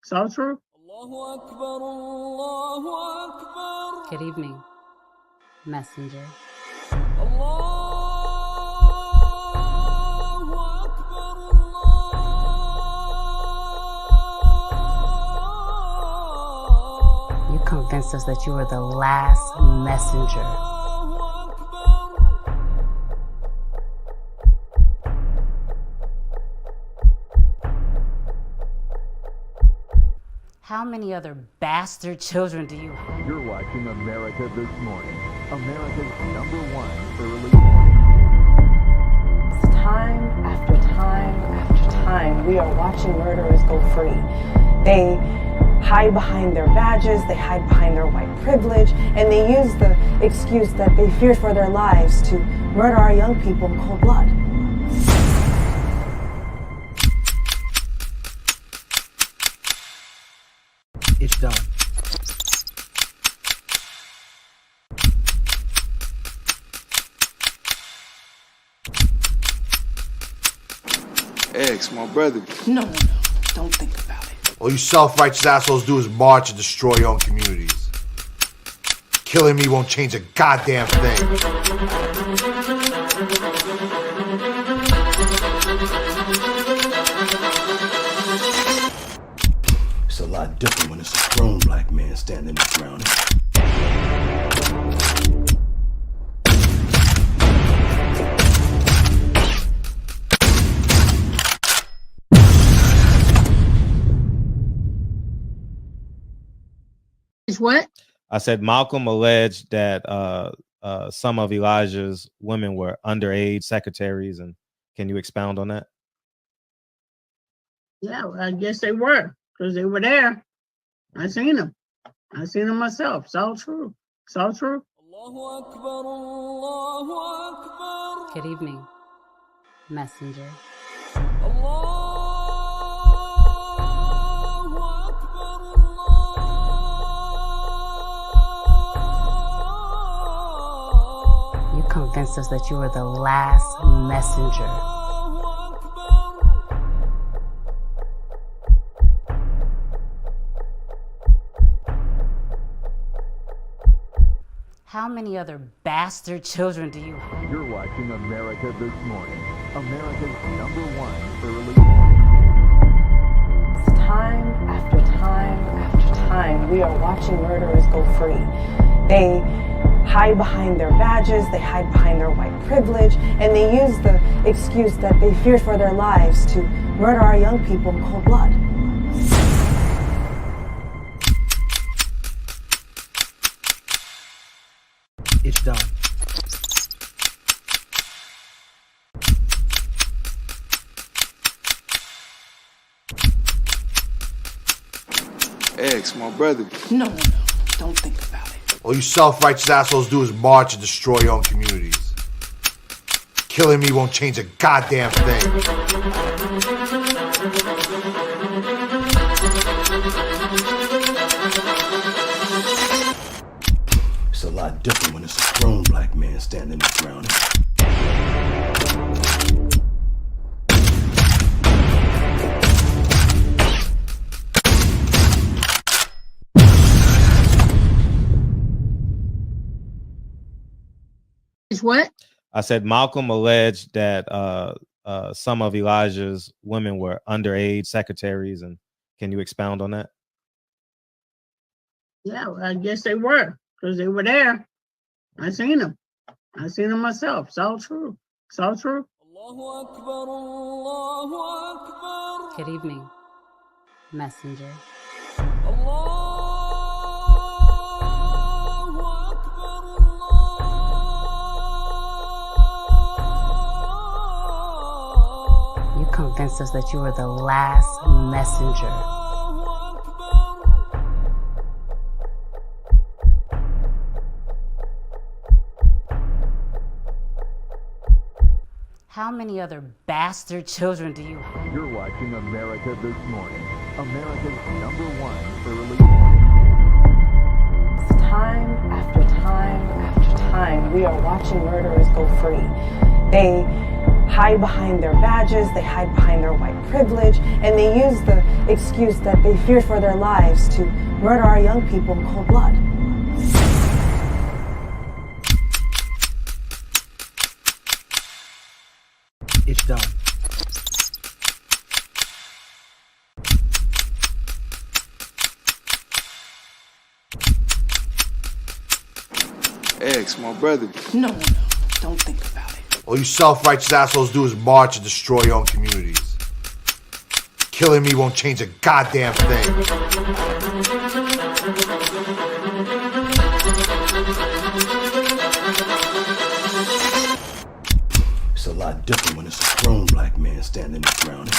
So true. Good evening, messenger. You convinced us that you were the last messenger. How many other bastard children do you have? You're watching America This Morning, America's #1 early. Time after time after time, we are watching murderers go free. They hide behind their badges, they hide behind their white privilege, and they use the excuse that they fear for their lives to murder our young people in cold blood. It's done. Ex, my brother. No. Don't think about it. All you self-righteous assholes do is march and destroy your own communities. Killing me won't change a goddamn thing. It's a lot different when it's a grown black man standing his ground. What? I said Malcolm alleged that some of Elijah's women were underage secretaries, and can you expound on that? Yeah, well, I guess they were, because they were there. I seen them. I seen them myself. It's all true. It's all true. Good evening, messenger. You convinced us that you were the last messenger. How many other bastard children do you have? You're watching America This Morning, America's #1 early. Time after time after time, we are watching murderers go free. They hide behind their badges, they hide behind their white privilege, and they use the excuse that they fear for their lives to murder our young people in cold blood. It's done. Ex, my brother. No. Don't think about it. All you self-righteous assholes do is march and destroy your own communities. Killing me won't change a goddamn thing. It's a lot different when it's a grown black man standing his ground. What? I said Malcolm alleged that some of Elijah's women were underage secretaries, and can you expound on that? Yeah, well, I guess they were, because they were there. I seen them. I seen them myself. It's all true. It's all true. Good evening, messenger. You convinced us that you were the last messenger. How many other bastard children do you have? You're watching America This Morning, America's #1 early. Time after time after time, we are watching murderers go free. They hide behind their badges, they hide behind their white privilege, and they use the excuse that they fear for their lives to murder our young people in cold blood. It's done. Eggs, my brother. No. Don't think about it. All you self-righteous assholes do is march and destroy your own communities. Killing me won't change a goddamn thing. It's a lot different when it's a grown black man standing there drowning.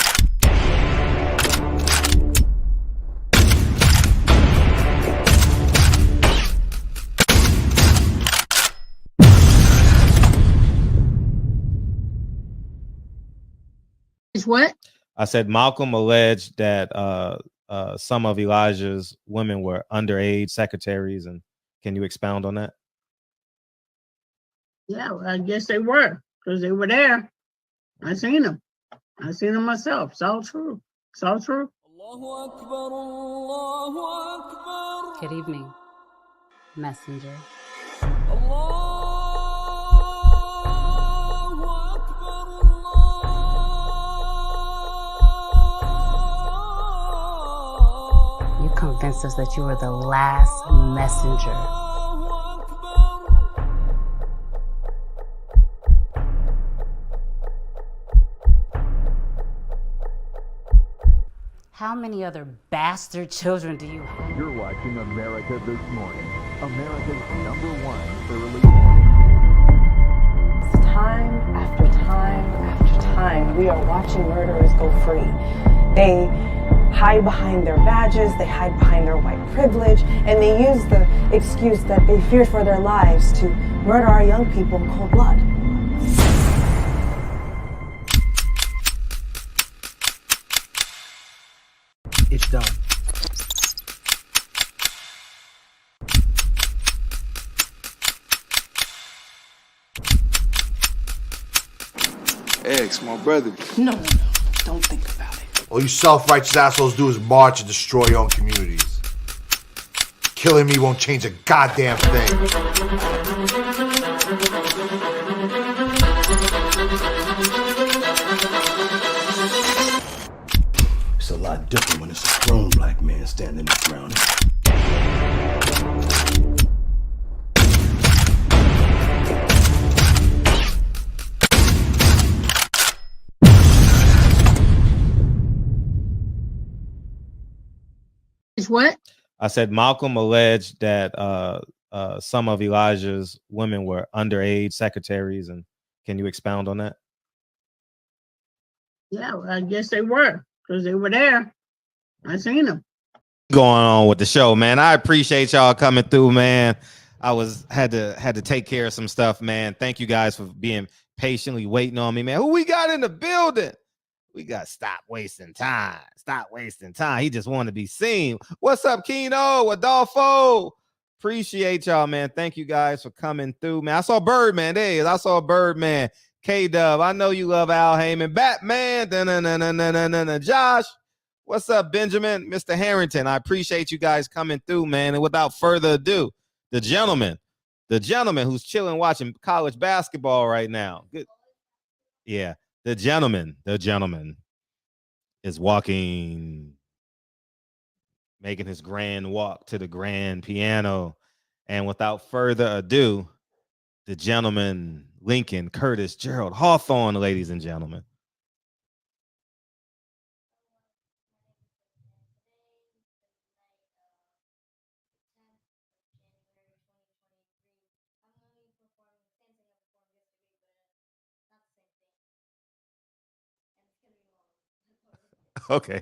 What? I said Malcolm alleged that some of Elijah's women were underage secretaries, and can you expound on that? Yeah, well, I guess they were, because they were there. I seen them. I seen them myself. It's all true. It's all true. Good evening, messenger. You convinced us that you were the last messenger. How many other bastard children do you have? You're watching America This Morning, America's #1 early. Time after time after time, we are watching murderers go free. They hide behind their badges, they hide behind their white privilege, and they use the excuse that they fear for their lives to murder our young people in cold blood. It's done. Eggs, my brother. No. Don't think about it. All you self-righteous assholes do is march and destroy your own communities. Killing me won't change a goddamn thing. It's a lot different when it's a grown black man standing there drowning. What? I said Malcolm alleged that some of Elijah's women were underage secretaries, and can you expound on that? Yeah, well, I guess they were, because they were there. I seen them. Going on with the show, man. I appreciate y'all coming through, man. I had to take care of some stuff, man. Thank you guys for being patiently waiting on me, man. Who we got in the building? We got Stop Wasting Time. Stop Wasting Time. He just want to be seen. What's up, Keno? Adolfo? Appreciate y'all, man. Thank you guys for coming through, man. I saw Birdman. There he is. I saw Birdman. K-Dub. I know you love Al Haymon. Batman. Josh. What's up, Benjamin? Mr. Harrington. I appreciate you guys coming through, man. And without further ado, the gentleman who's chilling watching college basketball right now. Good. Yeah. The gentleman is walking, making his grand walk to the grand piano. And without further ado, the gentleman, Lincoln Curtis Gerald Hawthorne, ladies and gentlemen. Okay.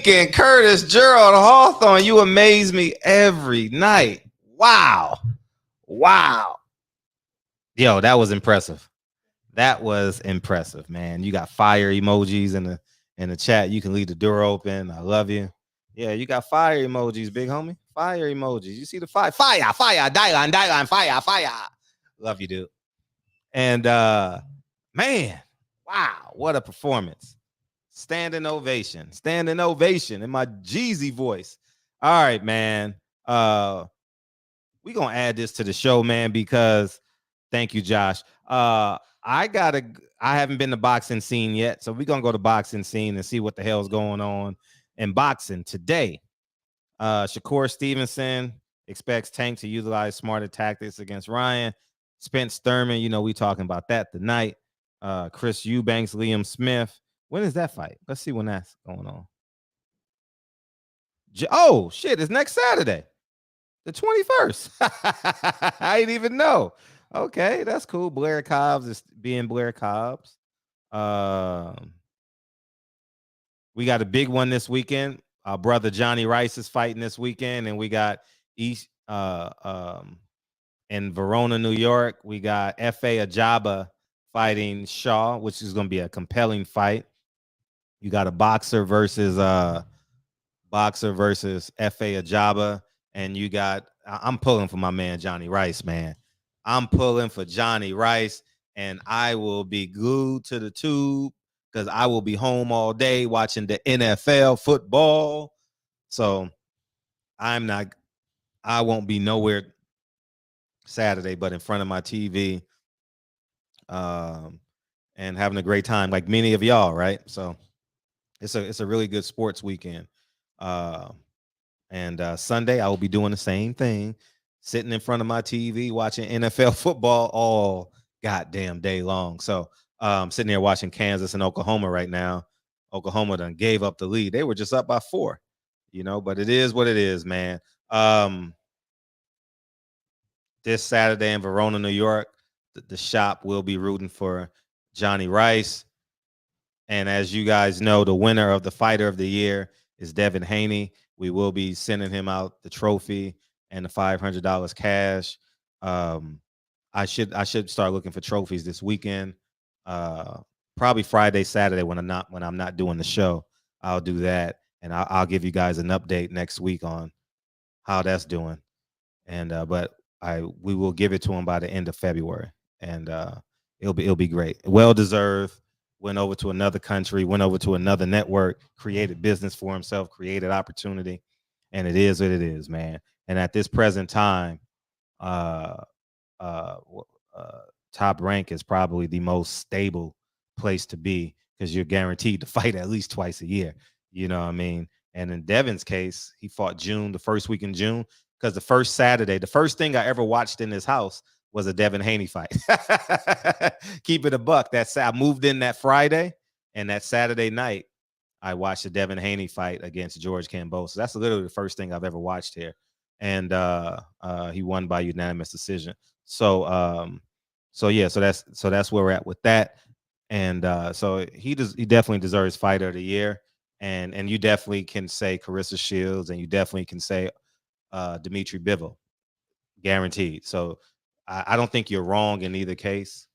Lincoln, Curtis, Gerald, Hawthorne, you amaze me every night. Wow. Wow. Yo, that was impressive. That was impressive, man. You got fire emojis in the chat. You can leave the door open. I love you. Yeah, you got fire emojis, big homie. Fire emojis. You see the fire, fire, Dylan, fire. Love you, dude. And man, wow, what a performance. Standing ovation in my Jeezy voice. All right, man. We gonna add this to the show, man, because thank you, Josh. I haven't been to boxing scene yet, so we're gonna go to boxing scene and see what the hell's going on in boxing today. Shakur Stevenson expects Tank to utilize smarter tactics against Ryan. Spence Thurman, we talking about that tonight. Chris Eubanks, Liam Smith. When is that fight? Let's see when that's going on. Oh, shit, it's next Saturday, the 21st. I didn't even know. Okay, that's cool. Blair Cobbs is being Blair Cobbs. We got a big one this weekend. Our brother Johnny Rice is fighting this weekend, and we got East in Verona, New York. We got F.A. Ajaba fighting Shaw, which is going to be a compelling fight. You got a boxer versus F.A. Ajaba, and you got I'm pulling for my man Johnny Rice, man. I'm pulling for Johnny Rice, and I will be glued to the tube because I will be home all day watching the NFL football. So I won't be nowhere Saturday, but in front of my TV and having a great time like many of y'all, right? So it's a really good sports weekend. And Sunday I will be doing the same thing, sitting in front of my TV watching NFL football all goddamn day long. So I'm sitting there watching Kansas and Oklahoma right now. Oklahoma done gave up the lead. They were just up by 4, but it is what it is, man. This Saturday in Verona, New York, the shop will be rooting for Johnny Rice. And as you guys know, the winner of the Fighter of the Year is Devin Haney. We will be sending him out the trophy and the $500 cash. I should start looking for trophies this weekend. Probably Friday, Saturday when I'm not doing the show. I'll do that, and I'll give you guys an update next week on how that's doing. And but we will give it to him by the end of February, and it'll be great. Well deserved. Went over to another country, went over to another network, created business for himself, created opportunity, and it is what it is, man. And at this present time, Top Rank is probably the most stable place to be because you're guaranteed to fight at least twice a year. You know what I mean? And in Devin's case, he fought the first week in June, because the first Saturday, the first thing I ever watched in his house was a Devin Haney fight. Keep it a buck. I moved in that Friday, and that Saturday night, I watched the Devin Haney fight against George Kambosos. That's literally the first thing I've ever watched here. And he won by unanimous decision. So that's where we're at with that. And so he definitely deserves Fighter of the Year. And you definitely can say Carissa Shields, and you definitely can say Dimitri Bivol, guaranteed. So I don't think you're wrong in either case.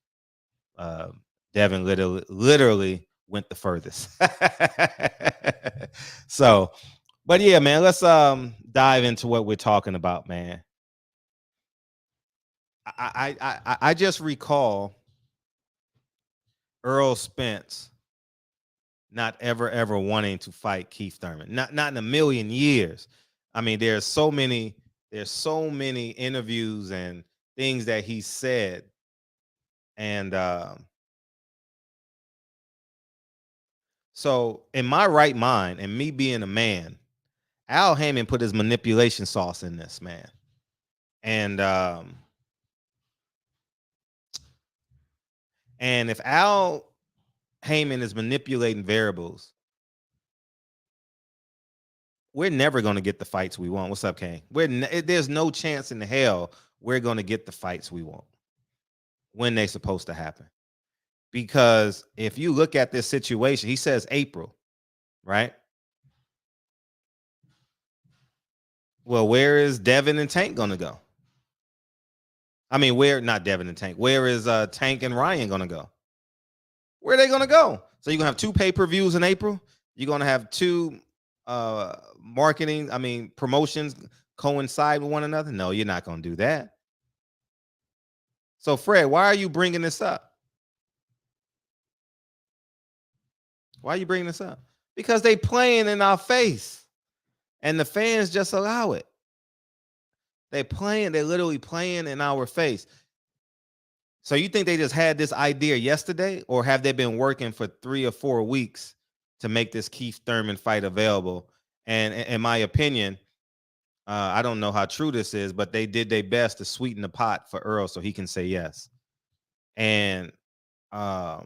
Devin literally went the furthest. So, but yeah, man, let's dive into what we're talking about, man. I just recall Errol Spence not ever wanting to fight Keith Thurman. Not in a million years. I mean, there's so many interviews and things that he said. And so in my right mind, and me being a man, Al Haymon put his manipulation sauce in this, man. And if Al Haymon is manipulating variables, we're never going to get the fights we want. What's up, Kane? There's no chance in hell we're going to get the fights we want when they're supposed to happen. Because if you look at this situation, he says April, right? Well, where is Devin and Tank gonna go? I mean, not Devin and Tank? Where is Tank and Ryan gonna go? Where are they gonna go? So you're gonna have 2 pay-per-views in April. You're gonna have 2 promotions coincide with one another. No, you're not gonna do that. So Fred, why are you bringing this up? Why are you bringing this up? Because they playing in our face, and the fans just allow it. They're literally playing in our face. So you think they just had this idea yesterday, or have they been working for 3 or 4 weeks to make this Keith Thurman fight available? And in my opinion, I don't know how true this is, but they did their best to sweeten the pot for Errol so he can say yes. And I'm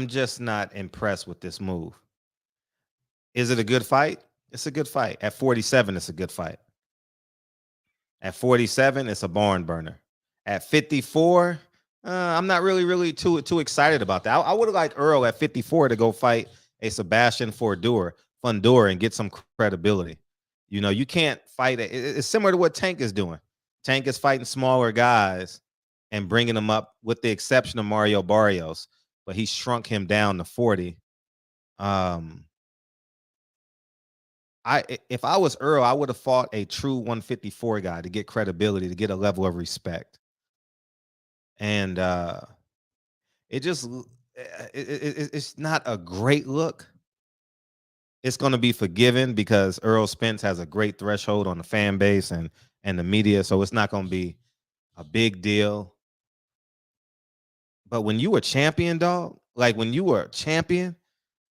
just not impressed with this move. Is it a good fight? It's a good fight. At 47, it's a good fight. At 47, it's a barn burner. At 54, I'm not really too excited about that. I would have liked Errol at 54 to go fight a Sebastian Fundora and get some credibility. You know, you can't fight it. It's similar to what Tank is doing. Tank is fighting smaller guys and bringing them up, with the exception of Mario Barrios, but he shrunk him down to 40. If I was Errol, I would have fought a true 154 guy to get credibility, to get a level of respect. And it's not a great look. It's going to be forgiven because Errol Spence has a great threshold on the fan base and the media, so it's not going to be a big deal. But when you were champion, dog, like when you were a champion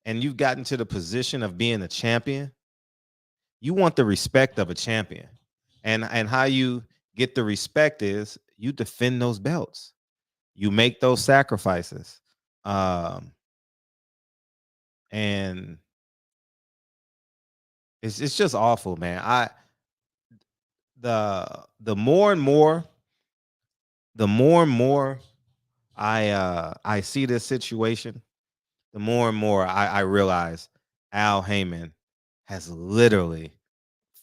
and you've gotten to the position of being a champion, you want the respect of a champion. And how you get the respect is you defend those belts. You make those sacrifices. And it's just awful, man. The more and more I see this situation, the more and more I realize Al Haymon has literally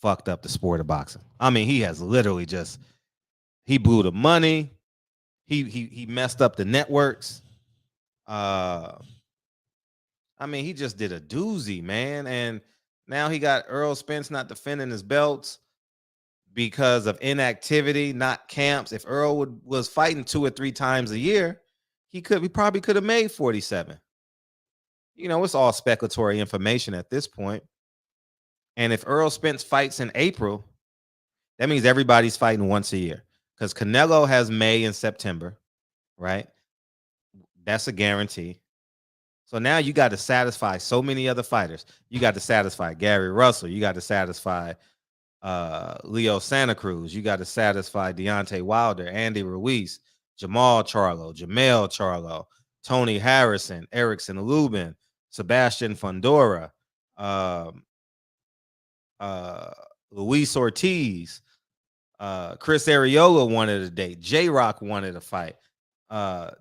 fucked up the sport of boxing. I mean, he has literally he blew the money. He messed up the networks. I mean, he just did a doozy, man. And now he got Errol Spence not defending his belts because of inactivity, not camps. If Errol was fighting 2 or 3 times a year, he probably could have made 47. You know, it's all speculatory information at this point. And if Errol Spence fights in April, that means everybody's fighting once a year, because Canelo has May and September, right? That's a guarantee. So now you got to satisfy so many other fighters. You got to satisfy Gary Russell. You got to satisfy Leo Santa Cruz. You got to satisfy Deontay Wilder, Andy Ruiz, Jamel Charlo, Tony Harrison, Erickson Lubin, Sebastian Fundora, Luis Ortiz, Chris Arreola wanted a date. J-Rock wanted a fight.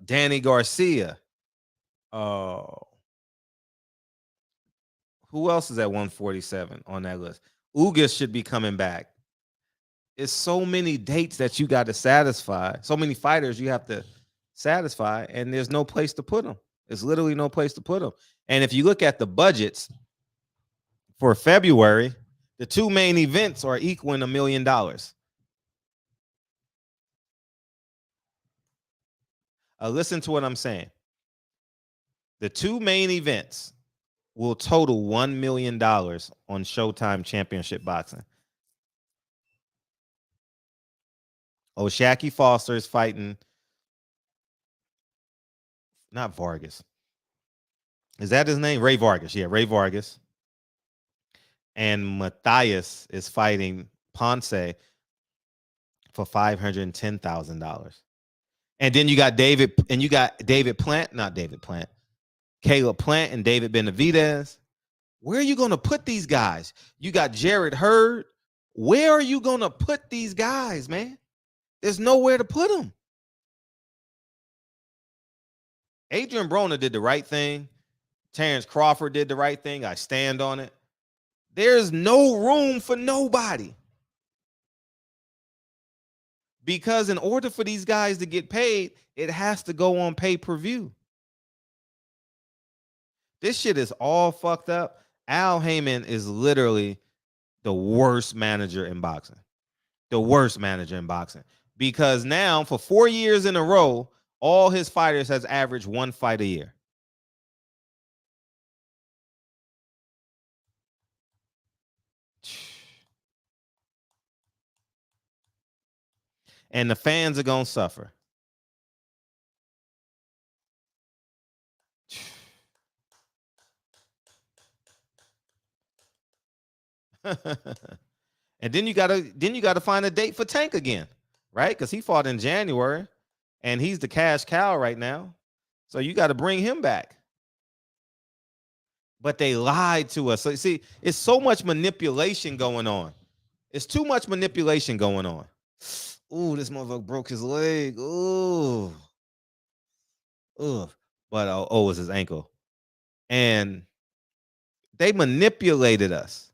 Danny Garcia. Who else is at 147 on that list? Ugas should be coming back. It's so many dates that you got to satisfy. So many fighters you have to satisfy, and there's no place to put them. There's literally no place to put them. And if you look at the budgets for February, the 2 main events are equaling $1 million. Listen to what I'm saying. The 2 main events will total $1 million on Showtime Championship Boxing. O'Shaquie Foster is fighting, not Vargas. Is that his name? Ray Vargas. Yeah, Ray Vargas. And Matthias is fighting Ponce for $510,000. And then you got Caleb Plant and David Benavidez. Where are you going to put these guys? You got Jared Hurd. Where are you going to put these guys, man? There's nowhere to put them. Adrian Broner did the right thing Terrence Crawford did the right thing. I stand on it. There's no room for nobody. Because in order for these guys to get paid, it has to go on pay-per-view. This shit is all fucked up. Al Haymon is literally the worst manager in boxing. The worst manager in boxing. Because now, for 4 years in a row, all his fighters has averaged 1 fight a year. And the fans are going to suffer. And then you gotta find a date for Tank again, right? Because he fought in January, and he's the cash cow right now. So you got to bring him back. But they lied to us. So see, it's so much manipulation going on. It's too much manipulation going on. Ooh, this motherfucker broke his leg. Ooh. Ugh. But it was his ankle. And they manipulated us.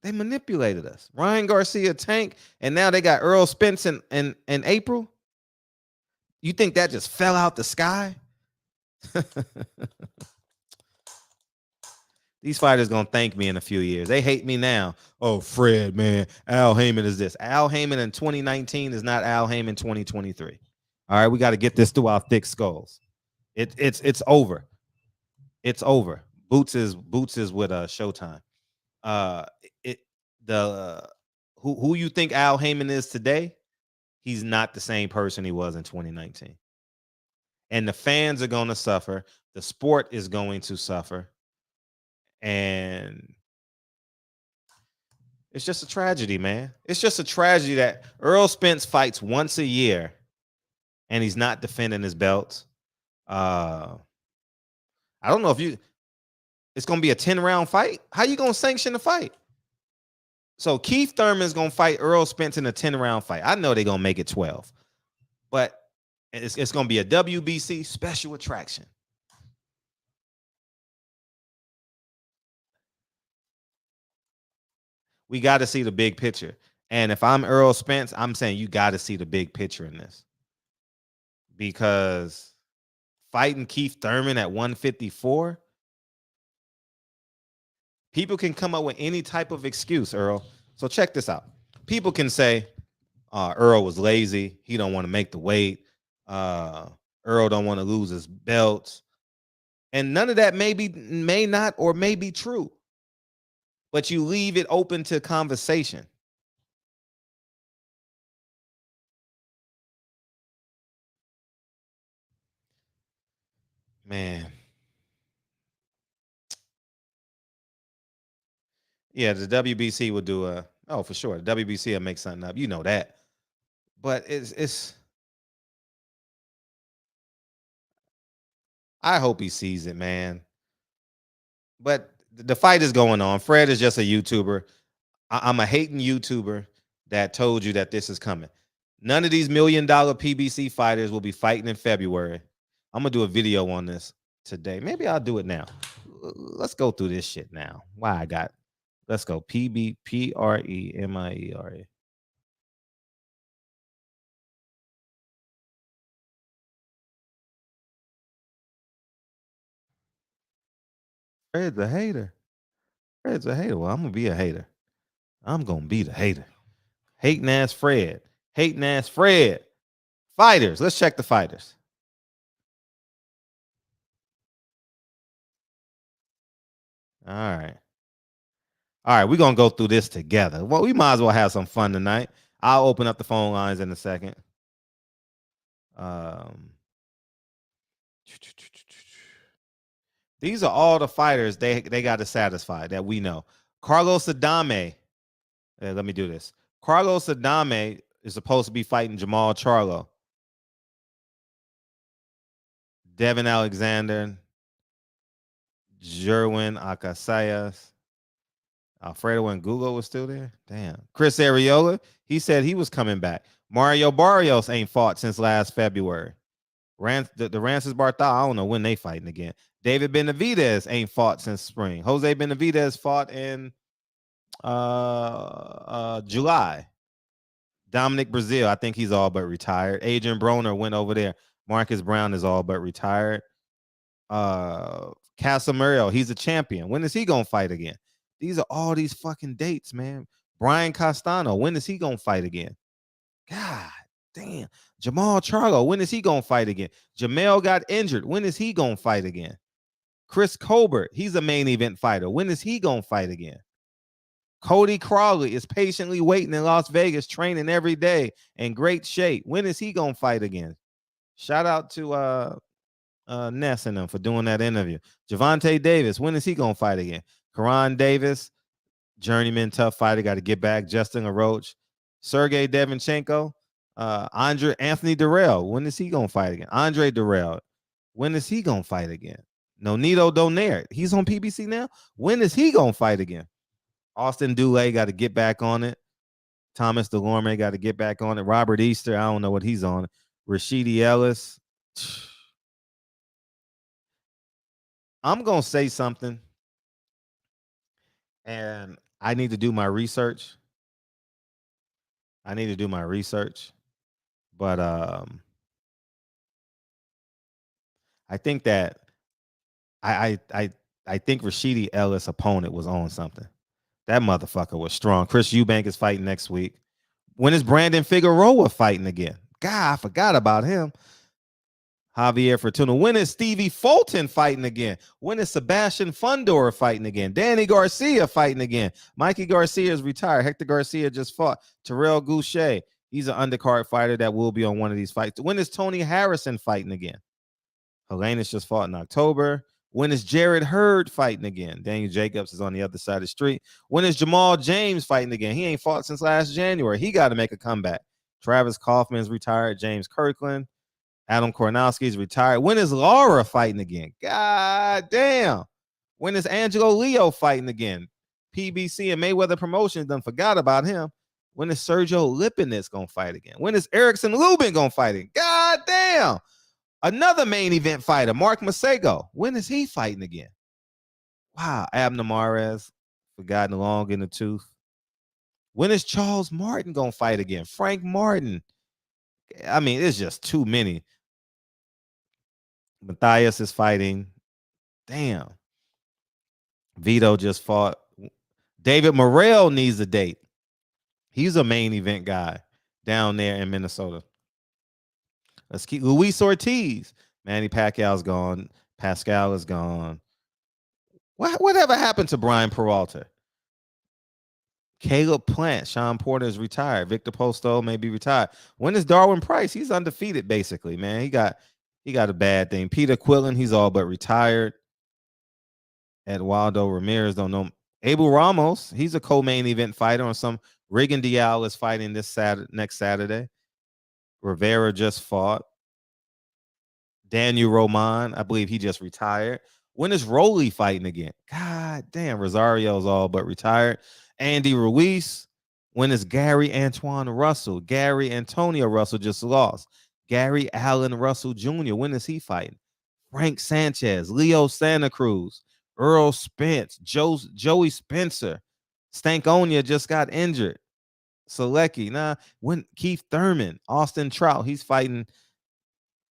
They manipulated us. Ryan Garcia, Tank, and now they got Errol Spence in April. You think that just fell out the sky? These fighters gonna thank me in a few years. They hate me now. Oh, Fred, man, Al Haymon is this. Al Haymon in 2019 is not Al Haymon 2023. All right, we got to get this through our thick skulls. It's over. It's over. Boots is with Showtime. Who you think Al Haymon is today? He's not the same person he was in 2019. And the fans are going to suffer. The sport is going to suffer. And it's just a tragedy, man. It's just a tragedy that Errol Spence fights once a year and he's not defending his belts. I don't know if it's going to be a 10-round fight. How you going to sanction the fight? So Keith Thurman is going to fight Errol Spence in a 10-round fight. I know they're going to make it 12. But it's going to be a WBC special attraction. We got to see the big picture. And if I'm Errol Spence, I'm saying you got to see the big picture in this. Because fighting Keith Thurman at 154, people can come up with any type of excuse, Earl. So check this out. People can say, Earl was lazy. He don't want to make the weight. Earl don't want to lose his belts. And none of that may not or may be true. But you leave it open to conversation. Man. Yeah, the WBC would do for sure. The WBC will make something up. You know that. But it's I hope he sees it, man. But the fight is going on. Fred is just a YouTuber. I'm a hating YouTuber that told you that this is coming. None of these $1 million PBC fighters will be fighting in February. I'm going to do a video on this today. Maybe I'll do it now. Let's go through this shit now. Let's go. PBPREMIERA. Fred's a hater. Fred's a hater. Well, I'm going to be a hater. I'm going to be the hater. Hating ass Fred. Hating ass Fred. Fighters. Let's check the fighters. All right. All right, we're going to go through this together. Well, we might as well have some fun tonight. I'll open up the phone lines in a second. These are all the fighters they got to satisfy that we know. Carlos Adame. Let me do this. Carlos Adame is supposed to be fighting Jamal Charlo. Devin Alexander. Jerwin Acasayas. Alfredo and Google was still there. Damn. Chris Arreola, he said he was coming back. Mario Barrios ain't fought since last February. The Rances Barthol, I don't know when they fighting again. David Benavidez ain't fought since spring. Jose Benavidez fought in July. Dominic Brazil, I think he's all but retired. Adrian Broner went over there. Marcus Brown is all but retired. Casamiro, he's a champion. When is he gonna fight again? These are all these fucking dates, man. Brian Castano, when is he gonna fight again? God damn. Jamal Charlo, when is he gonna fight again? Jamel got injured. When is he gonna fight again? Chris Colbert, he's a main event fighter. When is he gonna fight again? Cody Crawley is patiently waiting in Las Vegas, training every day in great shape. When is he gonna fight again? Shout out to Ness and them for doing that interview. Javante Davis, when is he gonna fight again? Karan Davis, journeyman tough fighter, got to get back. Justin LaRoche, Sergey Devinchenko, Anthony Durrell, when is he gonna fight again? Andre Durrell, when is he gonna fight again? Nonito Donaire, he's on PBC now. When is he gonna fight again? Austin Dulé got to get back on it. Thomas Delorme got to get back on it. Robert Easter, I don't know what he's on. Rashidi Ellis. I'm going to say something, and I need to do my research. But I think that I think Rashidi Ellis' opponent was on something. That motherfucker was strong. Chris Eubank is fighting next week. When is Brandon Figueroa fighting again? God, I forgot about him. Javier Fortuna. When is Stevie Fulton fighting again? When is Sebastian Fundora fighting again? Danny Garcia fighting again. Mikey Garcia is retired. Hector Garcia just fought. Terrell Goucher. He's an undercard fighter that will be on one of these fights. When is Tony Harrison fighting again? Helena's just fought in October. When is Jared Hurd fighting again? Daniel Jacobs is on the other side of the street. When is Jamal James fighting again? He ain't fought since last January. He got to make a comeback. Travis Kaufman's retired. James Kirkland. Adam Kornowski's retired. When is Laura fighting again? God damn. When is Angelo Leo fighting again? PBC and Mayweather Promotions done forgot about him. When is Sergio Lipinets going to fight again? When is Erickson Lubin going to fight again? God damn. Another main event fighter, Mark Masego. When is he fighting again? Wow. Abner Mares, forgotten long in the tooth. When is Charles Martin going to fight again? Frank Martin. I mean, it's just too many. Matthias is fighting. Damn. Vito just fought. David Morrell needs a date. He's a main event guy down there in Minnesota. Let's keep Luis Ortiz. Manny Pacquiao's gone. Pascal is gone. Whatever happened to Brian Peralta? Caleb Plant. Sean Porter is retired. Victor Posto may be retired. When is Darwin Price? He's undefeated, basically, man. He got a bad thing. Peter Quillen, he's all but retired. Eduardo Ramirez, don't know. Abel Ramos, he's a co-main event fighter on some. Regan Dial is fighting next Saturday. Rivera just fought. Daniel Roman, I believe he just retired. When is Roley fighting again? God damn, Rosario's all but retired. Andy Ruiz. When is Gary Antoine Russell? Gary Antonio Russell just lost. Gary Allen Russell Jr. When is he fighting? Frank Sanchez, Leo Santa Cruz, Earl Spence, Joey Spencer. Stankonia just got injured. Selecki, when Keith Thurman, Austin Trout, he's fighting.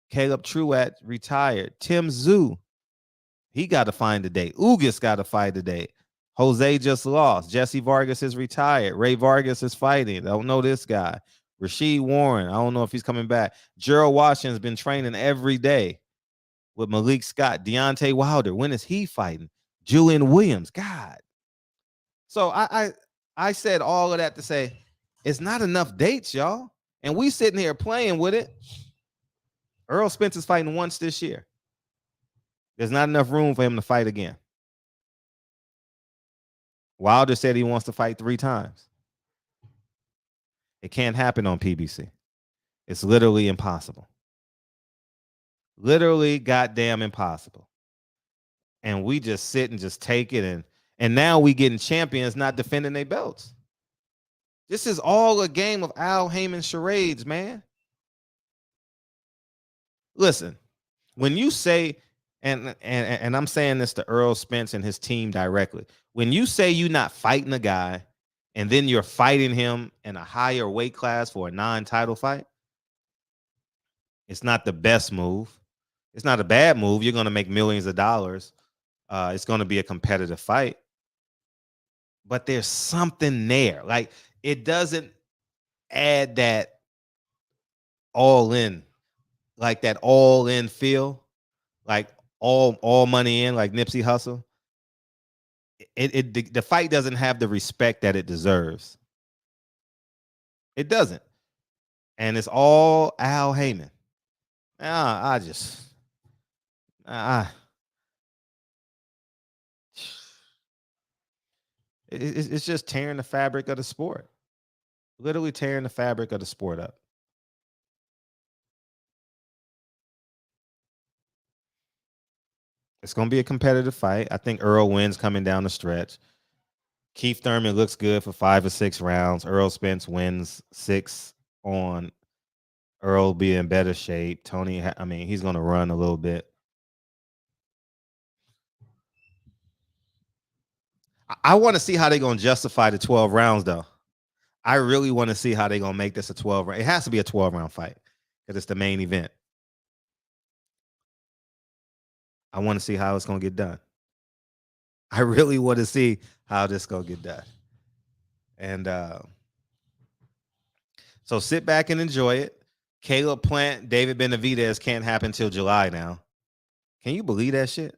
Caleb Truett retired. Tim Zhu, he got to find a date. Ugas got to find a date. Jose just lost. Jesse Vargas is retired. Ray Vargas is fighting. I don't know this guy. Rasheed Warren, I don't know if he's coming back. Gerald Washington's been training every day with Malik Scott. Deontay Wilder, when is he fighting? Julian Williams, God. So I said all of that to say, it's not enough dates, y'all. And we sitting here playing with it. Earl Spence is fighting once this year. There's not enough room for him to fight again. Wilder said he wants to fight 3 times. It can't happen on PBC. It's literally impossible. Literally goddamn impossible. And we just sit and just take it. And now we getting champions not defending their belts. This is all a game of Al Haymon charades, man. Listen, when you say, and I'm saying this to Errol Spence and his team directly, when you say you're not fighting a guy and then you're fighting him in a higher weight class for a non-title fight, it's not the best move. It's not a bad move. You're going to make millions of dollars. It's going to be a competitive fight. But there's something there. Like, it doesn't add that all in, like that all in feel, like all money in, like Nipsey Hussle. The fight doesn't have the respect that it deserves. It doesn't. And it's all Al Haymon. It's just tearing the fabric of the sport. Literally tearing the fabric of the sport up. It's going to be a competitive fight. I think Errol wins coming down the stretch. Keith Thurman looks good for 5 or 6 rounds. Errol Spence wins 6 on. Errol will be in better shape. Tony, he's going to run a little bit. I want to see how they're going to justify the 12 rounds, though. I really want to see how they're going to make this a 12 round. It has to be a 12-round fight because it's the main event. I want to see how it's going to get done. I really want to see how this is going to get done. And so sit back and enjoy it. Caleb Plant, David Benavidez can't happen till July now. Can you believe that shit?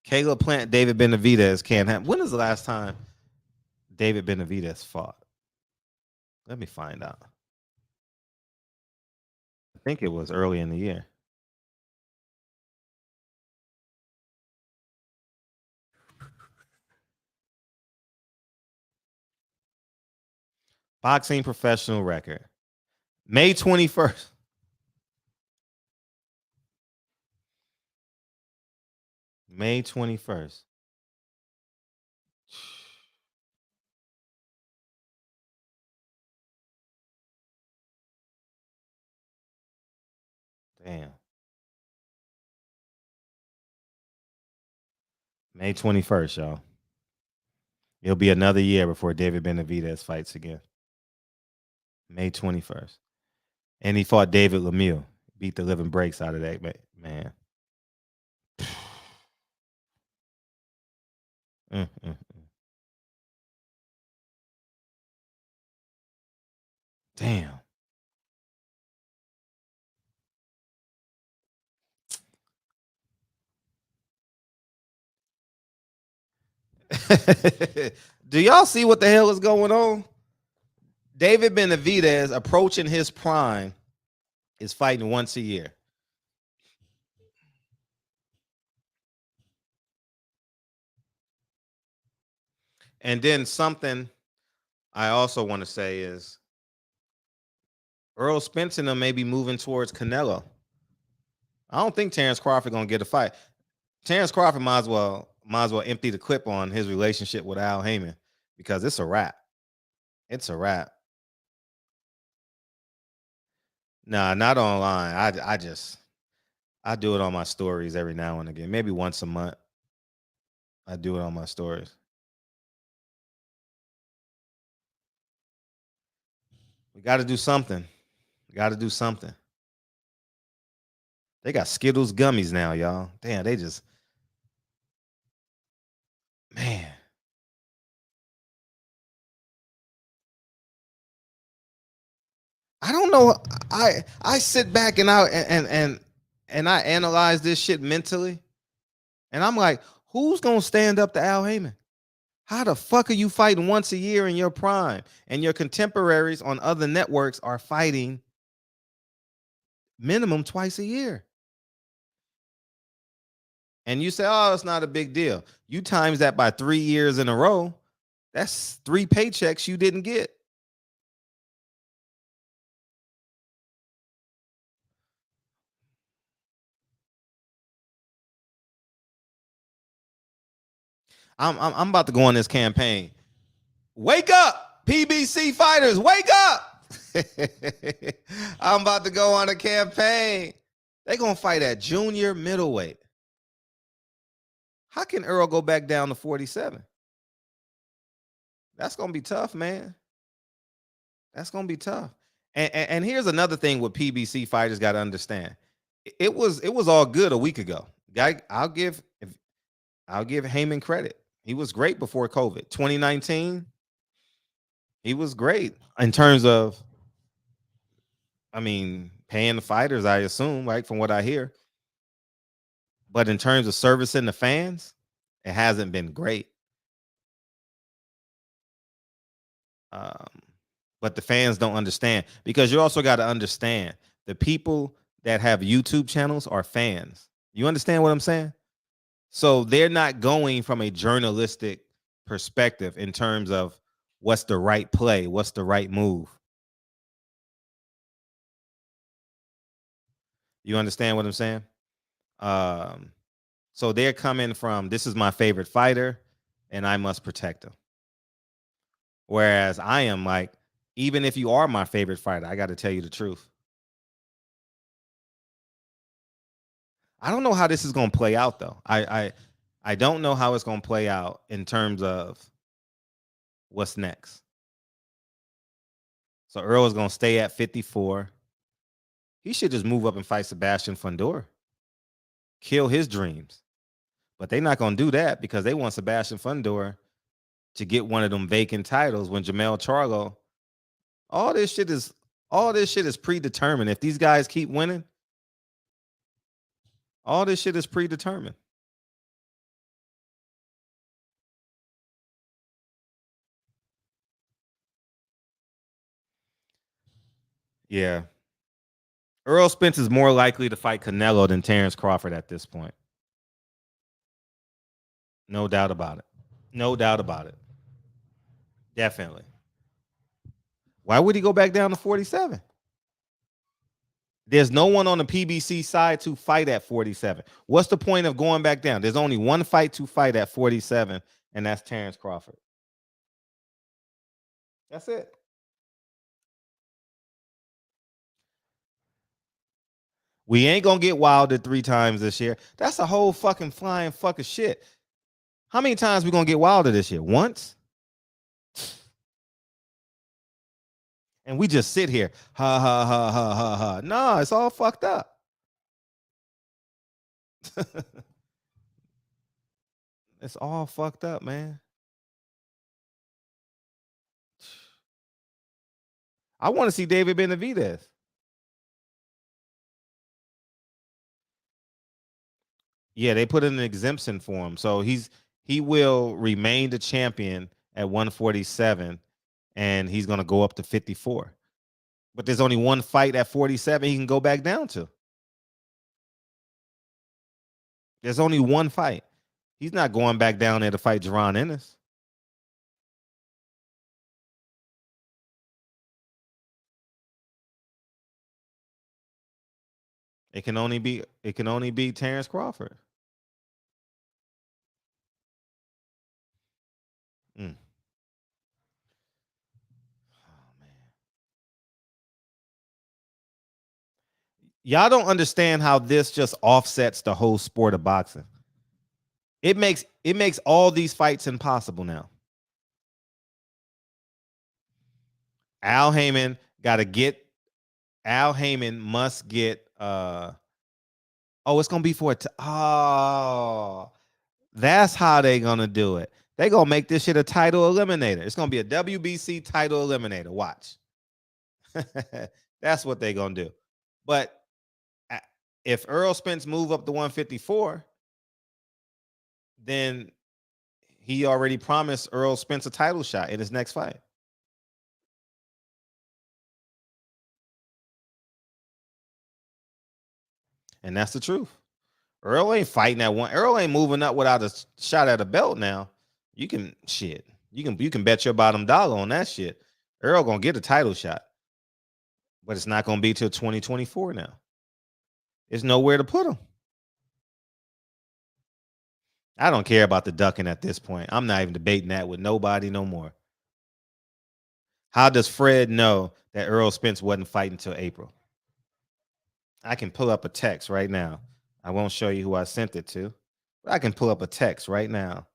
Caleb Plant, David Benavidez can't happen. When is the last time David Benavidez fought? Let me find out. I think it was early in the year. Boxing professional record. May 21st. May 21st. Damn. May 21st, y'all. It'll be another year before David Benavidez fights again. May 21st. And he fought David Lemieux. Beat the living breaks out of that, man. Damn. Do y'all see what the hell is going on? David Benavidez, approaching his prime, is fighting once a year. And then something I also want to say is Errol Spence and them may be moving towards Canelo. I don't think Terrence Crawford gonna get a fight. Terrence Crawford might as well empty the clip on his relationship with Al Haymon because it's a wrap. It's a wrap. Nah, not online. I do it on my stories every now and again. Maybe once a month. I do it on my stories. We got to do something. We got to do something. They got Skittles gummies now, y'all. Damn, they just, man. I don't know. I sit back and I analyze this shit mentally, and I'm like, who's gonna stand up to Al Haymon? How the fuck are you fighting once a year in your prime, and your contemporaries on other networks are fighting minimum twice a year? And you say, oh, it's not a big deal. You times that by 3 years in a row, that's 3 paychecks you didn't get. I'm about to go on this campaign. Wake up, PBC fighters, wake up. I'm about to go on a campaign. They're going to fight at junior middleweight. How can Errol go back down to 47? That's going to be tough, man. That's going to be tough. And here's another thing what PBC fighters got to understand. It was all good a week ago. I'll give Haymon credit. He was great before COVID. 2019, he was great in terms of, paying the fighters, I assume, right, from what I hear. But in terms of servicing the fans, it hasn't been great. But the fans don't understand, because you also got to understand the people that have YouTube channels are fans. You understand what I'm saying? So they're not going from a journalistic perspective in terms of what's the right play, what's the right move. You understand what I'm saying? So they're coming from, this is my favorite fighter and I must protect him. Whereas I am like, even if you are my favorite fighter, I got to tell you the truth. I don't know how this is going to play out, though. I don't know how it's going to play out in terms of what's next. So Earl is going to stay at 54. He should just move up and fight Sebastian Fundora. Kill his dreams. But they're not going to do that because they want Sebastian Fundora to get one of them vacant titles when Jamel Charlo. All this shit is predetermined. If these guys keep winning, all this shit is predetermined. Yeah. Errol Spence is more likely to fight Canelo than Terrence Crawford at this point. No doubt about it. No doubt about it. Definitely. Why would he go back down to 47? There's no one on the PBC side to fight at 47. What's the point of going back down? There's only one fight to fight at 47, and that's Terrence Crawford. That's it. We ain't gonna get Wilder 3 times this year. That's a whole fucking flying fucking shit. How many times we gonna get Wilder this year? Once? And we just sit here. Ha ha ha ha ha ha. No, it's all fucked up. It's all fucked up, man. I want to see David Benavidez. Yeah, they put in an exemption for him. So he will remain the champion at 147, and he's going to go up to 54. But there's only one fight at 47 he can go back down to. There's only one fight. He's not going back down there to fight Jerron Ennis. It can only be Terrence Crawford. Oh, man. Y'all don't understand how this just offsets the whole sport of boxing. It makes all these fights impossible now. Al Haymon must get it's gonna be for that's how they gonna do it. They gonna make this shit a title eliminator. It's gonna be a WBC title eliminator. Watch. That's what they gonna do. But if Errol Spence move up to 154, then he already promised Errol Spence a title shot in his next fight. And that's the truth. Errol ain't fighting that one. Errol ain't moving up without a shot at a belt now. You can bet your bottom dollar on that shit. Errol gonna get a title shot. But it's not gonna be till 2024 now. There's nowhere to put him. I don't care about the ducking at this point. I'm not even debating that with nobody no more. How does Fred know that Errol Spence wasn't fighting until April? I can pull up a text right now. I won't show you who I sent it to, but I can pull up a text right now.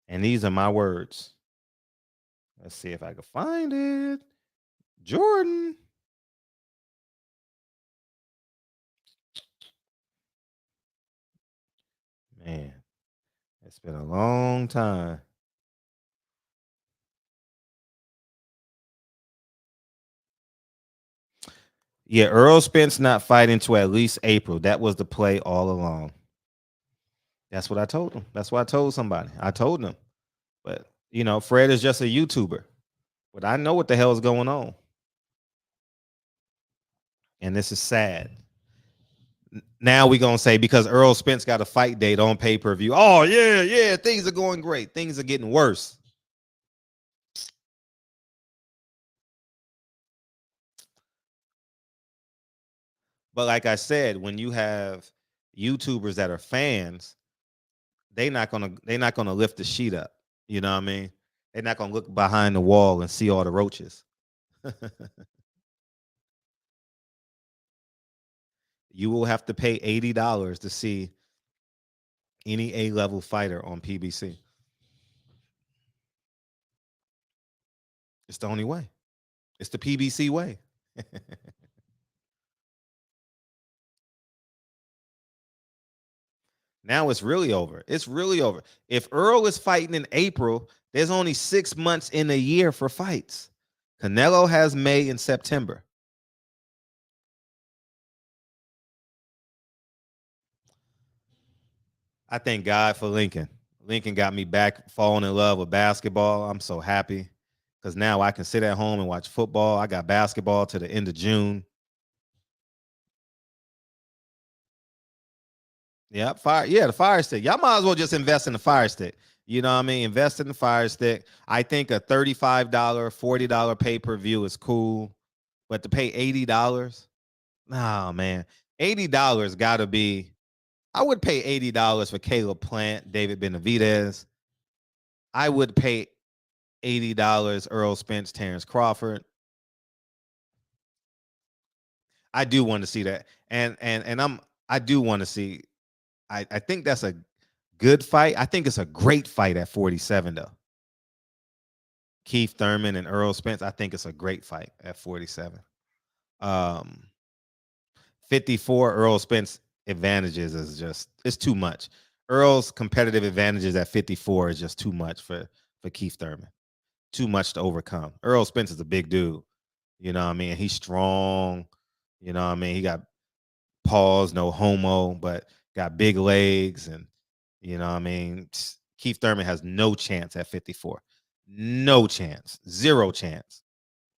And these are my words. Let's see if I can find it. Jordan. Man, it's been a long time. Yeah, Errol Spence not fighting to at least April. That was the play all along. That's what I told him. That's what I told somebody. I told them. But, you know, Fred is just a YouTuber. But I know what the hell is going on. And this is sad. Now we're going to say because Errol Spence got a fight date on pay-per-view. Oh, yeah, things are going great. Things are getting worse. But like I said, when you have YouTubers that are fans, they're not gonna lift the sheet up. You know what I mean? They're not gonna look behind the wall and see all the roaches. You will have to pay $80 to see any A-level fighter on PBC. It's the only way. It's the PBC way. Now it's really over. It's really over. If Earl is fighting in April, there's only 6 months in a year for fights. Canelo has May and September. I thank God for Lincoln. Lincoln got me back falling in love with basketball. I'm so happy because now I can sit at home and watch football. I got basketball to the end of June. Yeah, the fire stick. Y'all might as well just invest in the fire stick. You know what I mean? Invest in the fire stick. I think a $35, $40 pay-per-view is cool. But to pay $80, nah, man. $80 gotta be. I would pay $80 for Caleb Plant, David Benavidez. I would pay $80 Errol Spence, Terrence Crawford. I do want to see that. And I do want to see. I think that's a good fight. I think it's a great fight at 47, though. Keith Thurman and Errol Spence. I think it's a great fight at 47. 54, Errol Spence advantages is just, it's too much. Earl's competitive advantages at 54 is just too much for Keith Thurman. Too much to overcome. Errol Spence is a big dude. You know what I mean? He's strong. You know what I mean? He got paws, no homo, but got big legs. And, you know what I mean? Keith Thurman has no chance at 54. No chance. Zero chance.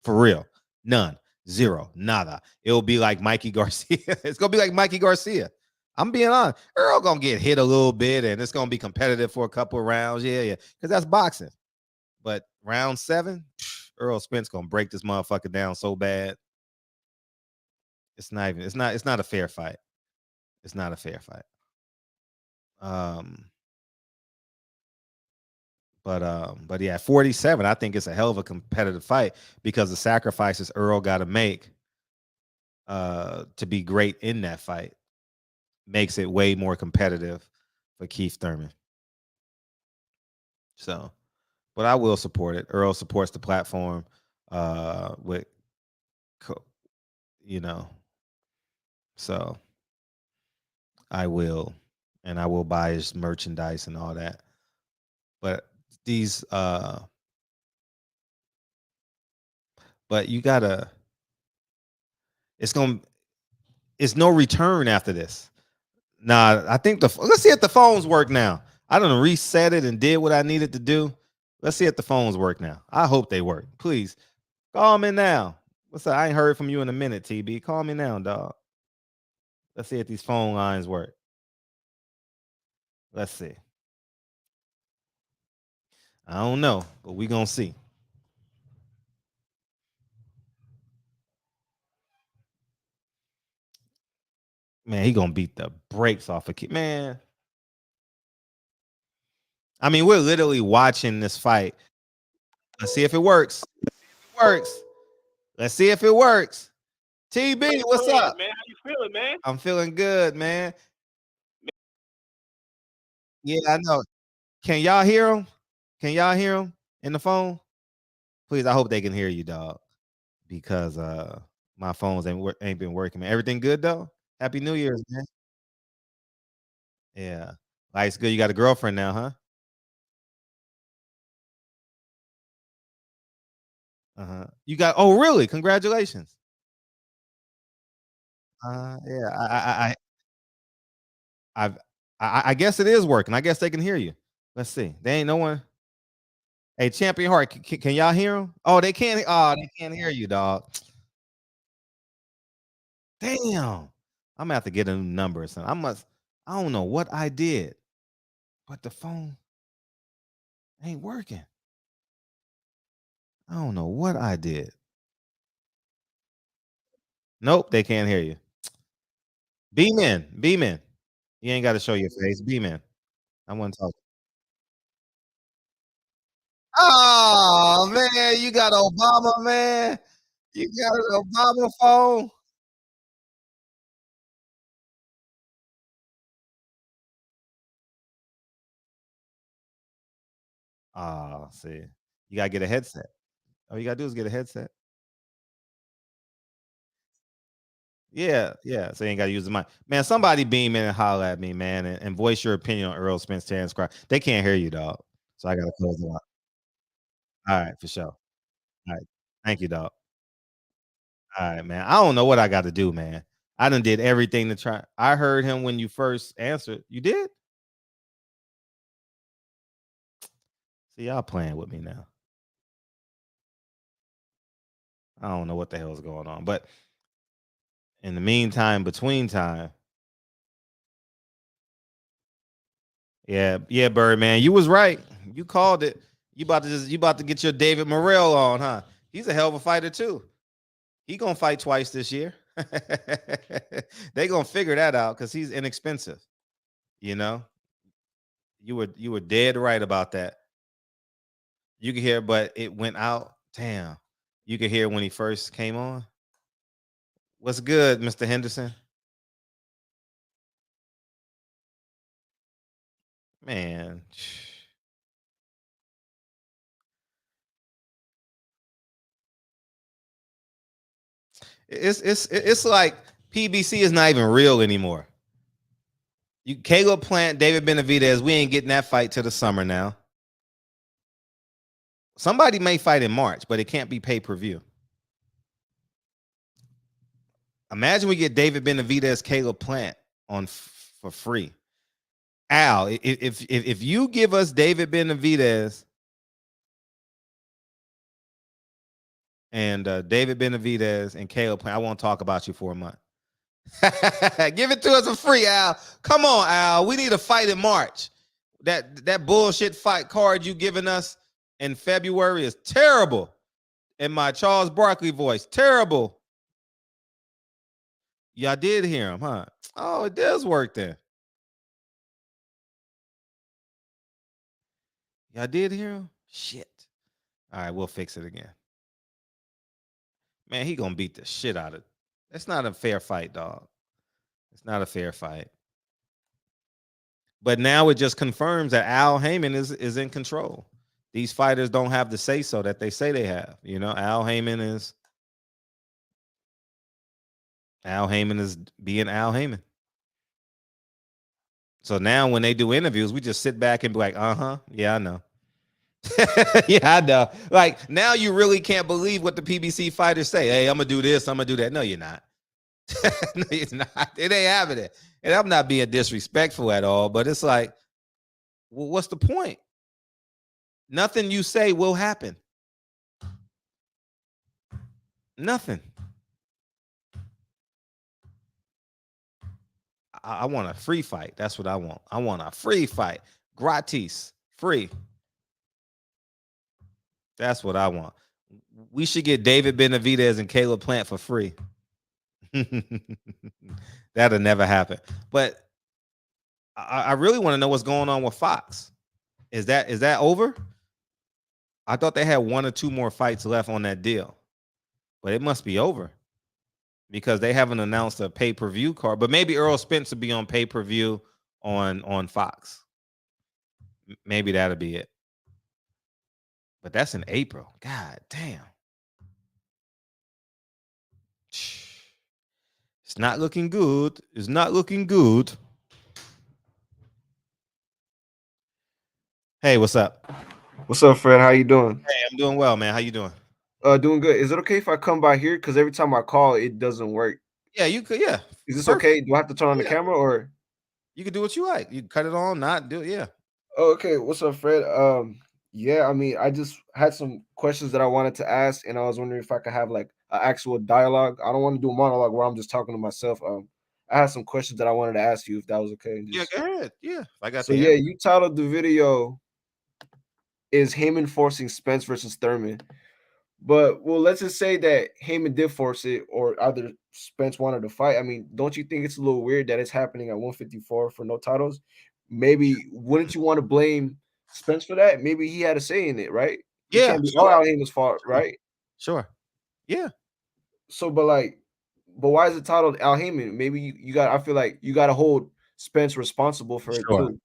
For real. None. Zero. Nada. It'll be like Mikey Garcia. It's going to be like Mikey Garcia. I'm being honest. Earl going to get hit a little bit, and it's going to be competitive for a couple of rounds. Yeah. Because that's boxing. But round 7, Errol Spence going to break this motherfucker down so bad. It's not a fair fight. It's not a fair fight. But yeah, 47, I think it's a hell of a competitive fight because the sacrifices Earl got to make to be great in that fight makes it way more competitive for Keith Thurman. So, but I will support it. Earl supports the platform with, you know, so I will, and I will buy his merchandise and all that. But these, but you gotta, it's no return after this. Nah, I think let's see if the phones work now. I done reset it and did what I needed to do. Let's see if the phones work now. I hope they work. Please call me now. What's up? I ain't heard from you in a minute, TB. Call me now, dog. Let's see if these phone lines work. Let's see. I don't know, but we gonna see. Man, he gonna beat the brakes off of kid. Man. I mean, we're literally watching this fight. Let's see if it works. Let's see if it works. TB, what's up? Man, how you feeling, man? I'm feeling good, man. Yeah, I know. Can y'all hear him? Can y'all hear him in the phone? Please, I hope they can hear you, dog. Because my phones ain't been working, man. Everything good though? Happy New Year's, man. Yeah. Life's good. You got a girlfriend now, huh? You got oh really? Congratulations. Yeah, I've I guess it is working. I guess they can hear you. Let's see. They ain't no one. Hey, Champion Heart, can y'all hear him? Oh, they can't. Oh, they can't hear you, dog. Damn. I'm gonna have to get a new number or something. I don't know what I did, but the phone ain't working. I don't know what I did. Nope, they can't hear you. Beam in. You ain't got to show your face. Beam in. I want to talk. Oh man, you got Obama, man. You got an Obama phone. Oh, see, you gotta get a headset. All you gotta do is get a headset. Yeah. So you ain't gotta use the mic. Man, somebody beam in and holler at me, man, and voice your opinion on Errol Spence Terrence Cry. They can't hear you, dog. So I gotta close the line. All right, for sure. All right. Thank you, dog. All right, man. I don't know what I got to do, man. I done did everything to try. I heard him when you first answered. You did? See, y'all playing with me now. I don't know what the hell is going on. But in the meantime, between time, yeah, Birdman, you was right. You called it. You about to get your David Morrell on, huh? He's a hell of a fighter too. He gonna fight twice this year. They gonna figure that out because he's inexpensive. You know, you were dead right about that. You can hear, but it went out. Damn, you could hear when he first came on. What's good, Mr. Henderson? Man, it's like PBC is not even real anymore. You Caleb Plant, David Benavidez, we ain't getting that fight till the summer now. Somebody may fight in March, but it can't be pay-per-view. Imagine we get David Benavidez, Caleb Plant on for free. Al, if you give us David Benavidez and David Benavidez and Caleb Plant, I won't talk about you for a month. Give it to us for free, Al. Come on, Al. We need a fight in March. That bullshit fight card you giving us in February is terrible. In my Charles Barkley voice, terrible. Y'all did hear him, huh? Oh, it does work then. Y'all did hear him? Shit. All right, we'll fix it again. Man, he gonna beat the shit out of it. That's not a fair fight, dog. It's not a fair fight. But now it just confirms that Al Haymon is in control. These fighters don't have the say-so that they say they have. You know, Al Haymon is being Al Haymon. So now when they do interviews, we just sit back and be like, yeah, I know. Yeah, I know. Like now you really can't believe what the PBC fighters say. Hey, I'm gonna do this, I'm gonna do that. No, you're not. No, it's not. It ain't having it. And I'm not being disrespectful at all, but it's like, well, what's the point? Nothing you say will happen. Nothing. I want a free fight. That's what I want. I want a free fight. Gratis. Free. That's what I want. We should get David Benavidez and Caleb Plant for free. That'll never happen. But I really want to know what's going on with Fox. Is that over? I thought they had 1 or 2 more fights left on that deal, but it must be over because they haven't announced a pay-per-view card. But maybe Errol Spence will be on pay-per-view on Fox. Maybe that'll be it. But that's in April. God damn. It's not looking good. It's not looking good. Hey, what's up? What's up, Fred? How you doing? Hey, I'm doing well, man. How you doing? Doing good. Is it okay if I come by here? Because every time I call, it doesn't work. Yeah, you could. Yeah. Is this Perfect. okay? Do I have to turn on the Yeah. camera or? You can do what you like. You can cut it on, not do it. Yeah. Oh, okay. What's up, Fred? Yeah. I mean, I just had some questions that I wanted to ask, and I was wondering if I could have like an actual dialogue. I don't want to do a monologue where I'm just talking to myself. I had some questions that I wanted to ask you, if that was okay. And Yeah, just... go ahead. Yeah. I got So the yeah, answer. you titled the video "Is Haymon Forcing Spence versus Thurman?" But well, let's just say that Haymon did force it, or either Spence wanted to fight. I mean, don't you think it's a little weird that it's happening at 154 for no titles? Maybe wouldn't you want to blame Spence for that? Maybe he had a say in it, right? It Yeah, can't be all sure. Al Haymon's fault, right? Sure. Yeah. So, but why is it titled Al Heyman? Maybe you got. I feel like you got to hold Spence responsible for it Sure. too.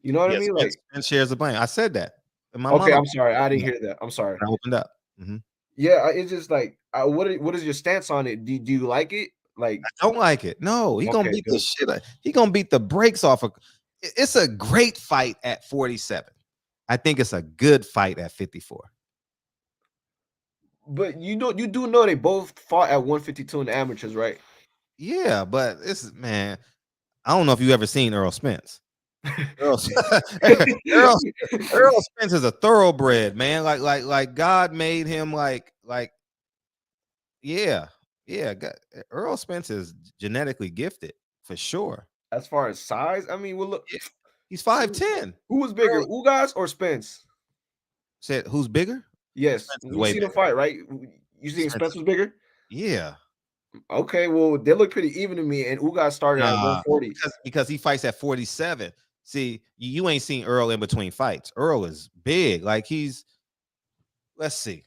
You know what I Yes, mean? Like, Spence shares the blame. I said that in my okay, monologue. I'm sorry, I didn't hear that. I'm sorry. I opened up. Mhm. Yeah, it's just like, what is your stance on it? Do you like it? Like, I don't like it. No, he gonna okay, beat the good. shit. He gonna beat the brakes off of. It's a great fight at 47. I think it's a good fight at 54. But you do know they both fought at 152 in the amateurs, right? Yeah, but it's man. I don't know if you ever seen Errol Spence. Errol, Errol, Errol Spence is a thoroughbred, man. Like God made him yeah. Errol Spence is genetically gifted for sure. As far as size, I mean, well, look, Yeah. He's 5'10. who was bigger, Errol- Ugas or Spence? Said who's bigger? Yes, Spence is you way seen them bigger. fight, right? You think Spence Spence was bigger? Yeah. Okay, well, they look pretty even to me, and Ugas started at 140. Because he fights at 47. See, you ain't seen Earl in between fights. Earl is big. Like let's see.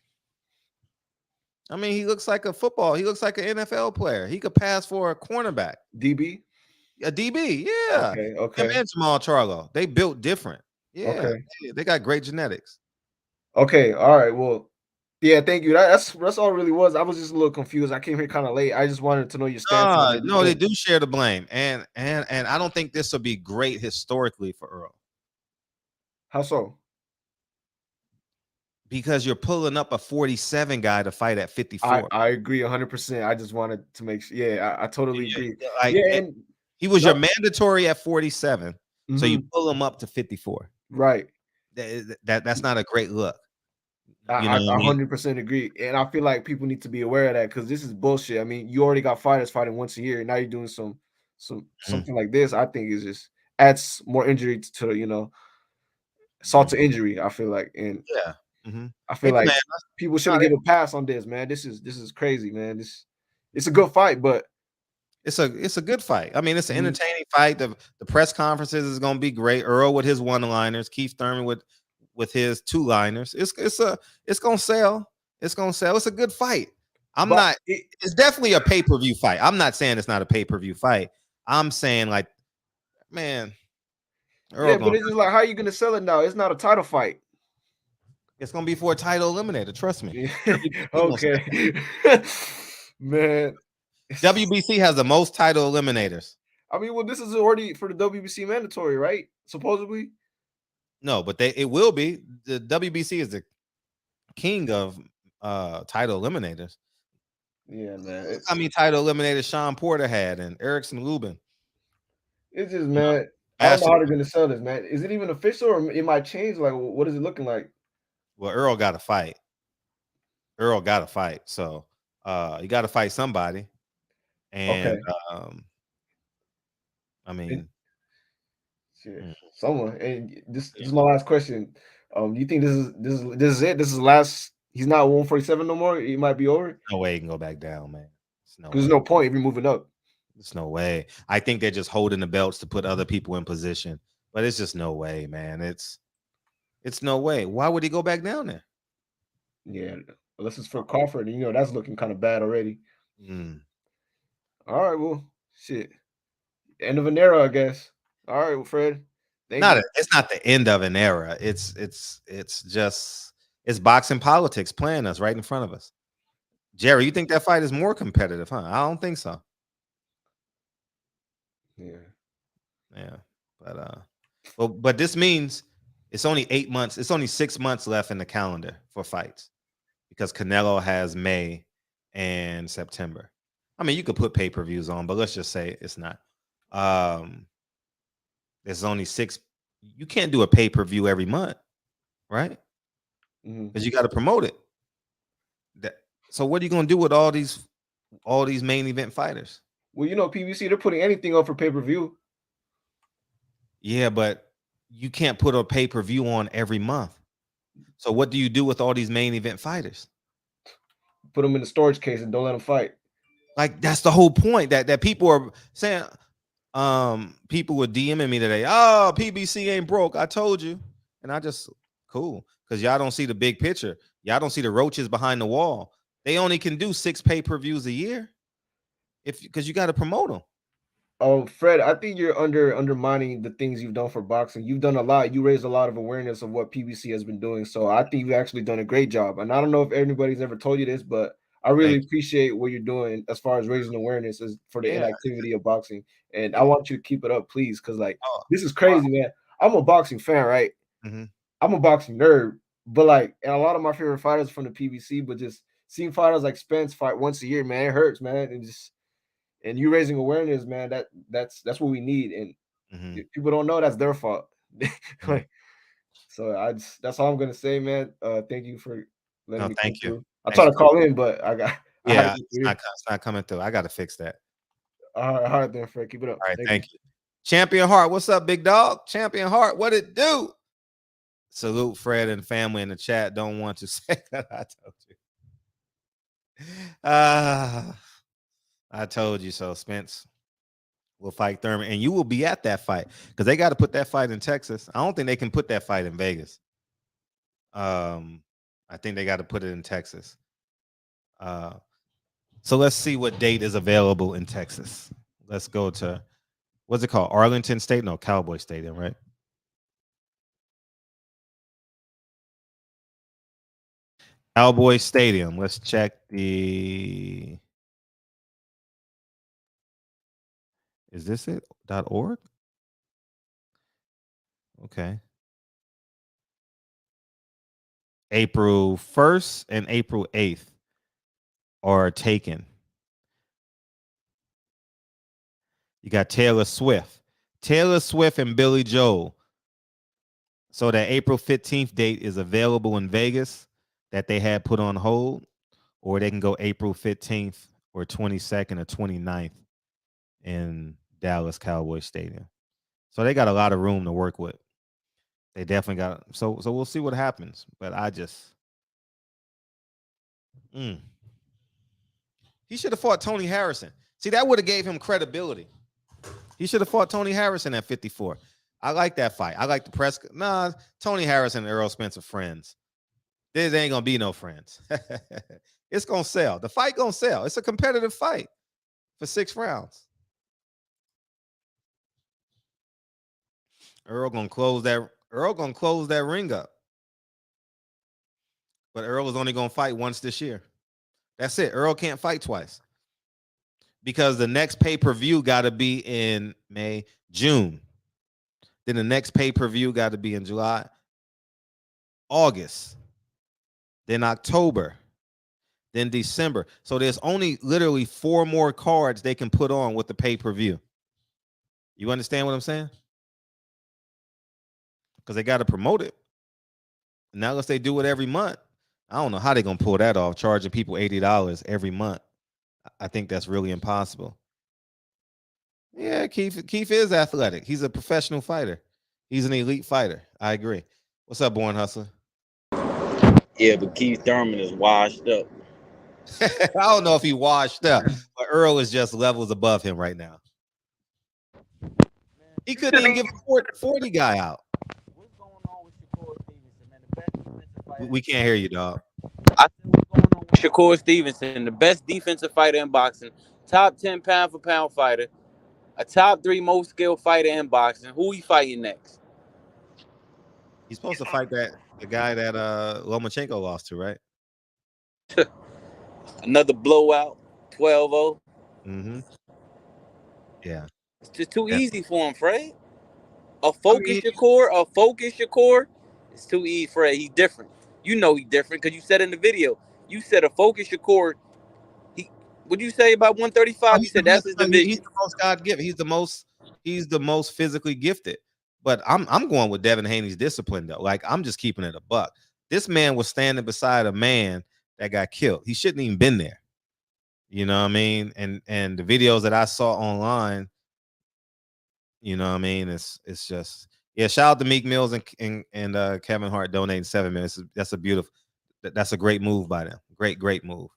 I mean, he looks like a football. He looks like an NFL player. He could pass for a cornerback. DB? A DB, yeah. Okay. Him and Jamal Charlo. They built different. Yeah. Okay. They got great genetics. Okay, all right. Well, yeah, thank you. That's all it really was. I was just a little confused. I came here kind of late. I just wanted to know your stance on it. No, they do share the blame. And I don't think this will be great historically for Earl. How so? Because you're pulling up a 47 guy to fight at 54. I agree 100%. I just wanted to make sure. Yeah, I totally agree. Like, and he was your mandatory at 47. So you pull him up to 54. Right. That's not a great look. I 100% agree. And I feel like people need to be aware of that, because this is bullshit. I mean, you already got fighters fighting once a year, and now you're doing something like this. I think is just adds more injury to assault to injury, I feel like. And yeah. I feel like people shouldn't give a pass on this, man. This is crazy, man. It's a good fight, but it's a good fight. I mean, it's an entertaining fight. The press conferences is gonna be great. Earl with his one-liners, Keith Thurman with his two-liners. It's gonna sell. It's gonna sell. It's a good fight. It's definitely a pay-per-view fight. I'm not saying it's not a pay-per-view fight. I'm saying, like, man, Earl, yeah, but it's just like, how are you gonna sell it now? It's not a title fight. It's gonna be for a title eliminator. Trust me. Okay, man. WBC has the most title eliminators. I mean, well, this is already for the WBC mandatory, right? Supposedly. No, but it will be. The WBC is the king of title eliminators. Yeah, man. I mean, title eliminators Sean Porter had and Erickson Lubin. It's just, man, I don't know how they're gonna sell this, man. Is it even official, or it might change? Like, what is it looking like? Well, Earl got to fight. So you got to fight somebody. And I mean, someone. And this is my last question. Do you think this is it? This is the last. He's not 147 no more. He might be over. No way he can go back down, man. There's no point if you're moving up. There's no way. I think they're just holding the belts to put other people in position, but it's just no way, man. It's no way. Why would he go back down there? Yeah, unless it's for Crawford, and that's looking kind of bad already. All right, well, shit. End of an era, I guess. All right, well, Fred. It's not the end of an era. It's just boxing politics playing us right in front of us. Jerry, you think that fight is more competitive, huh? I don't think so. Yeah. But this means it's only 8 months. It's only 6 months left in the calendar for fights because Canelo has May and September. I mean, you could put pay-per-views on, but let's just say it's not. There's only 6. You can't do a pay-per-view every month, right? Because you got to promote it. So what are you going to do with all these main event fighters? Well, PBC, they're putting anything up for pay-per-view. Yeah, but you can't put a pay-per-view on every month. So what do you do with all these main event fighters? Put them in the storage case and don't let them fight. Like, that's the whole point that people are saying. People were DMing me today. Oh, PBC ain't broke. I told you. And I just, cool. Because y'all don't see the big picture. Y'all don't see the roaches behind the wall. They only can do 6 pay-per-views a year. Because you got to promote them. Oh, Fred, I think you're undermining the things you've done for boxing. You've done a lot. You raised a lot of awareness of what PBC has been doing. So I think you've actually done a great job. And I don't know if anybody's ever told you this, but I really appreciate what you're doing as far as raising awareness for the inactivity of boxing. And I want you to keep it up, please, because this is crazy, man. I'm a boxing fan, right? I'm a boxing nerd, but and a lot of my favorite fighters from the PBC, but just seeing fighters like Spence fight once a year, man, it hurts, man. And you raising awareness, man, that's what we need. And if people don't know, that's their fault. So that's all I'm gonna say, man. Thank you for letting me come through. I tried to call in, but it's not coming through. I got to fix that. All right, then, Fred. Keep it up. All right, thank you. Champion Heart, what's up, big dog? Champion Heart, what it do? Salute Fred and family in the chat. Don't want to say that I told you. I told you so. Spence will fight Thurman, and you will be at that fight because they got to put that fight in Texas. I don't think they can put that fight in Vegas. I think they got to put it in Texas. So let's see what date is available in Texas. Let's go to, what's it called? Arlington State? No, Cowboy Stadium, right? Cowboy Stadium. Let's check is this it? .org? Okay. April 1st and April 8th are taken. You got Taylor Swift and Billy Joel. So that April 15th date is available in Vegas that they had put on hold, or they can go April 15th or 22nd or 29th in Dallas Cowboy Stadium. So they got a lot of room to work with. They definitely got, so we'll see what happens. But I just he should have fought Tony Harrison. See, that would have gave him credibility. He should have fought Tony Harrison at 54. I like that fight. I like the press. Nah, Tony Harrison and Errol Spence are friends. There ain't gonna be no friends. It's gonna sell. The fight gonna sell. It's a competitive fight for 6 rounds. Errol gonna close that ring up. But Errol is only gonna fight once this year. That's it. Errol can't fight twice. Because the next pay-per-view gotta be in June. Then the next pay-per-view gotta be in July, August, then October, then December. So there's only literally 4 more cards they can put on with the pay-per-view. You understand what I'm saying? Because they got to promote it. Now, unless they do it every month, I don't know how they're going to pull that off, charging people $80 every month. I think that's really impossible. Yeah, Keith is athletic. He's a professional fighter. He's an elite fighter. I agree. What's up, Born Hustler? Yeah, but Keith Thurman is washed up. I don't know if he washed up, but Earl is just levels above him right now. He couldn't even give a 40 guy out. What's going on with Shakur Stevenson We can't hear you, dog. I said what's going on with Shakur Stevenson, the best defensive fighter in boxing, top 10 pound for pound fighter, a top 3 most skilled fighter in boxing. Who he fighting next? He's supposed to fight the guy that Lomachenko lost to, right? Another blowout, 12-0. Mm-hmm. Yeah. It's just too Yeah. easy for him, Fred. A focus Shakur. It's too easy, Fred. He's different. You know he's different because you said in the video. You said a focus Shakur. What'd you say about 135? You said that's his division. He's the most God gifted. He's the most physically gifted. But I'm going with Devin Haney's discipline though. Like I'm just keeping it a buck. This man was standing beside a man that got killed. He shouldn't even been there. You know what I mean? And the videos that I saw online, you know what I mean? It's just shout out to Meek Mills and Kevin Hart donating 7 minutes. That's a great move by them. Great move.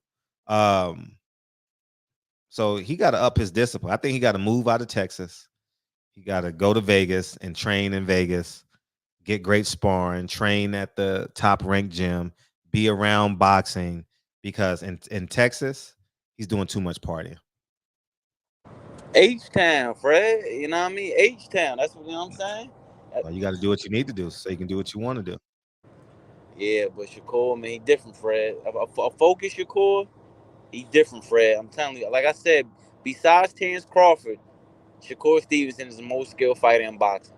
So he got to up his discipline. I think he got to move out of Texas. He got to go to Vegas and train in Vegas, get great sparring, train at the top ranked gym, be around boxing, because in Texas, he's doing too much partying. H-Town, Fred. You know what I mean? H-Town. That's what, you know what I'm saying? Well, you got to do what you need to do so you can do what you want to do. Yeah, but Shakur, man, he different, Fred. A focus Shakur, he different, Fred. I'm telling you. Like I said, besides Terrence Crawford, Shakur Stevenson is the most skilled fighter in boxing.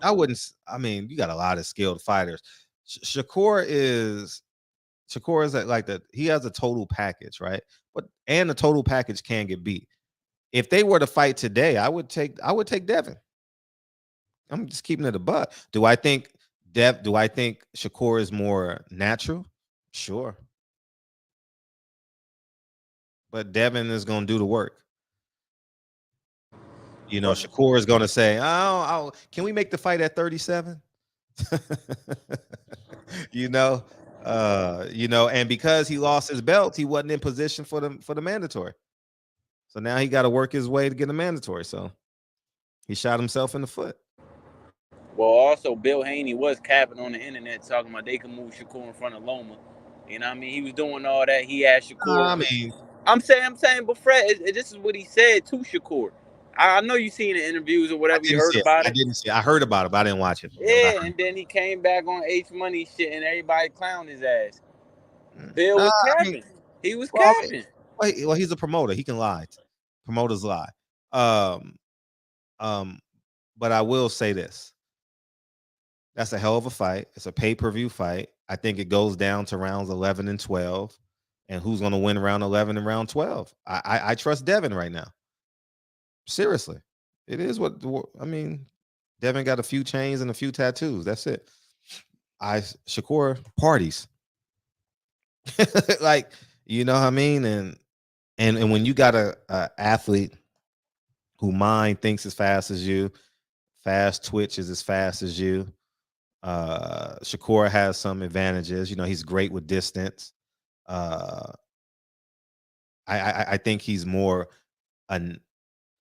I mean, you got a lot of skilled fighters. Shakur is like that. He has a total package, right? And the total package can get beat. If they were to fight today, I would take Devin. I'm just keeping it a buck. Do I think Shakur is more natural? Sure. But Devin is going to do the work. You know, Shakur is going to say, "Oh, can we make the fight at 37?" And because he lost his belt, he wasn't in position for the mandatory. So now he got to work his way to get a mandatory. So he shot himself in the foot. Well, also Bill Haney was capping on the internet talking about they can move Shakur in front of Loma. You know what I mean? He was doing all that. He asked Shakur. I'm saying, but Fred, this is what he said to Shakur. I know you seen the interviews or whatever you heard about it. I didn't see it. I heard about it, but I didn't watch it. Yeah, and then he came back on H Money shit and everybody clowned his ass. Bill was capping. He was capping. Well, he's a promoter. He can lie. Promoters lie. But I will say this. That's a hell of a fight. It's a pay-per-view fight. I think it goes down to rounds 11 and 12. And who's going to win round 11 and round 12? I trust Devin right now. Seriously. It is Devin got a few chains and a few tattoos. That's it. Shakur parties. Like, you know what I mean? And when you got a athlete who mind thinks as fast as you, fast twitch is as fast as you, Shakur has some advantages. You know, he's great with distance. I think he's more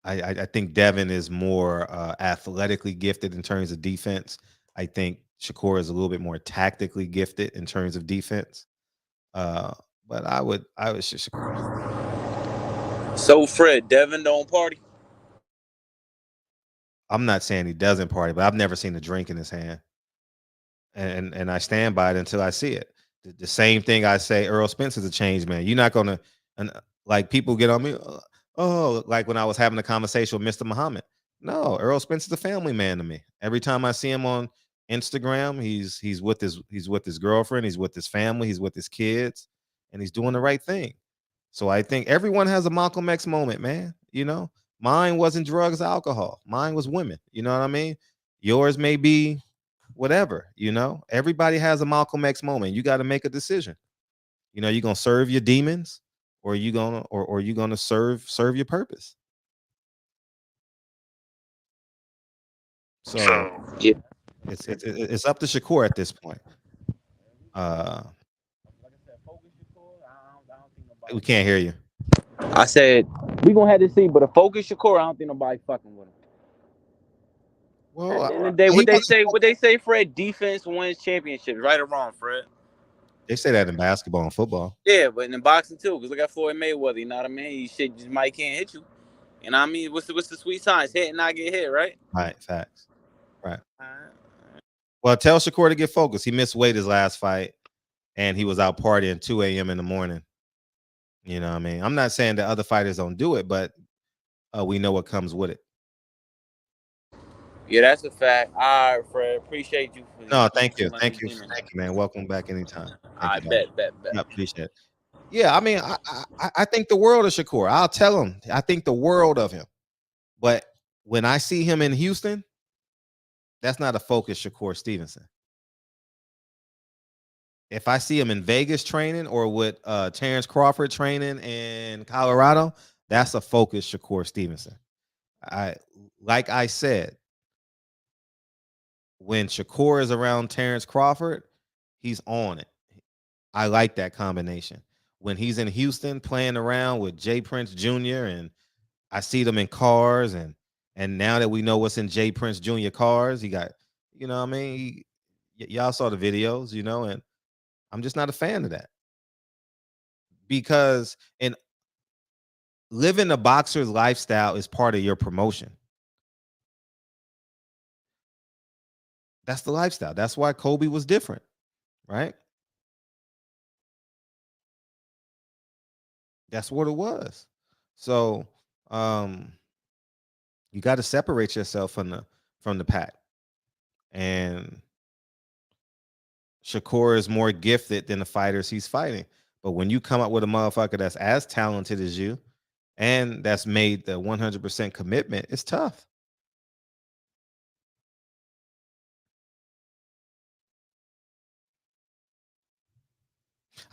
I think Devin is more athletically gifted in terms of defense. I think Shakur is a little bit more tactically gifted in terms of defense. But I would say Shakur. So Fred, Devin don't party? I'm not saying he doesn't party, but I've never seen a drink in his hand. And I stand by it until I see it. The same thing I say, Errol Spence is a change man. You're not gonna, and like people get on me, like when I was having a conversation with Mr. Muhammad. No, Errol Spence is a family man to me. Every time I see him on Instagram, he's with his girlfriend, he's with his family, he's with his kids, and he's doing the right thing. So I think everyone has a Malcolm X moment, man. You know, mine wasn't drugs, alcohol. Mine was women. You know what I mean? Yours may be whatever, you know. Everybody has a Malcolm X moment. You got to make a decision. You know, you're gonna serve your demons, or you gonna serve your purpose. So yeah, it's up to Shakur at this point. We can't hear you. I said we gonna have to see, but a focus Shakur, I don't think nobody fucking with him. Well, At the end of the day, what they say, Fred, defense wins championships, right or wrong, Fred? They say that in basketball and football. Yeah, but in boxing too, because look at Floyd Mayweather, you know what I mean? He shit just might can't hit you. You know what I mean? What's the sweet science? Hit and not get hit, right? Right, facts. Right. Well, tell Shakur to get focused. He missed weight his last fight, and he was out partying 2 a.m. in the morning. You know what I mean? I'm not saying that other fighters don't do it, but we know what comes with it. Yeah, that's a fact. All right, Fred. Appreciate you. No, thank you, man. Welcome back anytime. I bet. I appreciate it. Yeah, I mean, I think the world of Shakur. I'll tell him. I think the world of him. But when I see him in Houston, that's not a focused Shakur Stevenson. If I see him in Vegas training or with Terrence Crawford training in Colorado, that's a focused Shakur Stevenson. Like I said, when Shakur is around Terrence Crawford, he's on it. I like that combination. When he's in Houston playing around with Jay Prince Jr. and I see them in cars, and now that we know what's in Jay Prince Jr. cars, he got, you know what I mean? Y'all saw the videos, you know, and I'm just not a fan of that. Because living a boxer's lifestyle is part of your promotion. That's the lifestyle. That's why Kobe was different, right? That's what it was. So you got to separate yourself from the pack. And Shakur is more gifted than the fighters he's fighting. But when you come up with a motherfucker that's as talented as you and that's made the 100% commitment, it's tough.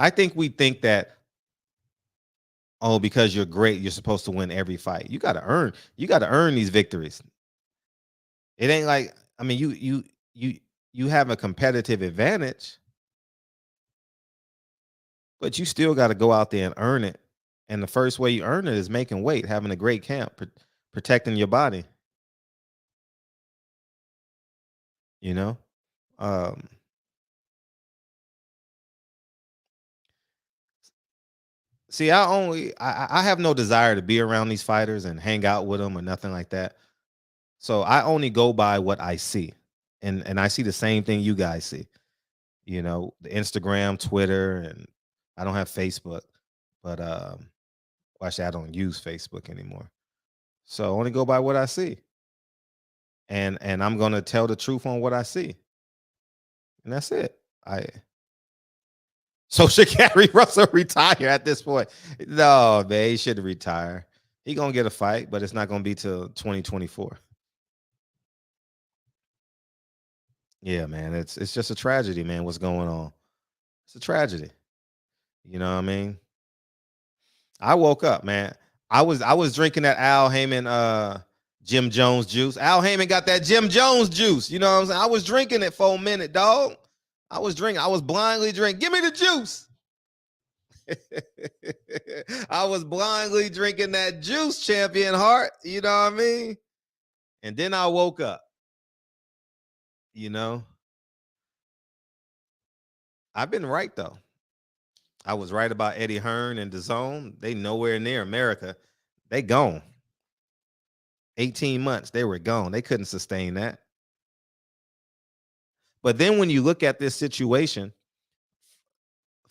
I think we think that, oh, because you're great, you're supposed to win every fight. You got to earn these victories. It ain't like, I mean, you have a competitive advantage, but you still got to go out there and earn it. And the first way you earn it is making weight, having a great camp, protecting your body. You know? See, I have no desire to be around these fighters and hang out with them or nothing like that. So I only go by what I see. And I see the same thing you guys see. You know, the Instagram, Twitter, and I don't have Facebook, but actually I don't use Facebook anymore. So I only go by what I see. And I'm gonna tell the truth on what I see. And that's it. So should Gary Russell retire at this point? No, man, he shouldn't retire. He gonna get a fight, but it's not gonna be till 2024. Yeah, man, it's just a tragedy, man. What's going on? It's a tragedy. You know what I mean? I woke up, man. I was drinking that Al Haymon Jim Jones juice. Al Haymon got that Jim Jones juice. You know what I'm saying? I was drinking it for a minute, dog. I was blindly drinking. Give me the juice. I was blindly drinking that juice, Champion Heart. You know what I mean? And then I woke up. You know? I've been right, though. I was right about Eddie Hearn and DAZN. They nowhere near America. They gone. 18 months, they were gone. They couldn't sustain that. But then when you look at this situation,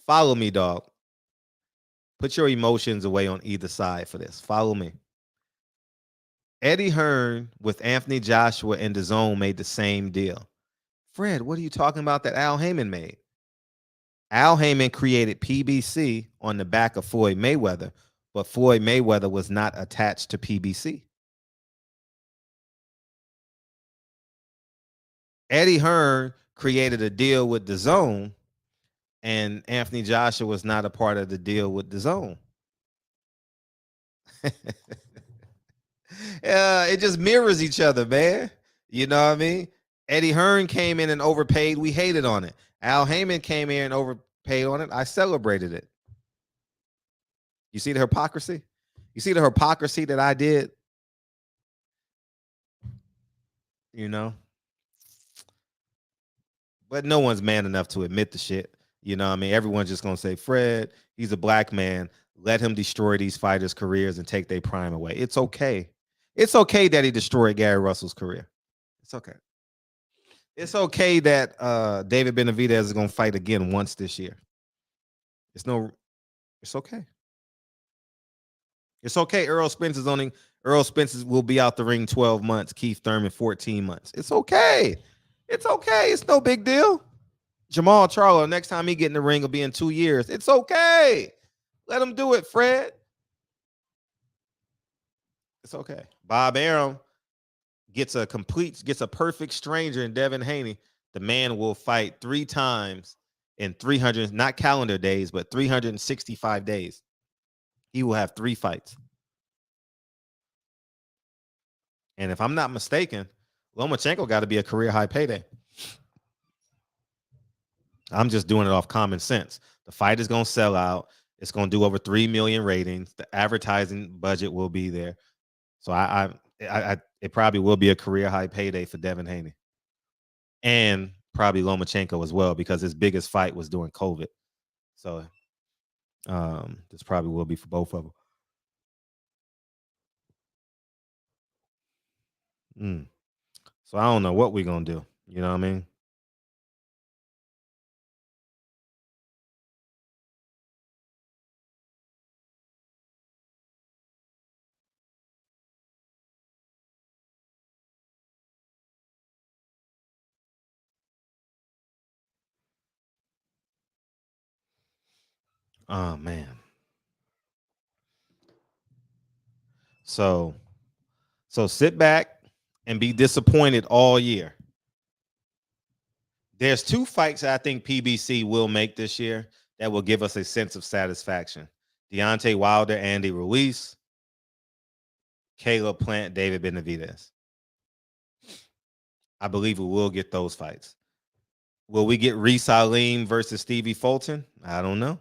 follow me, dog. Put your emotions away on either side for this. Follow me. Eddie Hearn with Anthony Joshua and DAZN made the same deal. Fred, what are you talking about that Al Haymon made? Al Haymon created PBC on the back of Floyd Mayweather, but Floyd Mayweather was not attached to PBC. Eddie Hearn created a deal with DAZN, and Anthony Joshua was not a part of the deal with DAZN. It just mirrors each other, man. You know what I mean? Eddie Hearn came in and overpaid. We hated on it. Al Haymon came in and overpaid on it. I celebrated it. You see the hypocrisy? You see the hypocrisy that I did? You know? But no one's man enough to admit the shit. You know what I mean? Everyone's just gonna say, Fred, he's a black man. Let him destroy these fighters' careers and take their prime away. It's okay. It's okay that he destroyed Gary Russell's career. It's okay. It's okay that David Benavidez is gonna fight again once this year. It's okay. It's okay. Errol Spence will be out the ring 12 months. Keith Thurman 14 months. It's okay. It's okay. It's no big deal. Jamal Charlo, next time he get in the ring will be in 2 years. It's okay. Let him do it, Fred. It's okay. Bob Arum gets a perfect stranger in Devin Haney. The man will fight 3 times in 300, not calendar days, but 365 days. He will have 3 fights. And if I'm not mistaken, Lomachenko got to be a career high payday. I'm just doing it off common sense. The fight is going to sell out. It's going to do over 3 million ratings. The advertising budget will be there. So it probably will be a career high payday for Devin Haney. And probably Lomachenko as well, because his biggest fight was during COVID. So this probably will be for both of them. So I don't know what we're going to do. You know what I mean? Oh, man. So sit back and be disappointed all year. There's 2 fights I think PBC will make this year that will give us a sense of satisfaction. Deontay Wilder, Andy Ruiz, Caleb Plant, David Benavidez. I believe we will get those fights. Will we get Reese Alim versus Stevie Fulton? I don't know.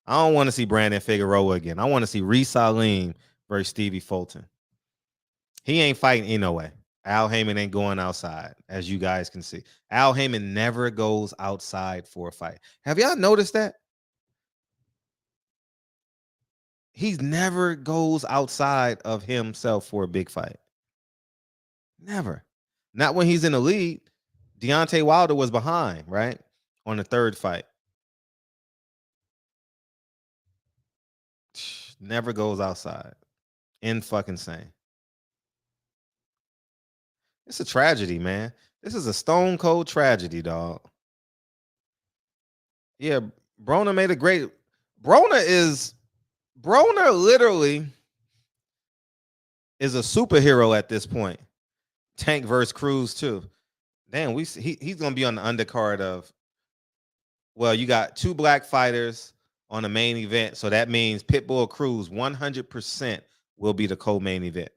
I don't want to see Brandon Figueroa again. I want to see Reese Alim versus Stevie Fulton. He ain't fighting anyway. Al Haymon ain't going outside, as you guys can see. Al Haymon never goes outside for a fight. Have y'all noticed that? He never goes outside of himself for a big fight. Never. Not when he's in the lead. Deontay Wilder was behind, right? On the 3rd fight. Never goes outside. Insane. It's a tragedy, man. This is a stone cold tragedy, dog. Yeah, Broner made a great. Broner literally is a superhero at this point. Tank versus Cruz too. Damn, he's gonna be on the undercard of. Well, you got 2 black fighters on the main event, so that means Pitbull Cruz 100% will be the co-main event.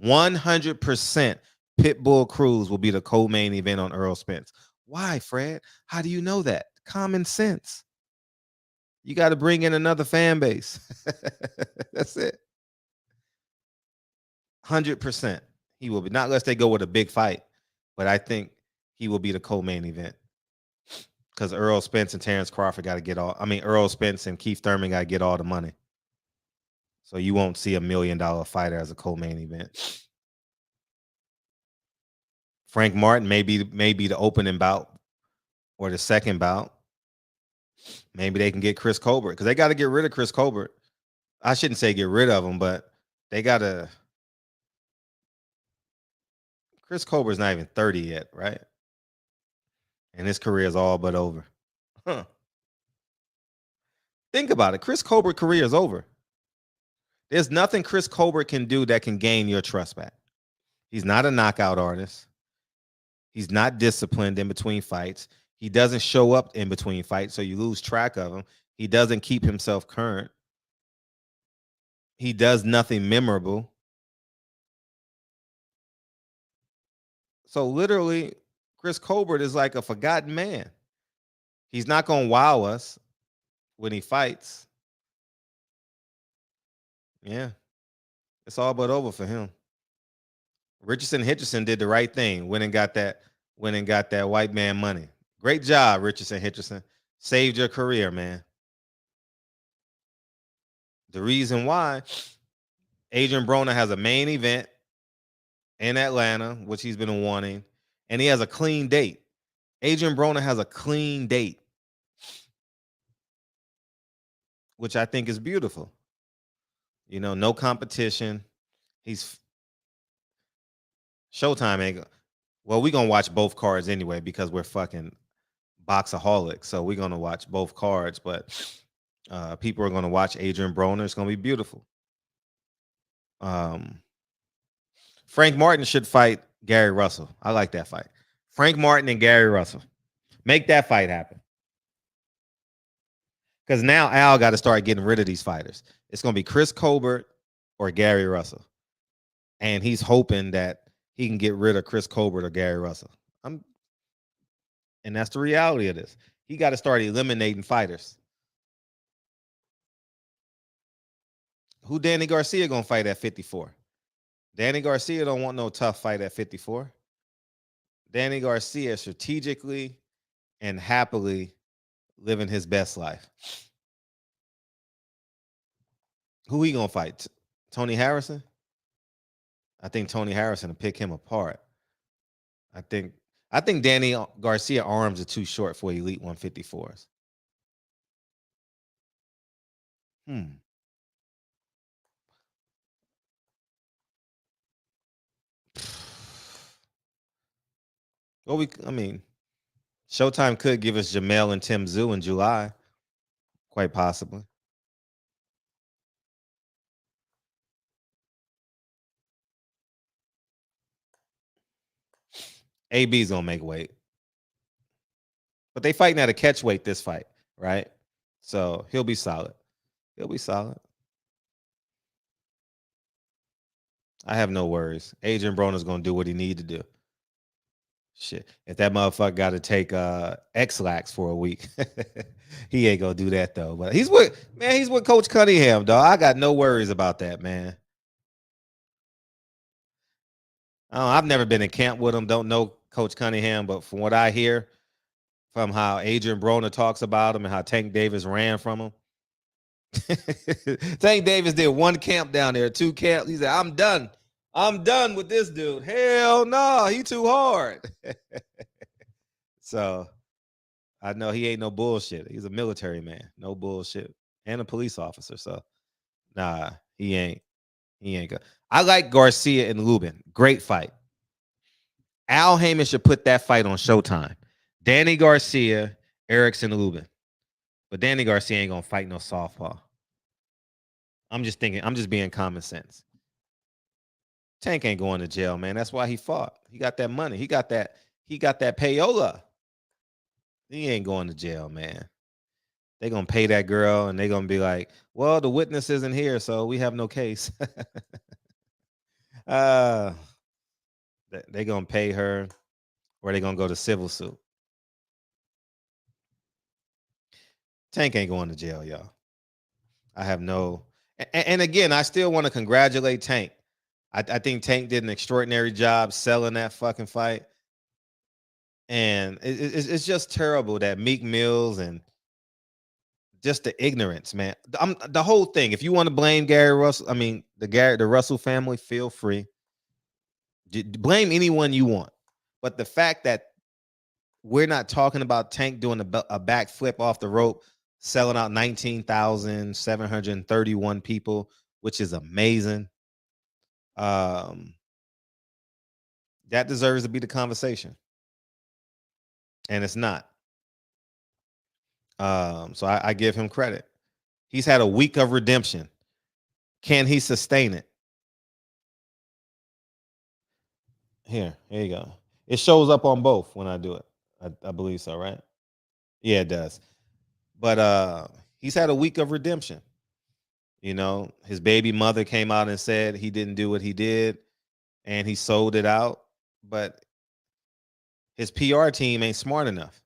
100% Pitbull Cruz will be the co-main event on Errol Spence. Why, Fred? How do you know that? Common sense. You got to bring in another fan base. That's it. 100%. He will be, not unless they go with a big fight, but I think he will be the co-main event. Because Errol Spence and Terrence Crawford got to get Errol Spence and Keith Thurman got to get all the money. So you won't see $1 million fighter as a co-main event. Frank Martin may be the opening bout or the second bout. Maybe they can get Chris Colbert, because they got to get rid of Chris Colbert. I shouldn't say get rid of him, but they got to. Chris Colbert's not even 30 yet, right? And his career is all but over. Huh. Think about it. Chris Colbert's career is over. There's nothing Chris Colbert can do that can gain your trust back. He's not a knockout artist. He's not disciplined in between fights. He doesn't show up in between fights, so you lose track of him. He doesn't keep himself current. He does nothing memorable. So literally, Chris Colbert is like a forgotten man. He's not going to wow us when he fights. Yeah. It's all but over for him. Richardson Hitcherson did the right thing. Went and got that went and got that white man money. Great job, Richardson. Saved your career, man. The reason why Adrian Broner has a main event in Atlanta, which he's been wanting, and he has a clean date. Adrian Broner has a clean date, which I think is beautiful. You know, no competition. He's Showtime ain't. Well, we're gonna watch both cards anyway because we're fucking boxaholics. So we're gonna watch both cards, but people are gonna watch Adrian Broner. It's gonna be beautiful. Frank Martin should fight Gary Russell. I like that fight. Frank Martin and Gary Russell. Make that fight happen. Because now Al got to start getting rid of these fighters. It's going to be Chris Colbert or Gary Russell. And he's hoping that he can get rid of Chris Colbert or Gary Russell. And that's the reality of this. He got to start eliminating fighters. Who Danny Garcia going to fight at 54? Danny Garcia don't want no tough fight at 54. Danny Garcia strategically and happily living his best life. Who he gonna fight? Tony Harrison? I think Tony Harrison will pick him apart. I think Danny Garcia arms are too short for elite 154s. Well, Showtime could give us Jamel and Tim Tszyu in July, quite possibly. AB's gonna make weight, but they fighting at a catch weight this fight, right? So he'll be solid. I have no worries. Adrian Broner's gonna do what he need to do. Shit, if that motherfucker got to take X-Lax for a week, he ain't gonna do that though. But he's with Coach Cunningham, dog. I got no worries about that, man. I've never been in camp with him. Don't know Coach Cunningham, but from what I hear, from how Adrian Broner talks about him and how Tank Davis ran from him, Tank Davis did one camp down there, 2 camps. He said, "I'm done. I'm done with this dude. Hell no, he too hard." So I know he ain't no bullshit. He's a military man, no bullshit, and a police officer. So nah, he ain't good. I like Garcia and Lubin. Great fight. Al Haymon should put that fight on Showtime. Danny Garcia, Erickson Lubin. But Danny Garcia ain't gonna fight no softball. I'm just being common sense. Tank ain't going to jail, man. That's why he fought. He got that money. He got that payola. He ain't going to jail, man. They're gonna pay that girl and they're gonna be like, well, the witness isn't here, so we have no case. They're gonna pay her, or they're gonna go to civil suit. Tank ain't going to jail, y'all. I have no, and again, I still want to congratulate Tank. I think Tank did an extraordinary job selling that fucking fight. And it's just terrible that Meek Mills and just the ignorance, man. The whole thing. If you want to blame Gary Russell, the Russell family, feel free. Blame anyone you want. But the fact that we're not talking about Tank doing a backflip off the rope, selling out 19,731 people, which is amazing. That deserves to be the conversation. And it's not. So I give him credit. He's had a week of redemption. Can he sustain it? Here you go. It shows up on both when I do it. I believe so, right? Yeah, it does. But he's had a week of redemption. You know, his baby mother came out and said he didn't do what he did, and he sold it out. But his PR team ain't smart enough.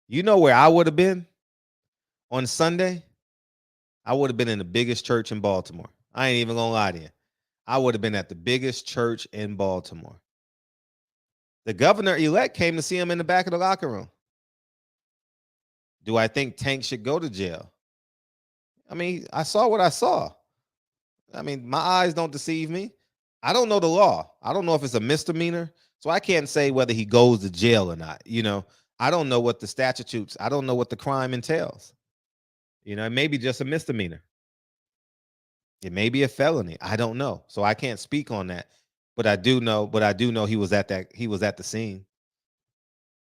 You know where I would have been on Sunday? I would have been in the biggest church in Baltimore. I ain't even gonna lie to you. I would have been at the biggest church in Baltimore. The governor-elect came to see him in the back of the locker room. Do I think Tank should go to jail? I mean, I saw what I saw. I mean, my eyes don't deceive me. I don't know the law. I don't know if it's a misdemeanor, so I can't say whether he goes to jail or not. You know, I don't know what the statutes. I don't know what the crime entails. You know, it may be just a misdemeanor. It may be a felony. I don't know, so I can't speak on that. But I do know. He was at that. He was at the scene.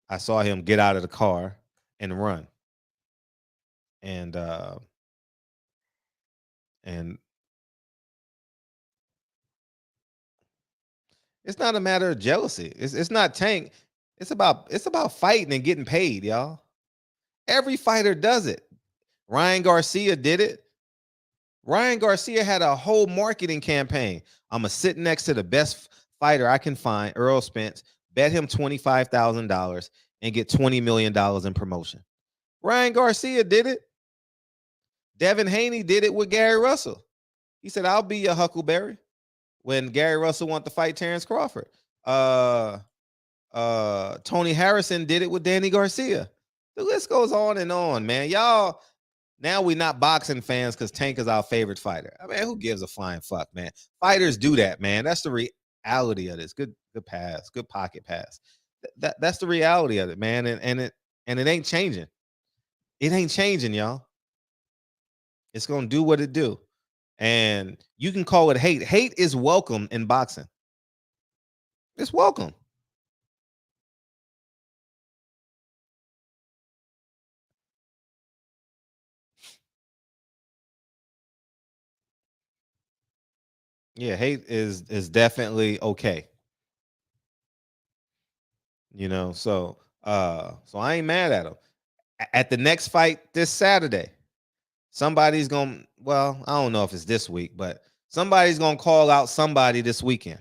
I saw him get out of the car and run. And it's not a matter of jealousy. It's not Tank. It's about fighting and getting paid, y'all. Every fighter does it. Ryan Garcia did it. Ryan Garcia had a whole marketing campaign. I'm gonna sit next to the best fighter I can find, Errol Spence, bet him $25,000 and get $20 million in promotion. Ryan Garcia did it. Devin Haney did it with Gary Russell. He said, I'll be your Huckleberry, when Gary Russell wanted to fight Terrence Crawford. Tony Harrison did it with Danny Garcia. The list goes on, man. Y'all, now we're not boxing fans because Tank is our favorite fighter. I mean, who gives a flying fuck, man? Fighters do that, man. That's the reality of this. Good pass, good pocket pass. That's the reality of it, man. And it ain't changing. It ain't changing, y'all. It's gonna do what it do. And you can call it hate. Hate is welcome in boxing. It's welcome. Yeah, hate is definitely okay. You know, so I ain't mad at him. At the next fight this Saturday, somebody's gonna, well, I don't know if it's this week, but somebody's gonna call out somebody this weekend.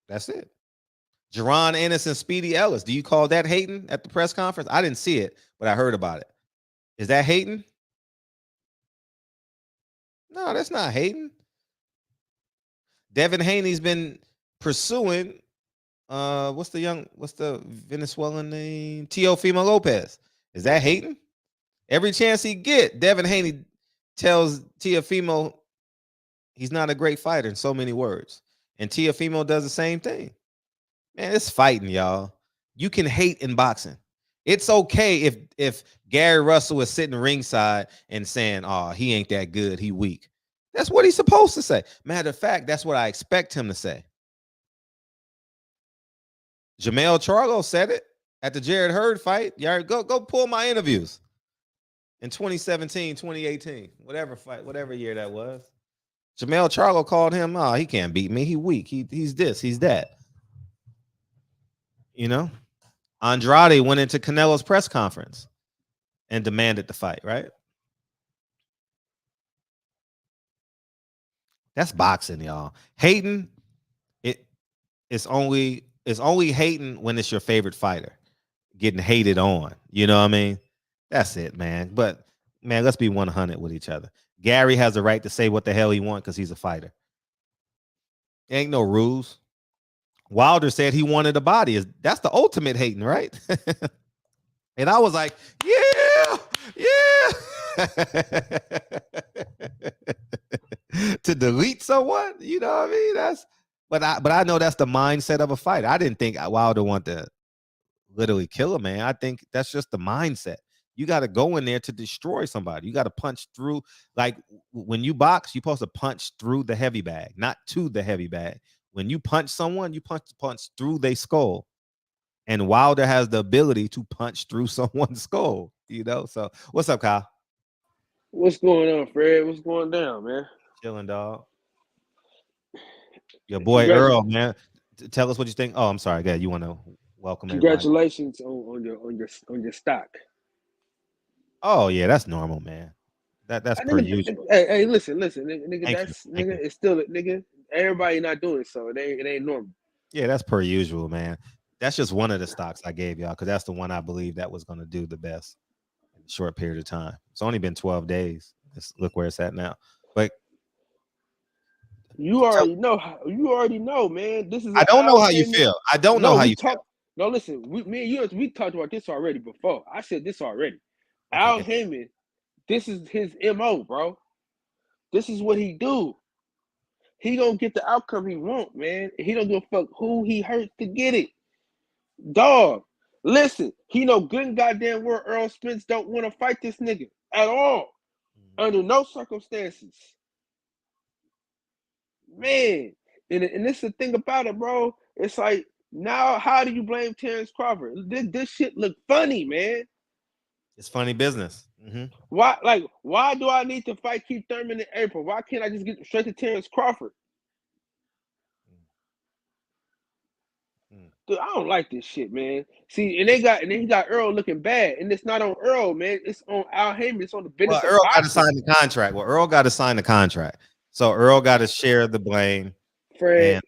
That's it. Jerron Ennis and Speedy Ellis. Do you call that hating at the press conference? I didn't see it, but I heard about it. Is that hating? No, that's not hating. Devin Haney's been pursuing what's the Venezuelan name? Teofimo Lopez. Is that hating? Every chance he get, Devin Haney tells Teofimo he's not a great fighter in so many words. And Teofimo does the same thing. Man, it's fighting, y'all. You can hate in boxing. It's okay if Gary Russell is sitting ringside and saying, oh, he ain't that good, he weak. That's what he's supposed to say. Matter of fact, that's what I expect him to say. Jamel Charlo said it at the Jared Hurd fight. Y'all go pull my interviews in 2017, 2018, whatever year that was. Jamel Charlo called him, oh, he can't beat me. He weak. He's this, he's that. You know? Andrade went into Canelo's press conference and demanded the fight, right? That's boxing, y'all. Hating, it's only hating when it's your favorite fighter getting hated on. You know what I mean? That's it, man. But man, let's be 100 with each other. Gary has the right to say what the hell he wants because he's a fighter. Ain't no rules. Wilder said he wanted a body. That's the ultimate hating, right? And I was like, yeah. To delete someone, you know what I mean? But I know that's the mindset of a fighter. I didn't think Wilder wanted to literally kill a man. I think that's just the mindset. You got to go in there to destroy somebody. You got to punch through. Like when you box, you're supposed to punch through the heavy bag, not to the heavy bag. When you punch someone, you punch through their skull. And Wilder has the ability to punch through someone's skull, you know? So what's up, Kyle? What's going on, Fred? What's going down, man? Chilling, dog. Your boy Errol, man. Tell us what you think. Oh, I'm sorry. Guys, you want to welcome congratulations on your stock. Oh yeah, that's normal, man. That's per usual. Hey, listen, nigga. Nigga. It's still nigga. Everybody not doing it, so it ain't normal. Yeah, that's per usual, man. That's just one of the stocks I gave y'all because that's the one I believe that was going to do the best in a short period of time. It's only been 12 days. Look where it's at now. But You already know. You already know, man. This is. I don't know how you feel. I don't know how you feel. No, listen. Me and you, we talked about this already before. I said this already. Okay, Al Haymon, this is his MO, bro. This is what he do. He gonna get the outcome he want, man. He don't give a fuck who he hurts to get it. Dog, listen. He know good and goddamn well Errol Spence don't want to fight this nigga at all, under no circumstances. Man, and this is the thing about it, bro. It's like, now how do you blame Terrence Crawford? This shit look funny, man. It's funny business. Why do I need to fight Keith Thurman in April? Why can't I just get straight to Terrence Crawford? Dude, I don't like this shit, man. See, and then he got Errol looking bad, and it's not on Errol, man. It's on Al Haymon. It's on the business. Well, Errol got to sign the contract. Earl got to sign the contract, so Earl got to share the blame. Fred,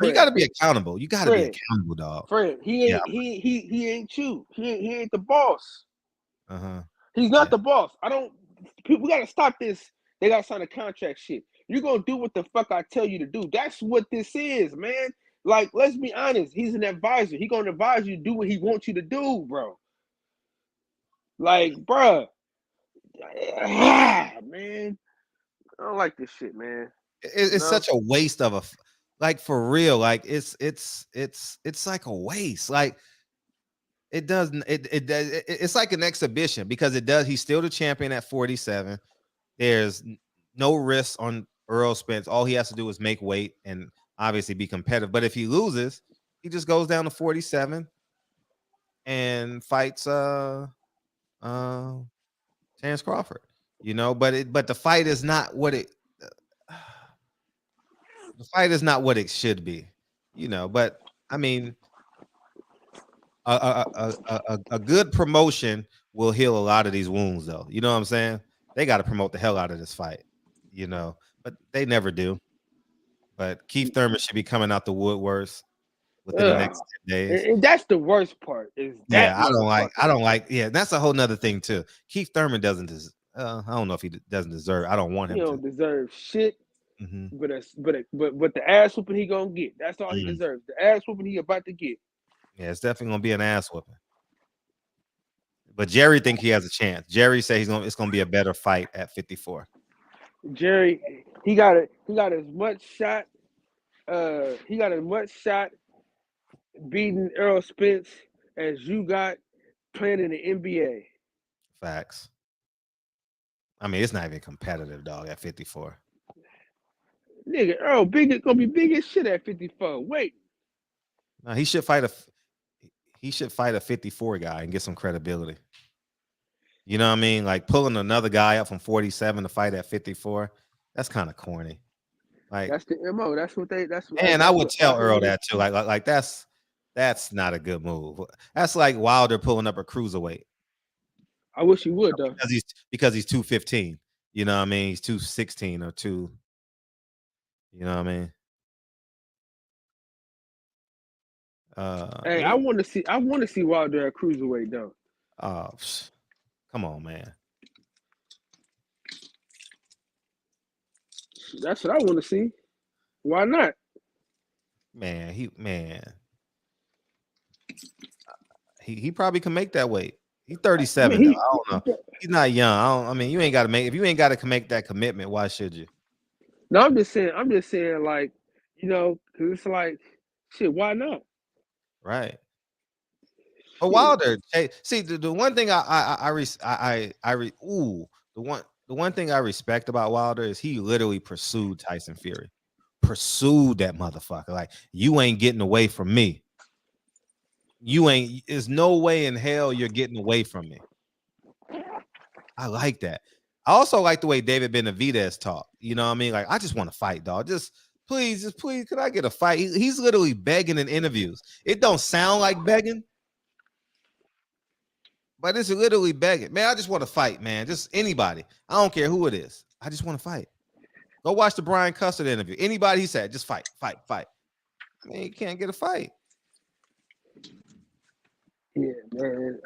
you got to be accountable. You got to be accountable, dog. Fred, he ain't you. He ain't the boss. He's not the boss. We got to stop this. They got to sign a contract shit. You're gonna do what the fuck I tell you to do. That's what this is, man. Like, let's be honest. He's an advisor. He gonna advise you to do what he wants you to do, bro. Like, bruh, man, I don't like this shit, man. It's such a waste of for real. Like, it's like a waste. Like, it doesn't. It's like an exhibition because it does. He's still the champion at 47. There's no risk on Errol Spence. All he has to do is make weight and obviously be competitive. But if he loses, he just goes down to 47 and fights Terrence Crawford. You know, but the fight is not what it. The fight is not what it should be. You know, but I mean, a good promotion will heal a lot of these wounds, though. You know what I'm saying? They got to promote the hell out of this fight. You know, but they never do. But Keith Thurman should be coming out the woodworks within the next 10 days. And that's the worst part. I don't like. Yeah, that's a whole nother thing too. Keith Thurman doesn't. I don't know if he doesn't deserve. I don't want him. He don't deserve shit. But the ass whooping he gonna get. That's all he deserves. The ass whooping he about to get. Yeah, it's definitely gonna be an ass whooping. But Jerry think he has a chance. Jerry say it's gonna be a better fight at 54. Jerry, he got as much shot. He got as much shot beating Errol Spence as you got playing in the NBA. Facts. I mean, it's not even competitive, dog, at 54. Nigga, Earl gonna be big as shit at 54. Wait. No, he should fight a 54 guy and get some credibility. You know what I mean? Like pulling another guy up from 47 to fight at 54. That's kind of corny. Like, that's the MO. And I would tell Earl that too. Like that's not a good move. That's like Wilder pulling up a cruiserweight. I wish he would though. Because he's 215. You know what I mean? He's 216 or 2. You know what I mean? Hey, I want to see Wilder at cruiserweight though. Oh, come on, man. That's what I want to see. Why not? Man, he probably can make that weight. He's 37. I don't know. He's not young. You ain't got to make. If you ain't got to make that commitment, why should you? No, I'm just saying, like, you know, because it's like, shit, why not? Right. But Wilder, see, the one thing the one thing I respect about Wilder is he literally pursued Tyson Fury. Pursued that motherfucker. Like, you ain't getting away from me. There's no way in hell you're getting away from me. I like that. I also like the way David Benavidez talk. You know what I mean? Like, I just want to fight, dog. Just please, could I get a fight? He's literally begging in interviews. It don't sound like begging, but it's literally begging. Man, I just want to fight, man. Just anybody. I don't care who it is. I just want to fight. Go watch the Brian Custer interview. Anybody he said, just fight. I mean, you can't get a fight. Yeah, man.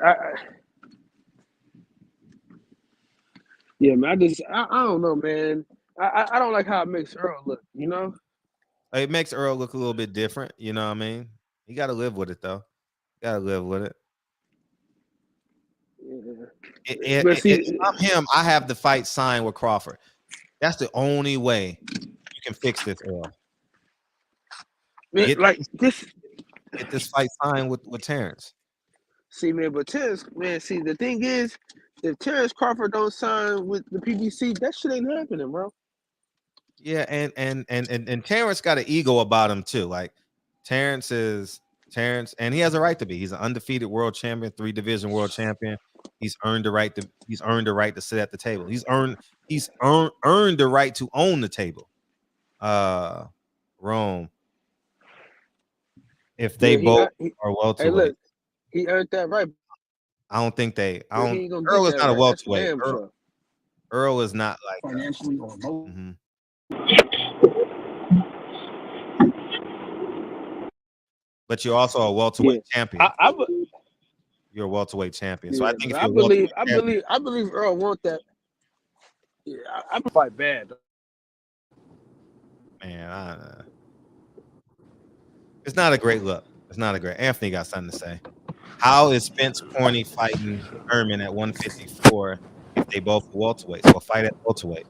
Yeah, man. I don't know, man. I don't like how it makes Earl look. You know. It makes Earl look a little bit different. You know what I mean? You got to live with it though. Got to live with it. Yeah. But see, If I'm him, I have the fight signed with Crawford. That's the only way you can fix this, Earl. Man, Get this fight signed with Terrence. See, man, but Terrence, man, see, the thing is, if Terrence Crawford don't sign with the PBC, that shit ain't happening, bro. Yeah, and Terrence got an ego about him too. Like Terrence, and he has a right to be. He's an undefeated world champion, 3-division world champion. He's earned the right to sit at the table. He's earned the right to own the table. Rome. If they both are welterweight, look, he earned that right. I don't think they. Earl is not a welterweight. Earl is not like financially or both. Mm-hmm. But you're also a welterweight champion. You're a welterweight champion. So I think if you're I believe Earl want that. Yeah, I fight bad. Man, it's not a great look. It's not a great. Anthony got something to say. How is Spence Porney fighting Thurman at 154 if they both are welterweights? So fight at welterweight.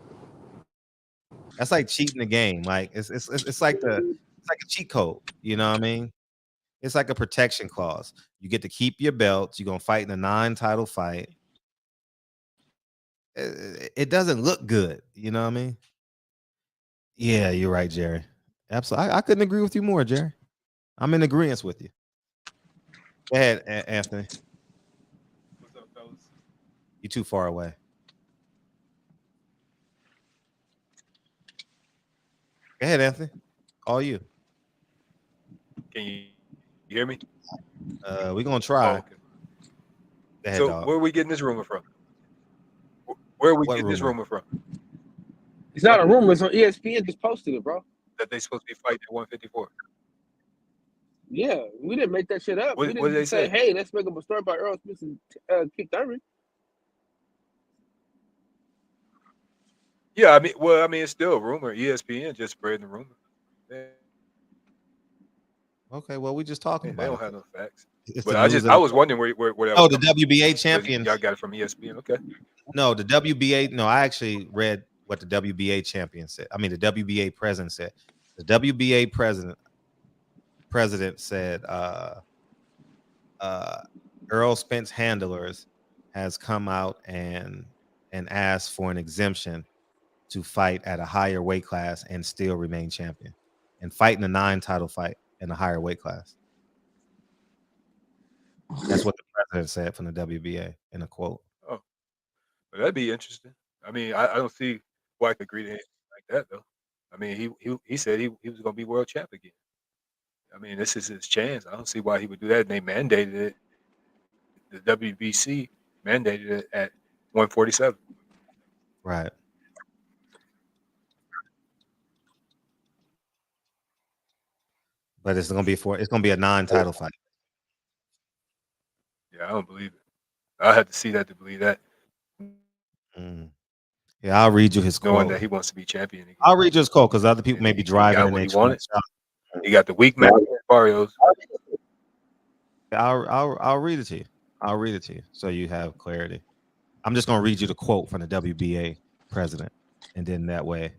That's like cheating the game. Like it's like a cheat code. You know what I mean? It's like a protection clause. You get to keep your belts. You're gonna fight in a non-title fight. It doesn't look good. You know what I mean? Yeah, you're right, Jerry. Absolutely. I couldn't agree with you more, Jerry. I'm in agreement with you. Go ahead, Anthony. What's up, fellas? You're too far away. Go ahead, Anthony. All you. Can you hear me? We're gonna try. Oh, okay. Go ahead, so dog. where are we getting this rumor from? Where are we getting this rumor from? It's not a rumor. It's on ESPN. Just posted it, bro. That they supposed to be fighting at 154. Yeah, we didn't make that shit up. What We did didn't they say, say? hey, let's make up a story about Earl Spence and Keith Thurman. Yeah, I mean, it's still a rumor. ESPN just spreading the rumor. Okay, well, we just talking They about don't have no facts. It's But the I was wondering where that was Oh, the coming from. WBA champions. Y'all got it from ESPN, okay? No, the WBA. No, I actually read what the WBA champion said. I mean, the WBA president said. The WBA president said Earl Spence handlers has come out and asked for an exemption to fight at a higher weight class and still remain champion and fight in a non-title fight in a higher weight class. That's what the president said from the WBA in a quote. Oh, but that'd be interesting. I mean, I don't see why I could agree to anything like that though. I mean, he said he was going to be world champ again. I mean, this is his chance. I don't see why he would do that. And they mandated it. The WBC mandated it at 147. Right. But it's gonna be a non-title fight. Yeah, I don't believe it. I had to see that to believe that. Yeah, I'll read you his quote. Knowing that he wants to be champion again. I'll read you his quote because other people may be driving. He got what he wanted. He got the weak match Barrios. I'll read it to you. I'll read it to you so you have clarity. I'm just gonna read you the quote from the WBA president, and then that way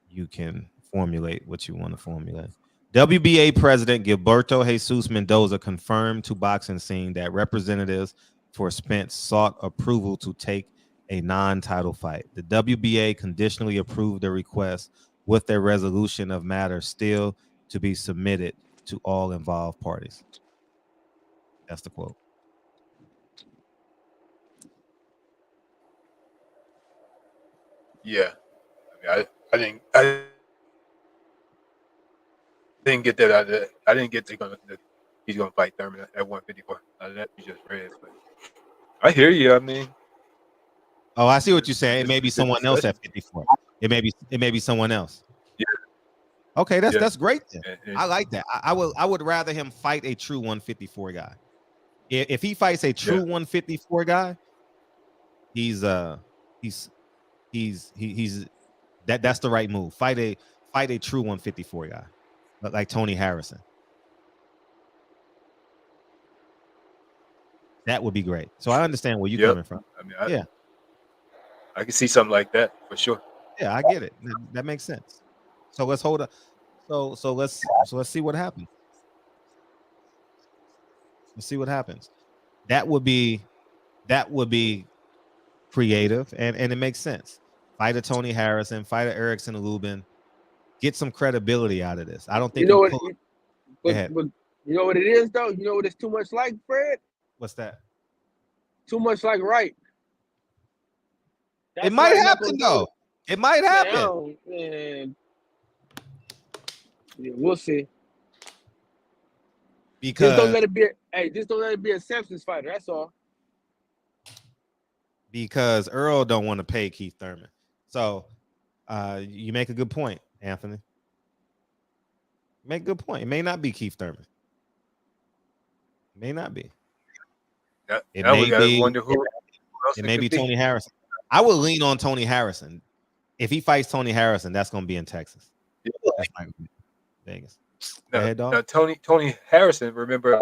you can formulate what you want to formulate. WBA President Gilberto Jesus Mendoza confirmed to Boxing Scene that representatives for Spence sought approval to take a non-title fight. The WBA conditionally approved the request with a resolution of matter still to be submitted to all involved parties. That's the quote. Yeah, I mean, I didn't get that out of that. I didn't get that he's gonna fight Thurman at 154. Out of that you just read, but I hear you. I mean, oh, I see what you're saying. It may be someone else at 54. It may be someone else. Yeah. Okay, that's great then. I like that. I would rather him fight a true 154 guy. If he fights a true 154 guy, he's That's the right move. Fight a true 154 guy, like Tony Harrison. That would be great. So I understand where you're coming from. I mean, I can see something like that for sure. Yeah, I get it. That makes sense. So let's hold up. So let's see what happens. Let's see what happens. That would be creative and it makes sense. Fight a Tony Harrison, fight a Erickson Lubin, get some credibility out of this. I don't think but you know what it is though. You know what it's too much like, Fred. What's that? Too much like Wright. It might happen though. It might happen. Man. Yeah, we'll see. Because just don't let it be a Simpsons fighter. That's all. Because Errol don't want to pay Keith Thurman. So you make a good point, Anthony. Make a good point. It may not be Keith Thurman. It may not be. It may be Tony Harrison. I would lean on Tony Harrison. If he fights Tony Harrison, that's going to be in Texas. That's not Vegas. Go ahead, dog. Tony Harrison, remember,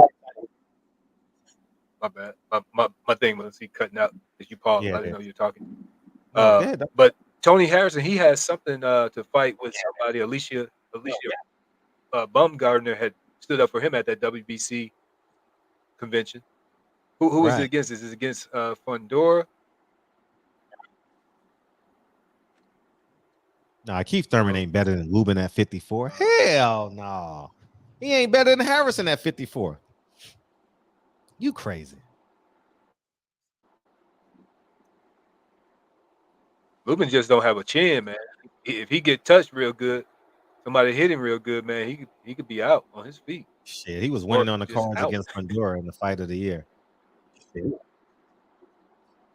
my bad. My thing was he cutting out as you paused. I didn't know you were talking. But Tony Harrison, he has something to fight with somebody. Alicia Baumgartner had stood up for him at that WBC convention. Who is it against? Is it against Fundora? Nah, Keith Thurman ain't better than Lubin at 54. Hell no. He ain't better than Harrison at 54. You crazy. Lubin just don't have a chin, man. If he get touched real good, somebody hit him real good, man, he could be out on his feet. Shit, he was winning on the cards against Fundora in the fight of the year.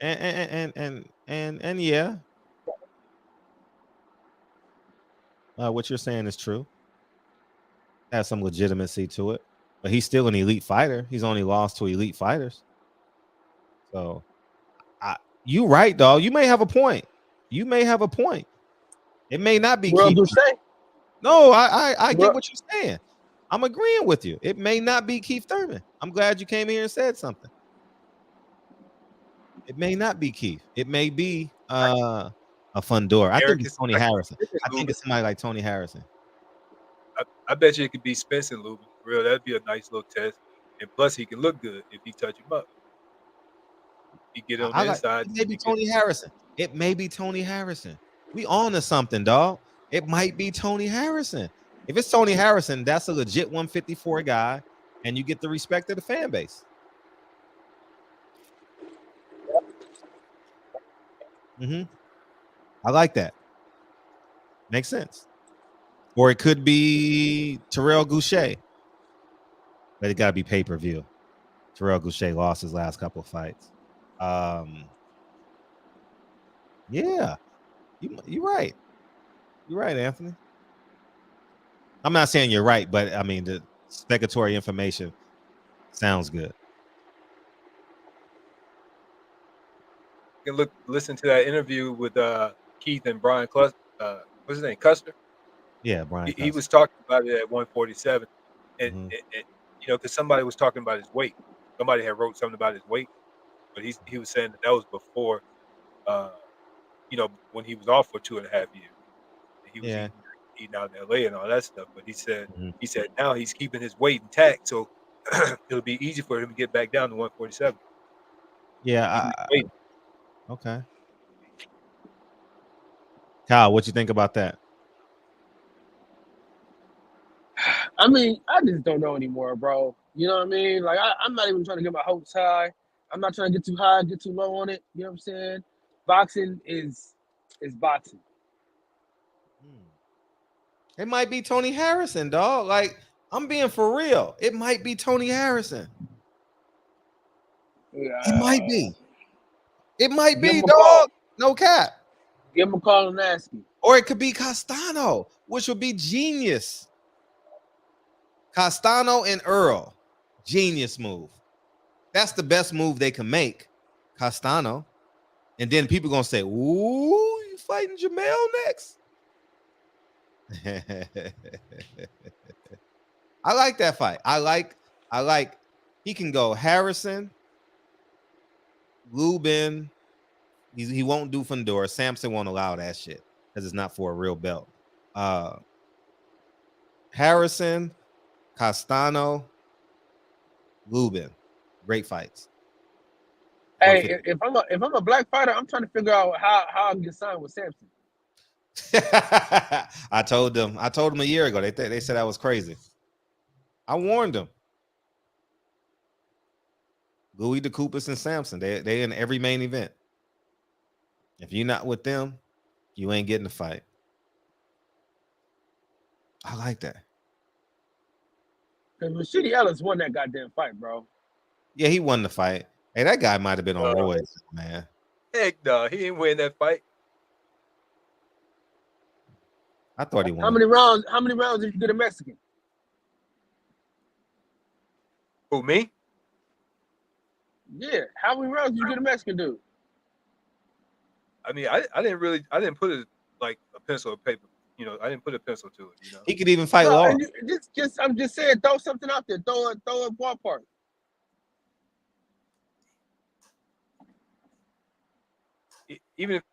And yeah. What you're saying is true. Has some legitimacy to it, but he's still an elite fighter. He's only lost to elite fighters. So, you right, dog. You may have a point. It may not be. No, I get what you're saying. I'm agreeing with you. It may not be Keith Thurman. I'm glad you came here and said something. It may not be Keith. It may be a Fundora. I think it's Tony Harrison. I think it's somebody like Tony Harrison. I bet you it could be Spence and Lubin. For real, that'd be a nice little test. And plus, he can look good if he touch him up. He get on the inside. It may be Tony Harrison. It may be Tony Harrison. We on to something, dog. It might be Tony Harrison. If it's Tony Harrison, that's a legit 154 guy, and you get the respect of the fan base. I like that. Makes sense. Or it could be Terrell Goucher. But it got to be pay-per-view. Terrell Goucher lost his last couple of fights. Yeah. You're right. You're right, Anthony. I'm not saying you're right, but I mean, the speculatory information sounds good. You can listen to that interview with Keith and Brian what's his name, Custer? Yeah, Brian. He was talking about it at 147, and you know, because somebody was talking about his weight. Somebody had wrote something about his weight, but he was saying that was before, you know, when he was off for 2.5 years. He was eating out in LA and all that stuff. But he said now he's keeping his weight intact, so it'll be easy for him to get back down to 147. Yeah. Okay. Kyle, what you think about that? I mean, I just don't know anymore, bro. You know what I mean? Like, I'm not even trying to get my hopes high. I'm not trying to get too high, get too low on it. You know what I'm saying? Boxing is boxing. It might be Tony Harrison, dog. Like, I'm being for real. It might be Tony Harrison. It might be. It might be, dog. No cap. Give him a call and ask him. Or it could be Castano, which would be genius. Castano and Errol. Genius move. That's the best move they can make. Castano. And then people going to say, ooh, you fighting Jamel next? I like that fight. I like he can go Harrison, Lubin. He won't do Fundora. Samson won't allow that shit because it's not for a real belt. Harrison, Castano, Lubin. Great fights. Hey, if I'm a black fighter, I'm trying to figure out how I can get signed with Samson. I told them a year ago. They said I was crazy. I warned them. Louis DeCoopus and Samson. They in every main event. If you're not with them, you ain't getting the fight. I like that. Because Rashidi Ellis won that goddamn fight, bro. Yeah, he won the fight. Hey, that guy might have been on roids, man. Heck no, he didn't win that fight. I thought he won. How many rounds did you get a Mexican? Who, me? Yeah. How many rounds did you get a Mexican dude? I mean, I didn't put it like a pencil or paper. You know, I didn't put a pencil to it. You know, he could even fight Law. I'm just saying, throw something out there. Throw a ballpark. Even if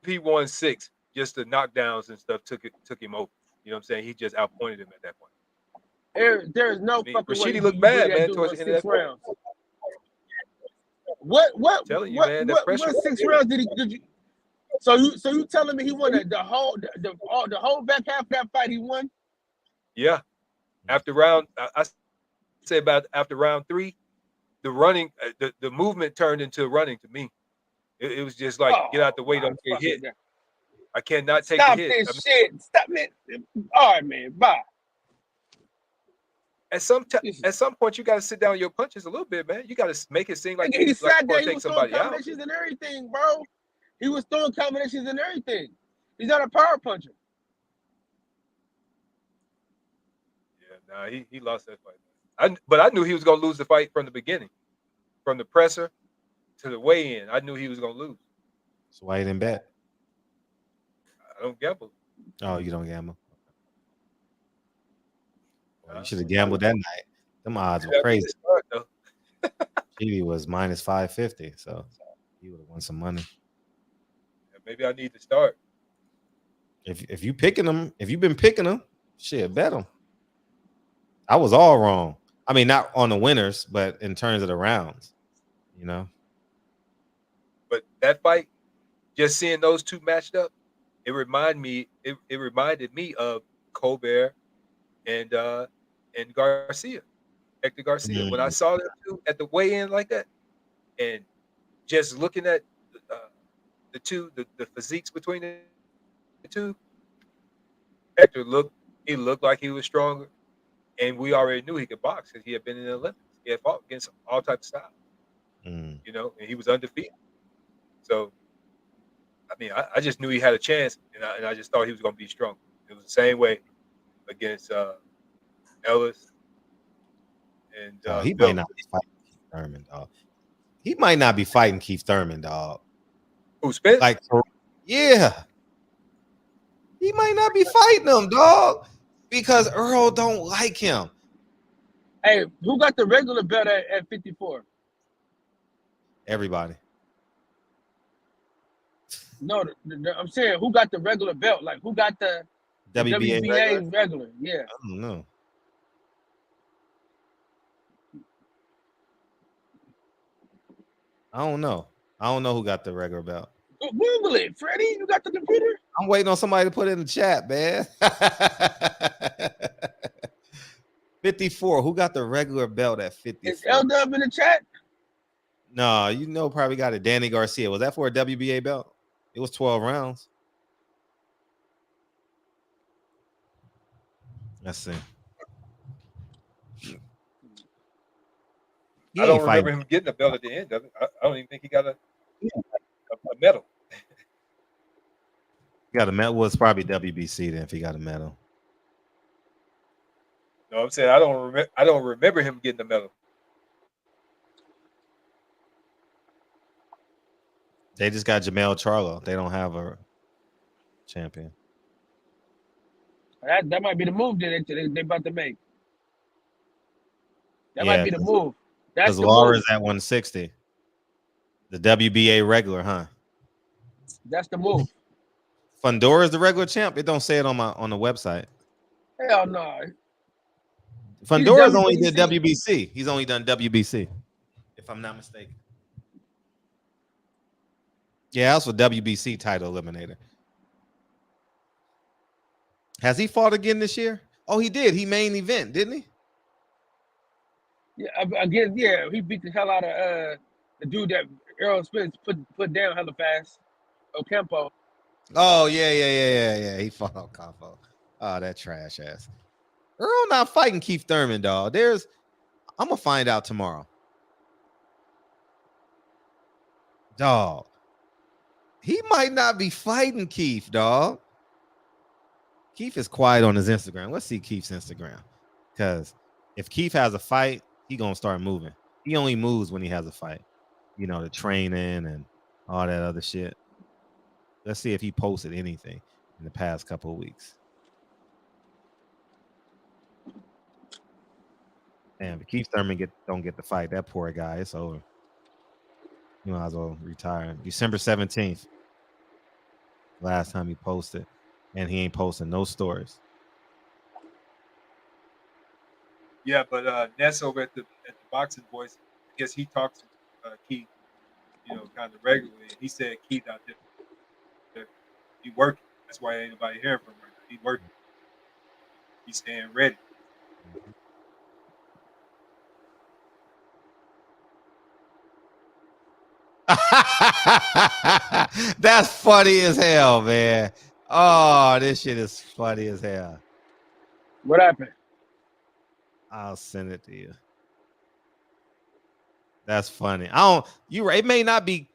he won 6, just the knockdowns and stuff took him over. You know what I'm saying? He just outpointed him at that point. There is no fucking way. Rashidi looked bad, man, towards the end of that rounds. What 6 rounds did you? So you telling me he won the whole back half of that fight he won? Yeah. After round, I say about after round 3, the running, the movement turned into running to me. It was just like, get out the way, don't get hit. I cannot take the hit. Stop this shit. Stop it. All right, man. Bye. At some point, you got to sit down your punches a little bit, man. You got to make it seem like he sat there. He was throwing combinations and everything, bro. He was throwing combinations and everything. He's not a power puncher. Yeah, nah, he lost that fight. But I knew he was going to lose the fight from the beginning. From the presser to the weigh-in, I knew he was going to lose. So why you didn't bet? I don't gamble. Oh, you don't gamble? Well, you should have gambled that night. Them odds were crazy. TV was minus 550, so you would have won some money. Yeah, maybe I need to start. If you picking them, if you've been picking them, shit, bet them. I was all wrong. I mean, not on the winners, but in terms of the rounds, you know. But that fight, just seeing those two matched up, it reminded me of Colbert and Garcia, Hector Garcia. Mm-hmm. When I saw them two at the weigh-in like that, and just looking at the two, the physiques between the two, Hector looked like he was stronger, and we already knew he could box because he had been in the Olympics. He had fought against all types of styles, you know, and he was undefeated. So, I mean, I just knew he had a chance, and I just thought he was going to be strong. It was the same way against Ellis. And he might not be fighting Keith Thurman, dog. He might not be fighting Keith Thurman, dog. Who, Spence? Like, yeah. He might not be fighting him, dog, because Errol don't like him. Hey, who got the regular belt at 54? Everybody. No, I'm saying who got the regular belt? Like, who got the WBA regular? Yeah. I don't know. I don't know who got the regular belt. Google it, Freddie. You got the computer? I'm waiting on somebody to put it in the chat, man. 54. Who got the regular belt at 54? Is L-Dub in the chat? No, you know, probably got it. Danny Garcia. Was that for a WBA belt? It was 12 rounds. Let's see. I don't remember him getting a belt at the end of it. I don't even think he got a medal. He got a medal. Well, it's probably WBC then if he got a medal. No, I'm saying I don't remember him getting a medal. They just got Jamel Charlo. They don't have a champion. That might be the move that they about to make. That Yeah, might be the move. That's because the Laura's move. at 160. The WBA regular, huh? That's the move. Fundora is the regular champ. It don't say it on the website. Hell no. Fundora's only did WBC. He's only done WBC, if I'm not mistaken. Yeah, that's for WBC title eliminator. Has he fought again this year? Oh, he did. He main event, didn't he? Yeah, again, yeah, he beat the hell out of the dude that Errol Spence put down hella fast. Ocampo. Oh, yeah. He fought Ocampo. Oh, that trash ass. Earl not fighting Keith Thurman, dog. I'm gonna find out tomorrow. Dog. He might not be fighting Keith, dog. Keith is quiet on his Instagram. Let's see Keith's Instagram. Because if Keith has a fight, he gonna start moving. He only moves when he has a fight. You know, the training and all that other shit. Let's see if he posted anything in the past couple of weeks. Damn, if Keith Thurman don't get the fight, that poor guy, it's over. You might as well retire. December 17th. Last time he posted. And he ain't posting no stories. Yeah, but Ness over at the Boxing Voice, I guess he talks to Keith, kind of regularly. He said Keith out there, he working. That's why ain't nobody hearing from him right now. He working. He's staying ready. That's funny as hell, man. Oh, this shit is funny as hell. What happened? I'll send it to you. That's funny. You're right. It may not be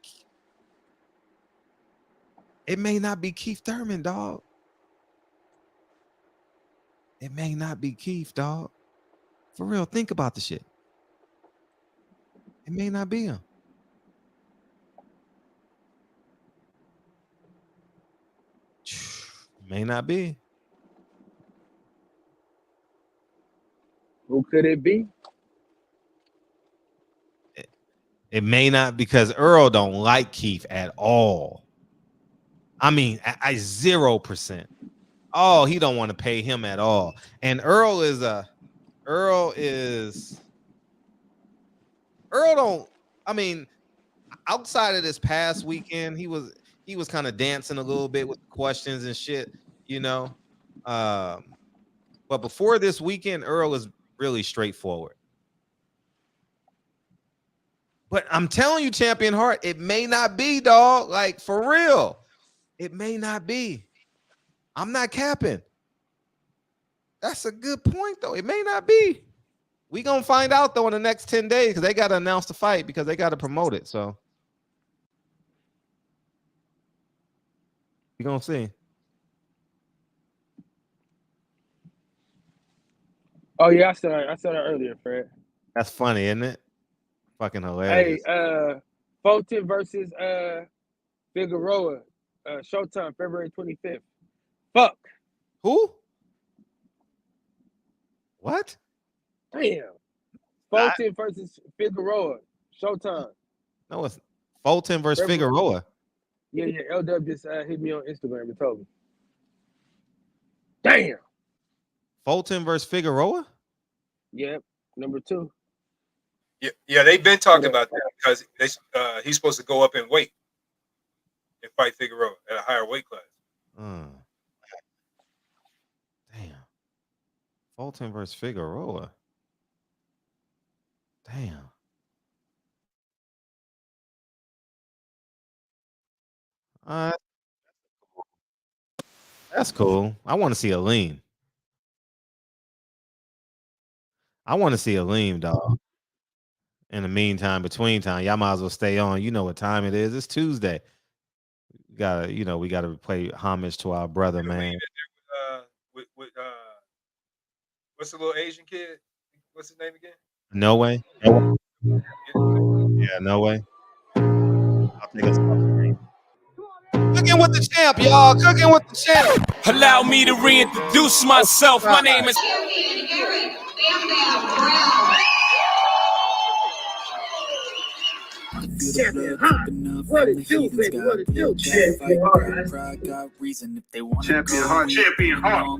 Keith Thurman, dog. It may not be Keith, dog. For real, think about the shit. It may not be him. May not be. Who could it be? It may not, because Earl don't like Keith at all. I mean, I 0%. Oh, he don't want to pay him at all. And Earl don't, I mean, outside of this past weekend, he was kind of dancing a little bit with questions and shit, but before this weekend, Earl is really straightforward. But I'm telling you, Champion Heart, it may not be, dog. Like, for real. It may not be. I'm not capping. That's a good point, though. It may not be. We gonna find out, though, in the next 10 days, because they got to announce the fight, because they got to promote it. So we gonna see. Oh yeah, I said that earlier, Fred. That's funny, isn't it? Fucking hilarious. Hey, Fulton versus Figueroa, Showtime, February 25th. Fuck. Who? What? Damn. Fulton versus Figueroa, Showtime. No, it's Fulton versus Figueroa. Yeah. LW just hit me on Instagram and told me. Damn. Fulton versus Figueroa? Yep, number 2. Yeah, they've been talking about that because he's supposed to go up in weight and fight Figueroa at a higher weight class. Damn. Fulton versus Figueroa. Damn. That's cool. I want to see a lean. I want to see a lean, dog. In the meantime, between time, y'all might as well stay on. You know what time it is. It's Tuesday. We gotta pay homage to our brother, man. What's the little Asian kid? What's his name again? No way. Yeah, no way. I'll take us off screen. Cooking with the champ, y'all. Cooking with the champ. Allow me to reintroduce myself. My name is Champion, huh? What it do, baby? What it do? Champion heart. Champion heart.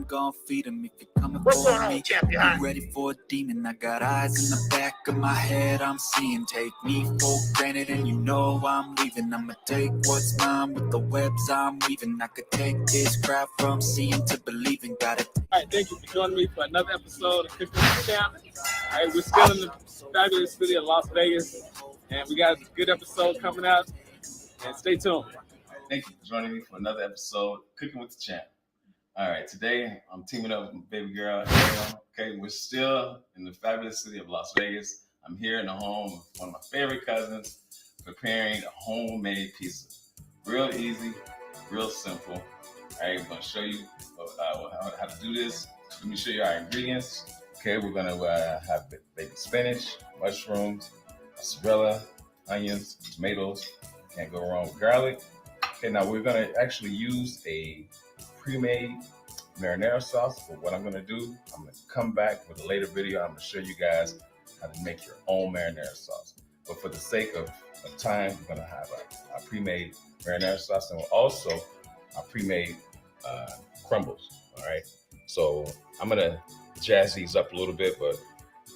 What's going on, champion heart? Ready for a demon. I got eyes in the back of my head. I'm seeing. Take me for granted, and you know I'm leaving. I'ma take what's mine with the webs I'm weaving. I could take this crap from seeing to believing. Got it. All right, thank you for joining me for another episode of Cooking with the Champ. All right, we're still in the fabulous city of Las Vegas, and we got a good episode coming out. And stay tuned. Thank you for joining me for another episode of Cooking with the Champ. All right, today I'm teaming up with my baby girl, Errol. Okay, we're still in the fabulous city of Las Vegas. I'm here in the home of one of my favorite cousins, preparing a homemade pizza. Real easy, real simple. All right, we're gonna show you how to do this. Let me show you our ingredients. Okay, we're gonna have baby spinach, mushrooms, mozzarella, onions, tomatoes. Can't go wrong with garlic. Okay, now we're gonna actually use a pre-made marinara sauce. But what I'm gonna do, I'm gonna come back with a later video. I'm gonna show you guys how to make your own marinara sauce. But for the sake of time, we're gonna have a pre-made marinara sauce, and also our pre-made crumbles. All right. So I'm gonna jazz these up a little bit, but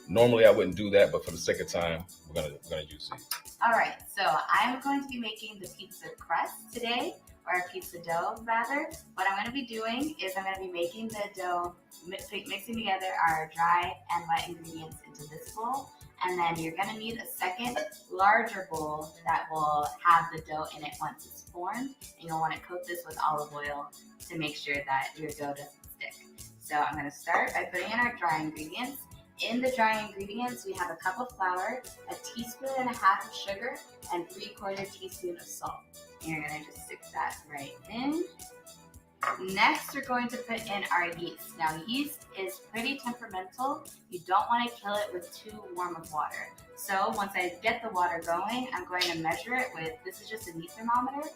normally I wouldn't do that. But for the sake of time, we're gonna use these. All right, so I'm going to be making the pizza crust today, or pizza dough rather. What I'm going to be doing is I'm going to be making the dough, mixing together our dry and wet ingredients into this bowl. And then you're going to need a second larger bowl that will have the dough in it once it's formed. And you'll want to coat this with olive oil to make sure that your dough doesn't stick. So I'm going to start by putting in our dry ingredients. In the dry ingredients, we have a cup of flour, a teaspoon and a half of sugar, and 3/4 teaspoon of salt. And you're gonna just stick that right in. Next, we're going to put in our yeast. Now, yeast is pretty temperamental. You don't want to kill it with too warm of water. So once I get the water going, I'm going to measure it with, this is just a meat thermometer,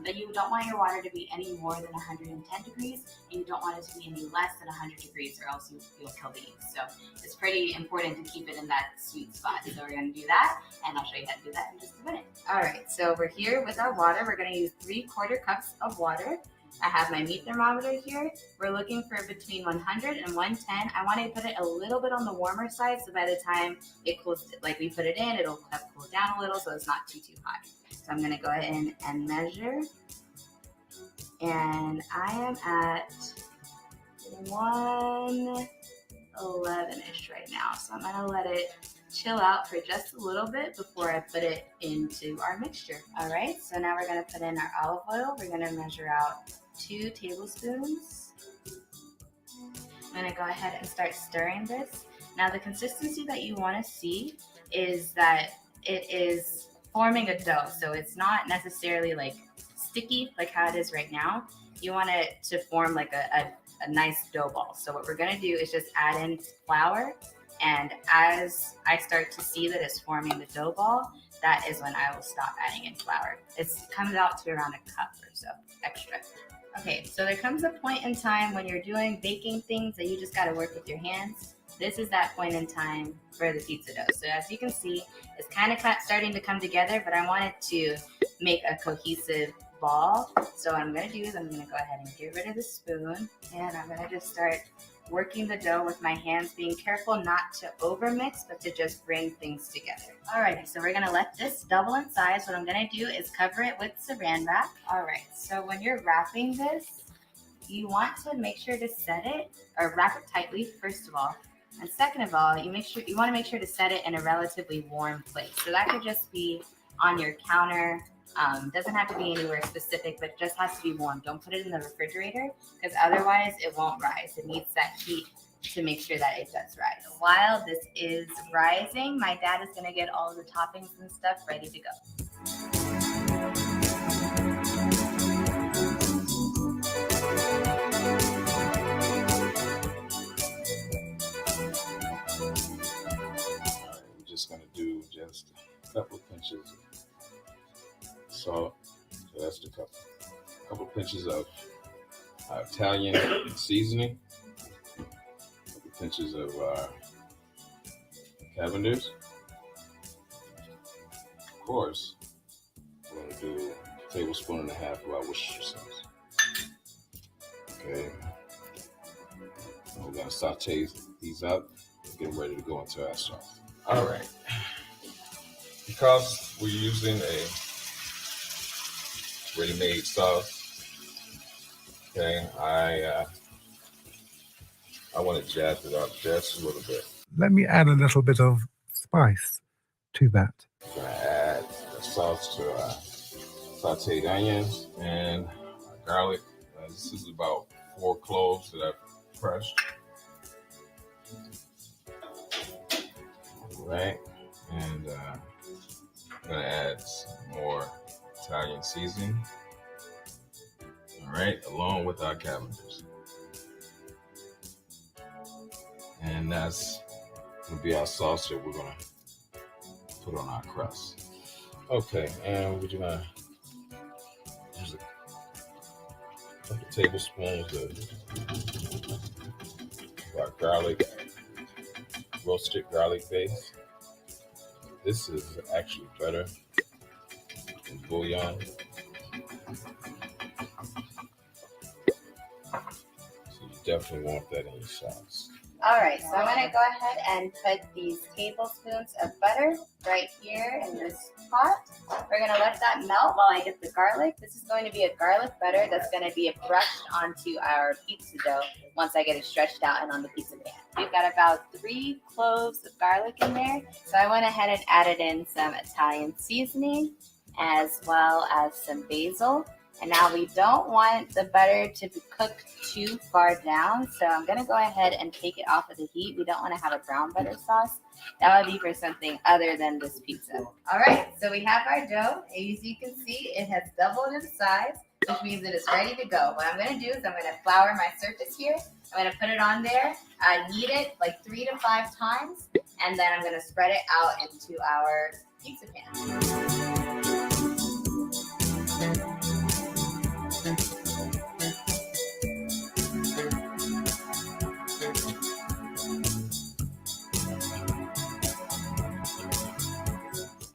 but you don't want your water to be any more than 110 degrees, and you don't want it to be any less than 100 degrees, or else you'll kill the yeast. So it's pretty important to keep it in that sweet spot. So we're going to do that, and I'll show you how to do that in just a minute. All right, so we're here with our water. We're going to use 3/4 cups of water. I have my meat thermometer here. We're looking for between 100 and 110. I want to put it a little bit on the warmer side, so by the time it cools, like we put it in, it'll cool down a little, so it's not too hot. So I'm going to go ahead and measure. And I am at 111-ish right now. So I'm going to let it chill out for just a little bit before I put it into our mixture. All right, so now we're going to put in our olive oil. We're going to measure out 2 tablespoons. I'm going to go ahead and start stirring this. Now, the consistency that you want to see is that it is forming a dough. So it's not necessarily like sticky like how it is right now. You want it to form like a nice dough ball. So what we're going to do is just add in flour. And as I start to see that it's forming the dough ball, that is when I will stop adding in flour. It comes out to around a cup or so extra. Okay, so there comes a point in time when you're doing baking things that you just got to work with your hands. This is that point in time for the pizza dough. So as you can see, it's kind of starting to come together, but I wanted to make a cohesive ball. So what I'm going to do is I'm going to go ahead and get rid of the spoon, and I'm going to just start working the dough with my hands, being careful not to overmix, but to just bring things together. Alrighty, so we're gonna let this double in size. What I'm gonna do is cover it with saran wrap. Alright, so when you're wrapping this, you want to make sure to set it, or wrap it tightly, first of all. And second of all, you want to make sure to set it in a relatively warm place. So that could just be on your counter. Doesn't have to be anywhere specific, but just has to be warm. Don't put it in the refrigerator, because otherwise it won't rise. It needs that heat to make sure that it does rise. While this is rising, my dad is going to get all the toppings and stuff ready to go. I'm just going to do just a couple pinches of salt. So that's the cup. couple pinches of Italian seasoning, a couple pinches of Cavendish. Of course, we're going to do a tablespoon and a half of our Worcestershire sauce. Okay. And we're going to saute these up and get ready to go into our sauce. All right. Because we're using a ready-made sauce, okay, I want to jazz it up just a little bit. Let me add a little bit of spice to that. I'm going to add the sauce to our sauteed onions and garlic. This is about 4 cloves that I've crushed. All right, and I'm going to add some more Italian seasoning. All right, along with our Cavendish. And that's going to be our sauce that we're going to put on our crust. Okay, and we're going to use a couple tablespoons of our garlic, roasted garlic base. This is actually better than bouillon. So you definitely want that in your sauce. All right, so I'm gonna go ahead and put these tablespoons of butter right here in this pot. We're gonna let that melt while I get the garlic. This is going to be a garlic butter that's gonna be brushed onto our pizza dough once I get it stretched out and on the pizza pan. We've got about 3 cloves of garlic in there. So I went ahead and added in some Italian seasoning as well as some basil. And now we don't want the butter to be cooked too far down, so I'm gonna go ahead and take it off of the heat. We don't want to have a brown butter sauce. That would be for something other than this pizza. All right, so we have our dough. As you can see, it has doubled in size, which means it is ready to go. What I'm gonna do is I'm gonna flour my surface here. I'm gonna put it on there, knead it like 3 to 5 times, and then I'm gonna spread it out into our pizza pan.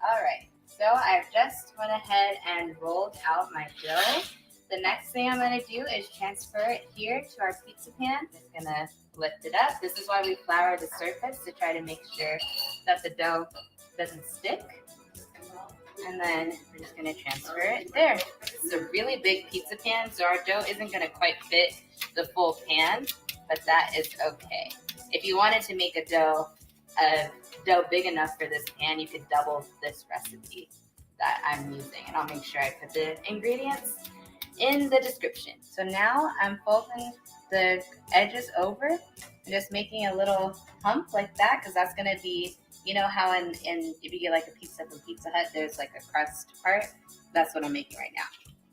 All right, so I've just went ahead and rolled out my dough. The next thing I'm gonna do is transfer it here to our pizza pan. Just gonna lift it up. This is why we flour the surface, to try to make sure that the dough doesn't stick. And then we're just gonna transfer it there. This is a really big pizza pan, so our dough isn't gonna quite fit the full pan, but that is okay. If you wanted to make a dough big enough for this pan, you could double this recipe that I'm using, and I'll make sure I put the ingredients in the description. So now I'm folding the edges over and just making a little hump like that, because that's gonna be, you know how in if you get like a pizza from Pizza Hut, there's like a crust part. That's what I'm making right now.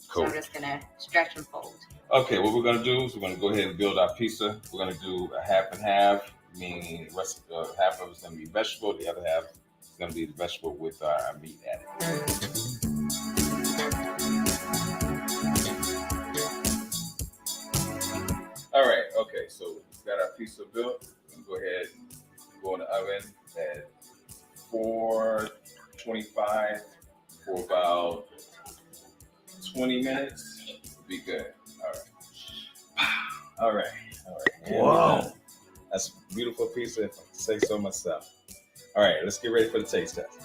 Cool. So I'm just gonna stretch and fold. Okay, what we're gonna do is we're gonna go ahead and build our pizza. We're gonna do a half and half, meaning the rest half of it's gonna be vegetable, the other half is gonna be the vegetable with our meat added. All right, okay, so we've got our pizza built. We're gonna go ahead and go in the oven at 425 for about 20 minutes. Be good. All right. Wow. That's a beautiful pizza, if I can say so myself. All right, let's get ready for the taste test.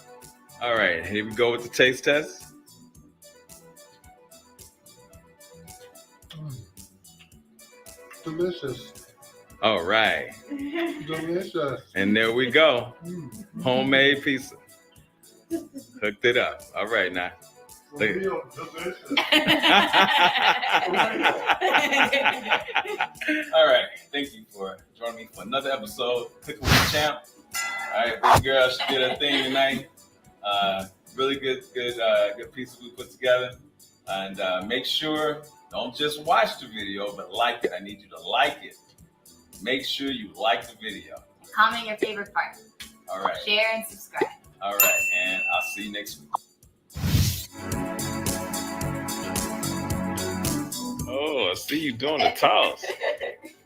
All right, here we go with the taste test. Delicious. All right. Delicious. And there we go. Homemade pizza. Hooked it up. All right, now. Look at it. All right. Thank you for joining me for another episode of Cooking with the Champ. All right, baby girl, she did her thing tonight. Really good pizza we put together. And make sure, don't just watch the video, but like it. I need you to like it. Make sure you like the video. Comment your favorite part. All right. Share and subscribe. All right, and I'll see you next week. Oh, I see you doing the toss.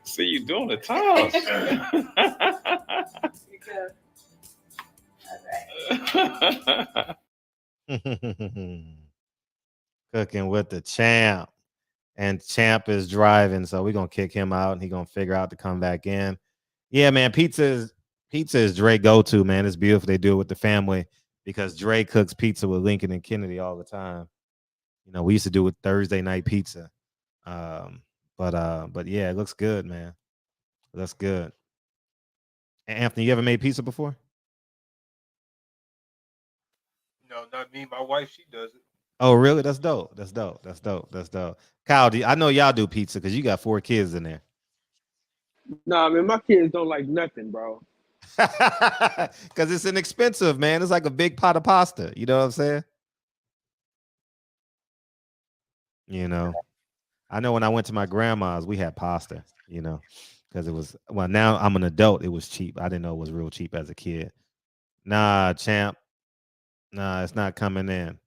See you doing the toss. Cooking with the champ. And champ is driving, so we're gonna kick him out and he's gonna figure out to come back in. Yeah, man, pizza is Dre go-to, man. It's beautiful they do it with the family because Dre cooks pizza with Lincoln and Kennedy all the time. You know, we used to do it Thursday night pizza. But yeah, it looks good, man. That's good. Anthony, you ever made pizza before? No, not me. My wife, she does it. Oh, really? That's dope. That's dope. That's dope. That's dope. Kyle, I know y'all do pizza because you got 4 kids in there. Nah, man, my kids don't like nothing, bro. Because it's inexpensive, man. It's like a big pot of pasta. You know what I'm saying? You know, I know when I went to my grandma's, we had pasta, you know, because it was, well, now I'm an adult. It was cheap. I didn't know it was real cheap as a kid. Nah, champ. Nah, it's not coming in.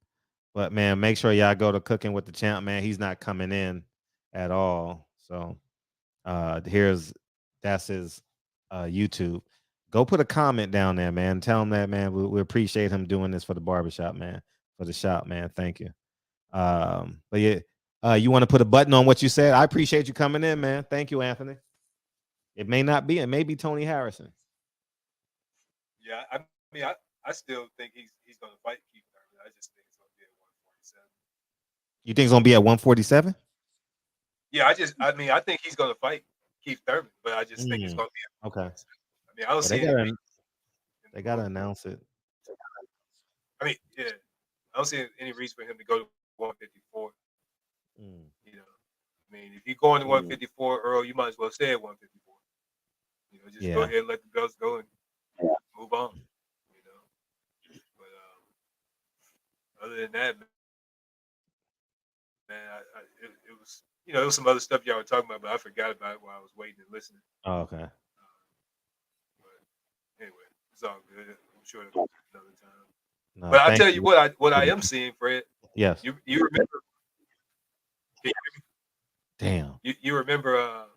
But, man, make sure y'all go to Cooking with the Champ, man. He's not coming in at all. So that's his YouTube. Go put a comment down there, man. Tell him that, man. We appreciate him doing this for the barbershop, man. For the shop, man. Thank you. But yeah, you want to put a button on what you said? I appreciate you coming in, man. Thank you, Anthony. It may not be. It may be Tony Harrison. Yeah, I mean, I still think he's going to fight Keith Thurman. I just think it's going to be at 147. You think it's going to be at 147? Yeah, I think he's going to fight Keith Thurman, but I just think it's going to be at 147. Okay. I mean, I don't see they got to announce it. I mean, yeah, I don't see any reason for him to go to 154. You know, I mean, if you're going to 154, Earl, you might as well stay at 154. You know, just go ahead and let the belts go and move on. You know, but other than that, man, it was, you know, there was some other stuff y'all were talking about, but I forgot about it while I was waiting and listening. Oh, okay. But anyway, it's all good. I'm sure it'll be another time. No, but I'll tell you what I am seeing, Fred. Yes. You remember? Can you hear me? Damn. You remember?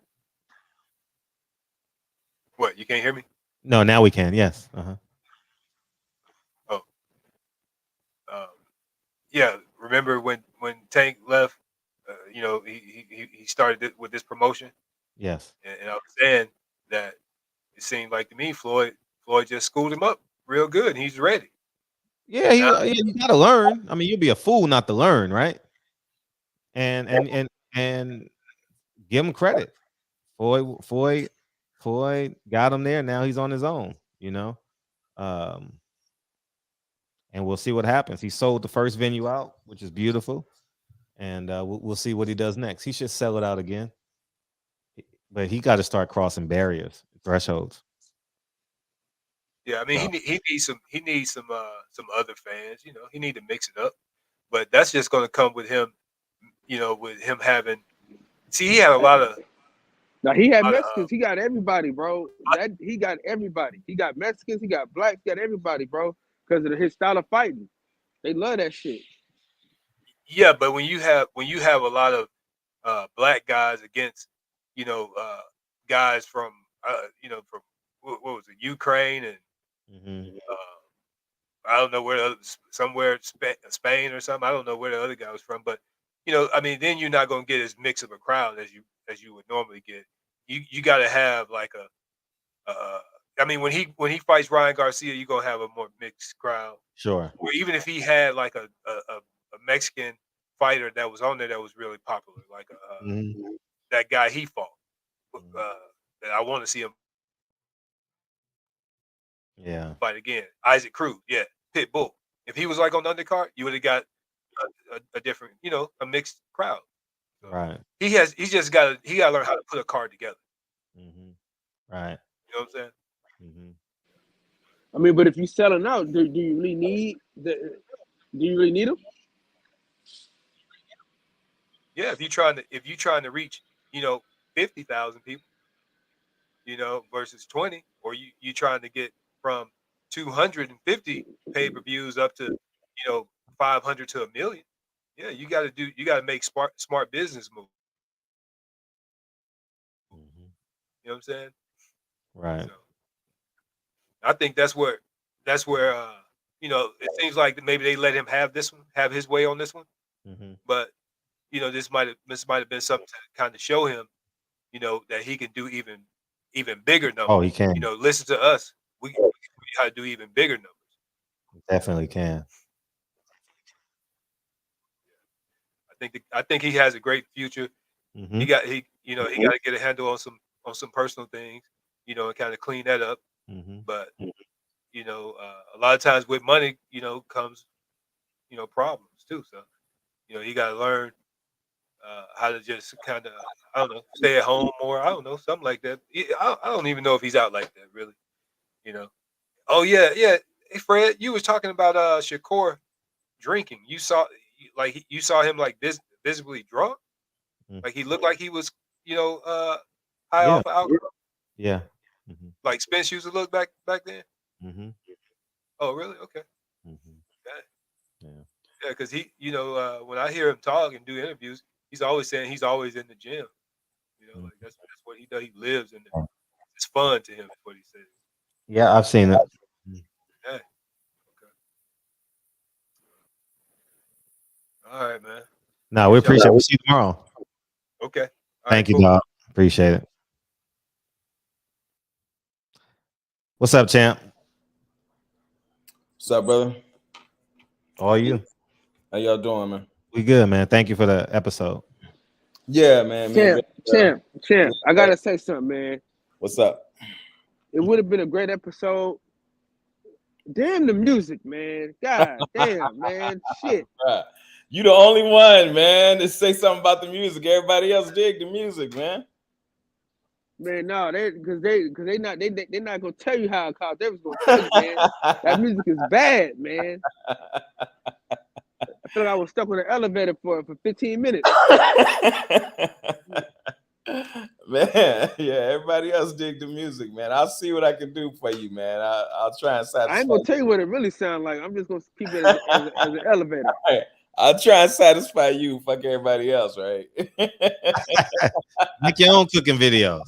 What? You can't hear me? No, now we can. Yes. Oh. Yeah. Remember when Tank left? You know, he started with this promotion. Yes. And I was saying that it seemed like to me Floyd just schooled him up real good, and he's ready. Yeah, you got to learn. I mean, you'd be a fool not to learn, right? And give him credit. Floyd got him there. Now he's on his own, you know. And we'll see what happens. He sold the first venue out, which is beautiful. And we'll see what he does next. He should sell it out again. But he got to start crossing barriers, thresholds. Yeah, I mean, he needs some other fans. You know, he need to mix it up. But that's just going to come with him. You know, with him having. See, he had a lot of. Now he had Mexicans. He got everybody, bro. He got everybody. He got Mexicans. He got blacks. He got everybody, bro. Because of his style of fighting, they love that shit. Yeah, but when you have a lot of black guys against, you know, guys from you know, from what was it, Ukraine and I don't know where somewhere Spain or something. I don't know where the other guy was from, but you know, I mean, then you're not going to get as mixed of a crowd as you would normally get. You got to have like I mean, when he fights Ryan Garcia, you're gonna have a more mixed crowd. Sure. Or even if he had like a Mexican fighter that was on there that was really popular, like that guy he fought. That I want to see him fight again. Isaac Cruz, yeah, Pitbull. If he was like on the undercard, you would have got a different, you know, a mixed crowd. So right. He got to learn how to put a card together. Right. You know what I'm saying? I mean, but if you're selling out, do you really need do you really need them? Yeah, if you're trying to reach, you know, 50,000 people, you know, versus 20, or you trying to get from 250 pay-per-views up to, you know, 500 to 1 million. Yeah, you got to make smart business moves. You know what I'm saying? Right. So, I think that's where you know, it seems like maybe they let him have his way on this one. Mm-hmm. But you know, this might have been something to kind of show him, you know, that he can do even bigger numbers. Oh, he can. You know, listen to us. We how to do even bigger numbers. Definitely can. I think he has a great future. Mm-hmm. He got to get a handle on some personal things, you know, and kind of clean that up. Mm-hmm. But you know, a lot of times with money, you know, comes, you know, problems too. So, you know, he got to learn how to just kind of, I don't know, stay at home more. I don't know, something like that. I don't even know if he's out like that, really. You know. Oh yeah. Hey Fred, you was talking about Shakur drinking. You saw him like visibly drunk. Like he looked like he was, you know, high off of alcohol. Yeah. Mm-hmm. Like Spence used to look back then. Mm-hmm. Oh really? Okay. Mm-hmm. Yeah, because he, you know, when I hear him talk and do interviews, he's always saying he's always in the gym. You know, like that's what he does. He lives in it. It's fun to him, is what he says. Yeah, I've seen it. Yeah. Okay. All right, man. No, we appreciate it. We'll see you tomorrow. Okay. All Thank right, you, cool. dog. Appreciate it. What's up, champ? What's up, brother? How are you? How y'all doing, man? We good, man. Thank you for the episode. Yeah, man. Champ. I gotta say something, man. What's up? It would have been a great episode. Damn the music, man. God damn, man. Shit. Right. You the only one, man, to say something about the music. Everybody else dig the music, man. Man, no, they're not gonna tell you how it cost. They was gonna tell you, man. That music is bad, man. I feel like I was stuck on the elevator for 15 minutes. Man, yeah, everybody else dig the music, man. I'll see what I can do for you, man. I'll try and satisfy. I ain't gonna tell you what it really sounds like. I'm just gonna keep it as an elevator. Right. I'll try and satisfy you, fuck everybody else, right? Make your own cooking videos.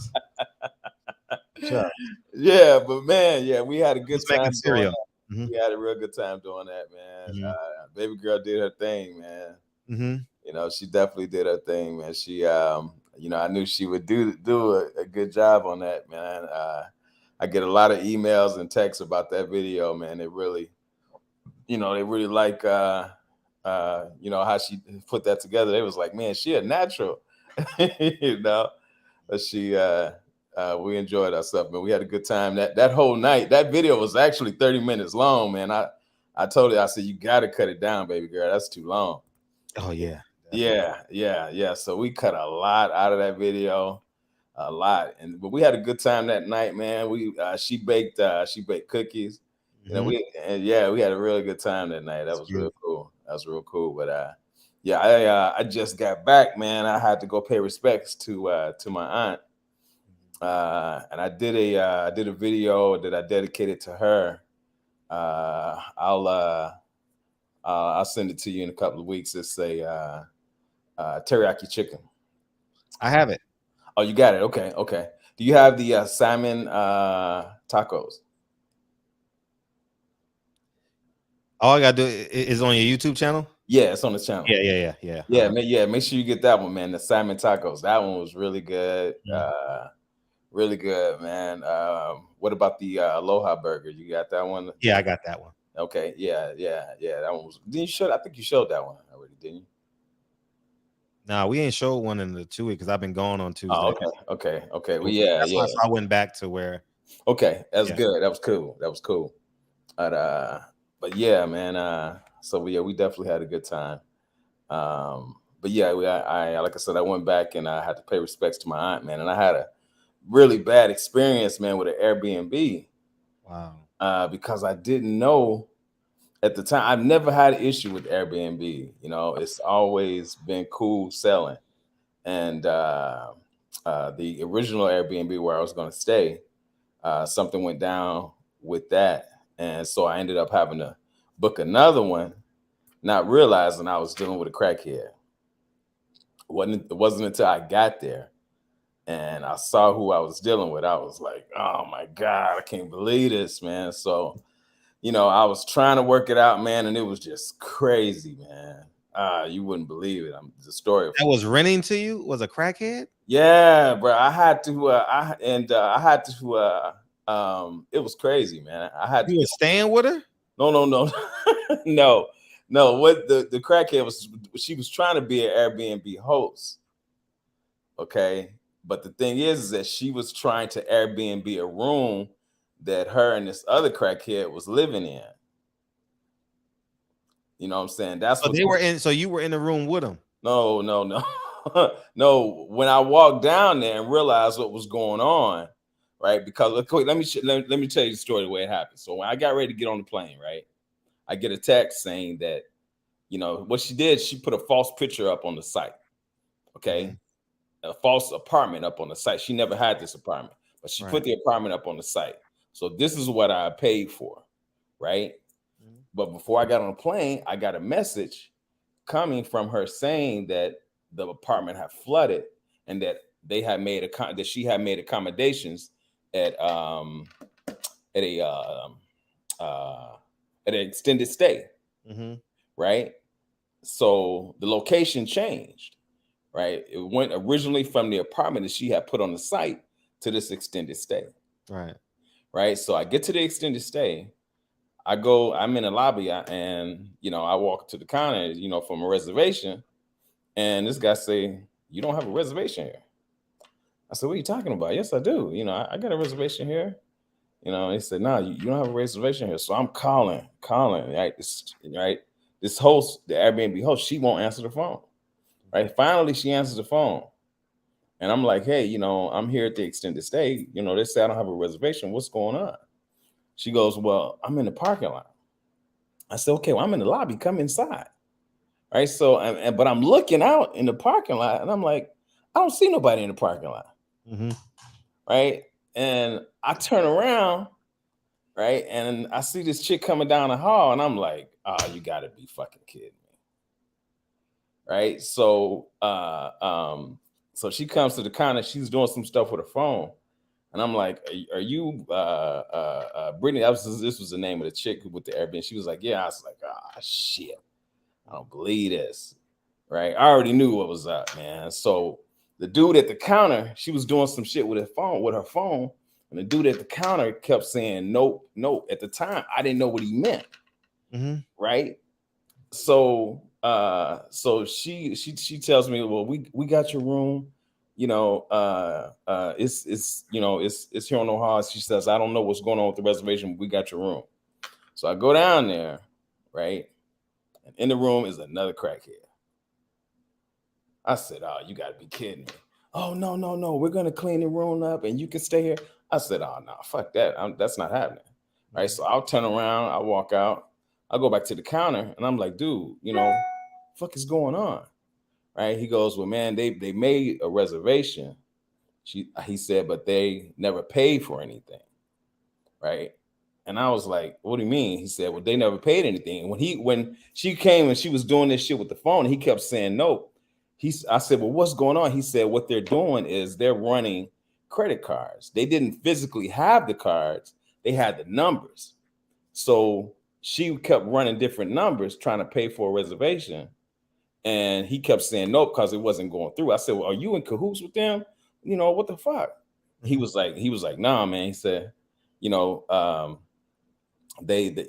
Sure. Yeah, but man, yeah, we had a good time making cereal. Mm-hmm. We had a real good time doing that, man. Mm-hmm. Baby girl did her thing, man. Mm-hmm. You know, she definitely did her thing, man. She, you know, I knew she would do a good job on that, man. I get a lot of emails and texts about that video, man. They really, you know, like, you know, how she put that together. They was like, man, she a natural, you know. But she, we enjoyed ourselves, man. We had a good time. That whole night. That video was actually 30 minutes long, man. I told her, I said, you got to cut it down, baby girl. That's too long. Oh yeah. Yeah. So we cut a lot out of that video, a lot. But we had a good time that night, man. She baked cookies. You know, we had a really good time that night. That was real cool. But I just got back, man. I had to go pay respects to my aunt. And I did a video that I dedicated to her. I'll send it to you in a couple of weeks. It's a teriyaki chicken. I have it. Oh, you got it. Okay. Do you have the salmon tacos? All I gotta do is on your YouTube channel. Yeah, it's on the channel. Yeah. Make sure you get that one, man. The salmon tacos. That one was really good. Really good, man. What about the Aloha burger? You got that one? Yeah, I got that one. Okay. Yeah. That one was. I think you showed that one already, didn't you? Nah, we ain't showed one in the 2 weeks because I've been gone on Tuesday. Oh, okay. Well, yeah. So I went back to where. Okay, that's good. That was cool. But yeah, man. So we definitely had a good time. But yeah, I like I said, I went back and I had to pay respects to my aunt, man, and I had a really bad experience, man, with an Airbnb. Wow. Because I didn't know at the time. I've never had an issue with Airbnb. You know, it's always been cool selling. And the original Airbnb where I was going to stay, something went down with that. And so I ended up having to book another one, not realizing I was dealing with a crackhead. It wasn't until I got there and I saw who I was dealing with. I was like, oh my God, I can't believe this, man. So, you know, I was trying to work it out, man, and it was just crazy, man. You wouldn't believe it. The story that was renting to you was a crackhead. Yeah, bro. I had to. It was crazy, man. I had. You were staying with her? No, no. What the crackhead was? She was trying to be an Airbnb host. Okay, but the thing is that she was trying to Airbnb a room that her and this other crackhead was living in. You know what I'm saying? That's what they were in. So you were in the room with them? No. No. When I walked down there and realized what was going on, right? Because let me tell you the story the way it happened. So when I got ready to get on the plane, right, I get a text saying that, you know, what she did, she put a false picture up on the site. Okay. A false apartment up on the site. She never had this apartment, but she put the apartment up on the site. So this is what I paid for, right? But before I got on the plane, I got a message coming from her saying that the apartment had flooded and that they had made that she had made accommodations at an extended stay, right? So the location changed, right? It went originally from the apartment that she had put on the site to this extended stay, right? So I get to the extended stay. I'm in the lobby and, you know, I walk to the counter, you know, from a reservation, and this guy say, you don't have a reservation here. I said, what are you talking about? Yes, I do. You know, I got a reservation here. You know, he said, no, you don't have a reservation here. So I'm calling, right? This host, the Airbnb host, she won't answer the phone, right? Finally, she answers the phone. And I'm like, hey, you know, I'm here at the extended stay. You know, they say I don't have a reservation. What's going on? She goes, well, I'm in the parking lot. I said, okay, well, I'm in the lobby. Come inside. Right. So, but I'm looking out in the parking lot and I'm like, I don't see nobody in the parking lot. Right. And I turn around. Right. And I see this chick coming down the hall and I'm like, oh, you got to be fucking kidding me. Right. So, so she comes to the counter. She's doing some stuff with her phone. And I'm like, are you Brittany? This was the name of the chick with the Airbnb. She was like, yeah. I was like, shit. I don't believe this. Right. I already knew what was up, man. So the dude at the counter, she was doing some shit with her phone. And the dude at the counter kept saying, nope. At the time, I didn't know what he meant. Right. So she tells me, well, we got your room. You know, it's here on Ohio. She says, I don't know what's going on with the reservation, but we got your room. So I go down there, right? And in the room is another crackhead. I said, oh, you got to be kidding me. Oh, no. We're going to clean the room up and you can stay here. I said, oh, no, fuck that. That's not happening. Right. So I'll turn around. I walk out. I go back to the counter and I'm like, dude, you know, fuck is going on? Right. He goes, well, man, they made a reservation. He said, but they never paid for anything. Right. And I was like, what do you mean? He said, well, they never paid anything. When she came and she was doing this shit with the phone, he kept saying no. I said, well, what's going on? He said, what they're doing is they're running credit cards. They didn't physically have the cards. They had the numbers. So she kept running different numbers trying to pay for a reservation. And he kept saying no because it wasn't going through. I said, well, are you in cahoots with them? You know, what the fuck? He was like, nah, man. He said, you know, this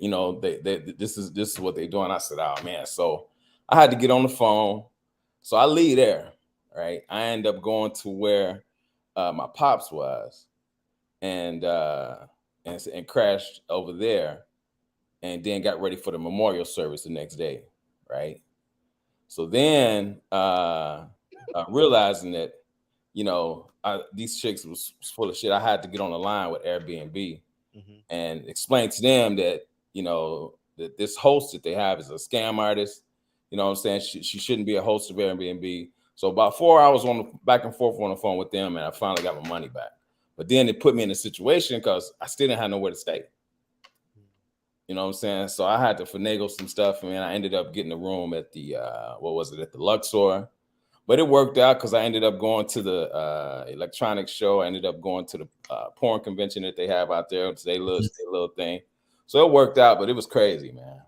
is what they're doing. I said, oh man. So I had to get on the phone. So I leave there, right? I end up going to where my pops was and crashed over there and then got ready for the memorial service the next day, right? So then realizing that, you know, these chicks was full of shit, I had to get on the line with Airbnb and explain to them that, you know, that this host that they have is a scam artist. You know what I'm saying? She shouldn't be a host of Airbnb. So about 4 hours back and forth on the phone with them, and I finally got my money back. But then it put me in a situation because I still didn't have nowhere to stay. You know what I'm saying? So I had to finagle some stuff, and I ended up getting a room at the at the Luxor. But it worked out because I ended up going to the electronics show. I ended up going to the porn convention that they have out there. It's their little thing. So it worked out, but it was crazy, man.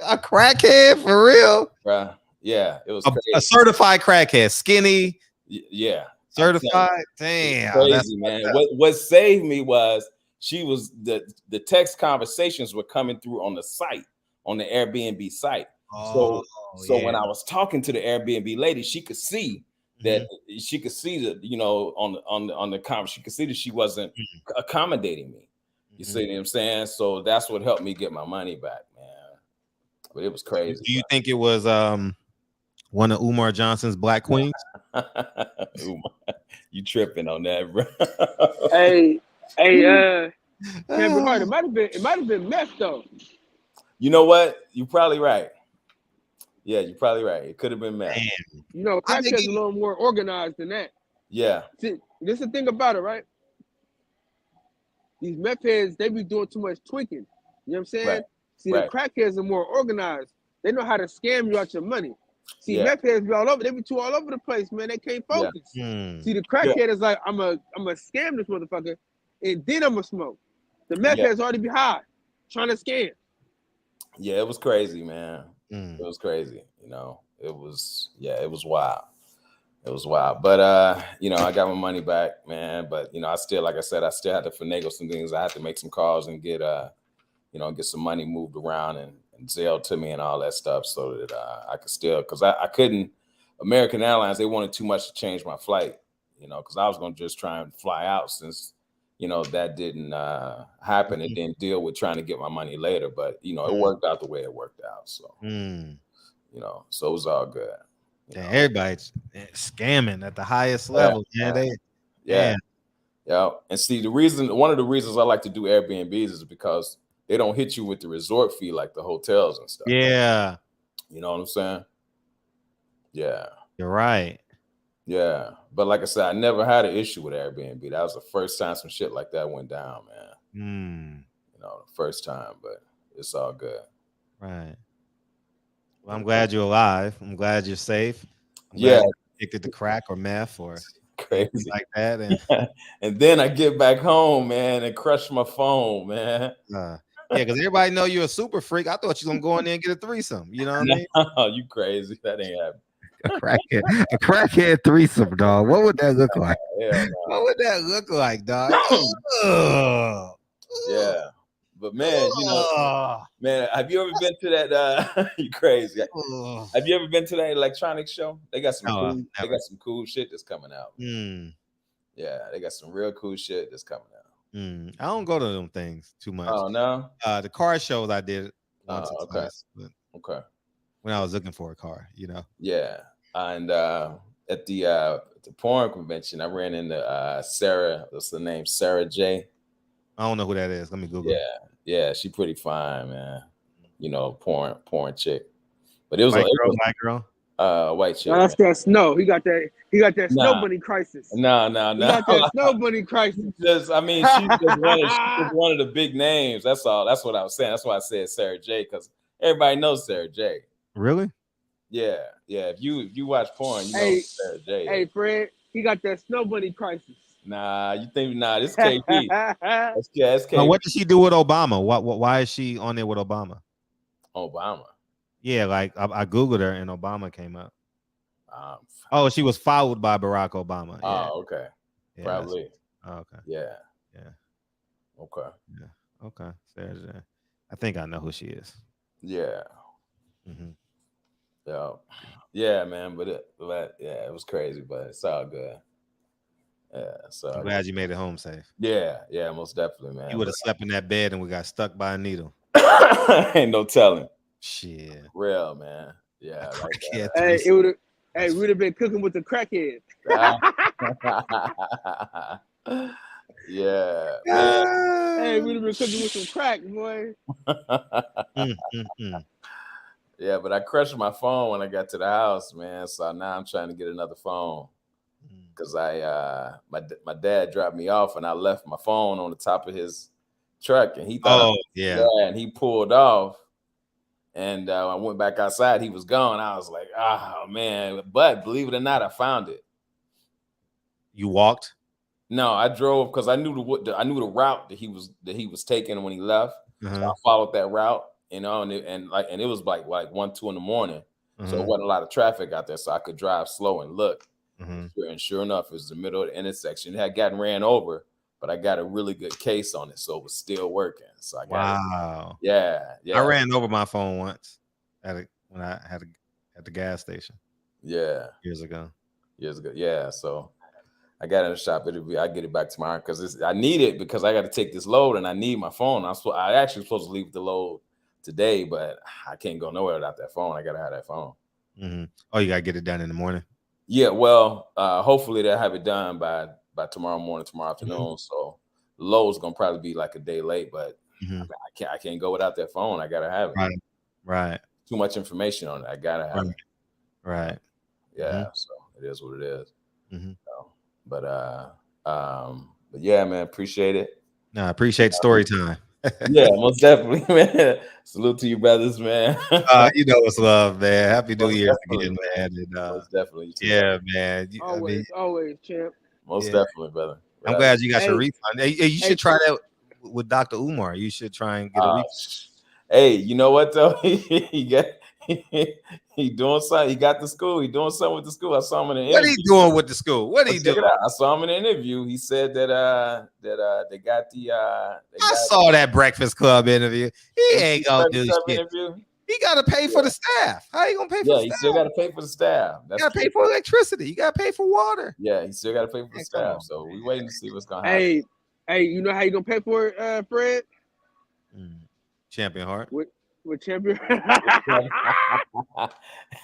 A crackhead for real? Bruh. Yeah, it was a certified crackhead, skinny. Yeah, certified. Damn, crazy, that's man. What saved me was the text conversations were coming through on the site, on the Airbnb site. So when I was talking to the Airbnb lady, she could see that she could see that, you know, on the conversation, she could see that she wasn't accommodating me. You see what I'm saying? So that's what helped me get my money back, man. But it was crazy. Do you think it was one of Umar Johnson's Black Queens? You tripping on that, bro? Hey, Kevin Hart, it might have been meth though. You know what? You're probably right. Yeah, you're probably right. It could have been meth. You know, crackheads a little more organized than that. Yeah. See, this is the thing about it, right? These meth heads, they be doing too much tweaking. You know what I'm saying? Right. See, the crackheads are more organized. They know how to scam you out your money. See, Yeah. meth heads be all over. They be too all over the place, man. They can't focus. See, the crackhead is like, I'm a scam this motherfucker, and then I'm a smoke. The meth heads already be high, trying to scam. Yeah, it was crazy, man. It was crazy. You know, it was wild. It was wild. But you know, I got my money back, man. But you know, I still, like I said, I still had to finagle some things. I had to make some calls and get you know, get some money moved around and Zelle to me and all that stuff, so that I could still, because I couldn't. American Airlines, they wanted too much to change my flight, you know, because I was gonna just try and fly out, since you know that didn't happen. It didn't deal with trying to get my money later, but you know, it worked out the way it worked out. So you know, so it was all good. Yeah, everybody's scamming at the highest level. Yeah. And see, one of the reasons I like to do Airbnbs is because they don't hit you with the resort fee like the hotels and stuff. Yeah. You know what I'm saying? Yeah. You're right. Yeah. But like I said, I never had an issue with Airbnb. That was the first time some shit like that went down, man. You know, the first time, but it's all good. Right. Well, I'm glad you're alive. I'm glad you're safe. I'm glad Yeah. you're addicted to crack or meth or crazy like that. And and then I get back home, man, and crush my phone, man. yeah, because everybody know you're a super freak. I thought you was gonna go in there and get a threesome. You know what I mean? No, you crazy. That ain't happening. A crackhead threesome, dog. What would that look like? What would that look like, dog? Yeah. But man, you know, man, have you ever been to that? You crazy? Have you ever been to that electronics show? They got some cool shit that's coming out. Yeah, they got some real cool shit that's coming out. I don't go to them things too much. Oh no, the car shows I did once or okay. twice. Okay. When I was looking for a car, you know. Yeah, and at the porn convention, I ran into Sarah. What's the name? Sarah J. I don't know who that is. Let me Google. Yeah, she pretty fine, man. You know, porn chick. But it was white girl. White chick. No, that's that snow. He got that snow bunny crisis. No. He got that snow bunny crisis. She's just one of the big names. That's all. That's what I was saying. That's why I said Sarah J, because everybody knows Sarah J. Really? Yeah. If you watch porn, you know Sarah J. Hey, Fred, he got that snow bunny crisis. Nah, you think this KP. That's KP. What did she do with Obama? Why is she on there with Obama? Obama. Yeah, like I Googled her and Obama came up. She was followed by Barack Obama. Yeah. Oh, okay. Yeah, probably. Okay. Yeah. Okay. Yeah. Okay. Sarah J. I think I know who she is. Yeah. Yeah, man. But it was crazy, but it's all good. Yeah, so I'm glad you made it home safe. Yeah, most definitely, man. You would have slept in that bed and we got stuck by a needle. Ain't no telling. Shit. Real, man. Yeah. Like that. Hey, we would have been cooking with the crackhead. Yeah. Man. Hey, we'd have been cooking with some crack, boy. Yeah, but I crushed my phone when I got to the house, man. So now I'm trying to get another phone. Because my dad dropped me off and I left my phone on the top of his truck and he thought, and he pulled off And I went back outside. He was gone. I was like, oh man. But believe it or not, I found it. You walked? No, I drove because I knew the route that he was taking when he left. So I followed that route, and it was like 1, 2 in the morning. So it wasn't a lot of traffic out there, so I could drive slow and look. And sure enough, it was the middle of the intersection. It had gotten ran over, but I got a really good case on it, so it was still working. So I got it. Yeah. I ran over my phone once when I had at the gas station. Yeah. Years ago. Yeah. So I got it in the shop. I get it back tomorrow because I need it because I got to take this load and I need my phone. I actually supposed to leave the load today, but I can't go nowhere without that phone. I gotta have that phone. Oh, you gotta get it done in the morning. Yeah, well, hopefully they'll have it done by tomorrow morning, tomorrow afternoon. So the load's gonna probably be like a day late, but I can't go without that phone. I gotta have it. Right. Too much information on it. I gotta have it. Right. Yeah. So it is what it is. So, but yeah, man, appreciate it. No, I appreciate story time. Yeah, most definitely, man. Salute to you, brothers, man. You know it's love, man. Happy New Year again, man. And, most definitely. Yeah, man. Always, champ. Most definitely, brother. I'm glad you got your refund. Hey, you should try that with Dr. Umar. You should try and get a refund. Hey, you know what though? He doing something. He got the school. He doing something with the school. I saw him in the interview. What he doing with the school? What he doing? I saw him in an interview. He said that they got the. I saw that Breakfast Club interview. He ain't gonna do shit. Interview? He gotta pay for the staff. How you gonna pay for the staff? Yeah, he still gotta pay for the staff. You gotta pay for electricity. You gotta pay for water. Yeah, he still gotta pay for the staff. So we waiting to see what's gonna happen. Hey, you know how you gonna pay for it, Fred? Champion Heart. With Champion. Hit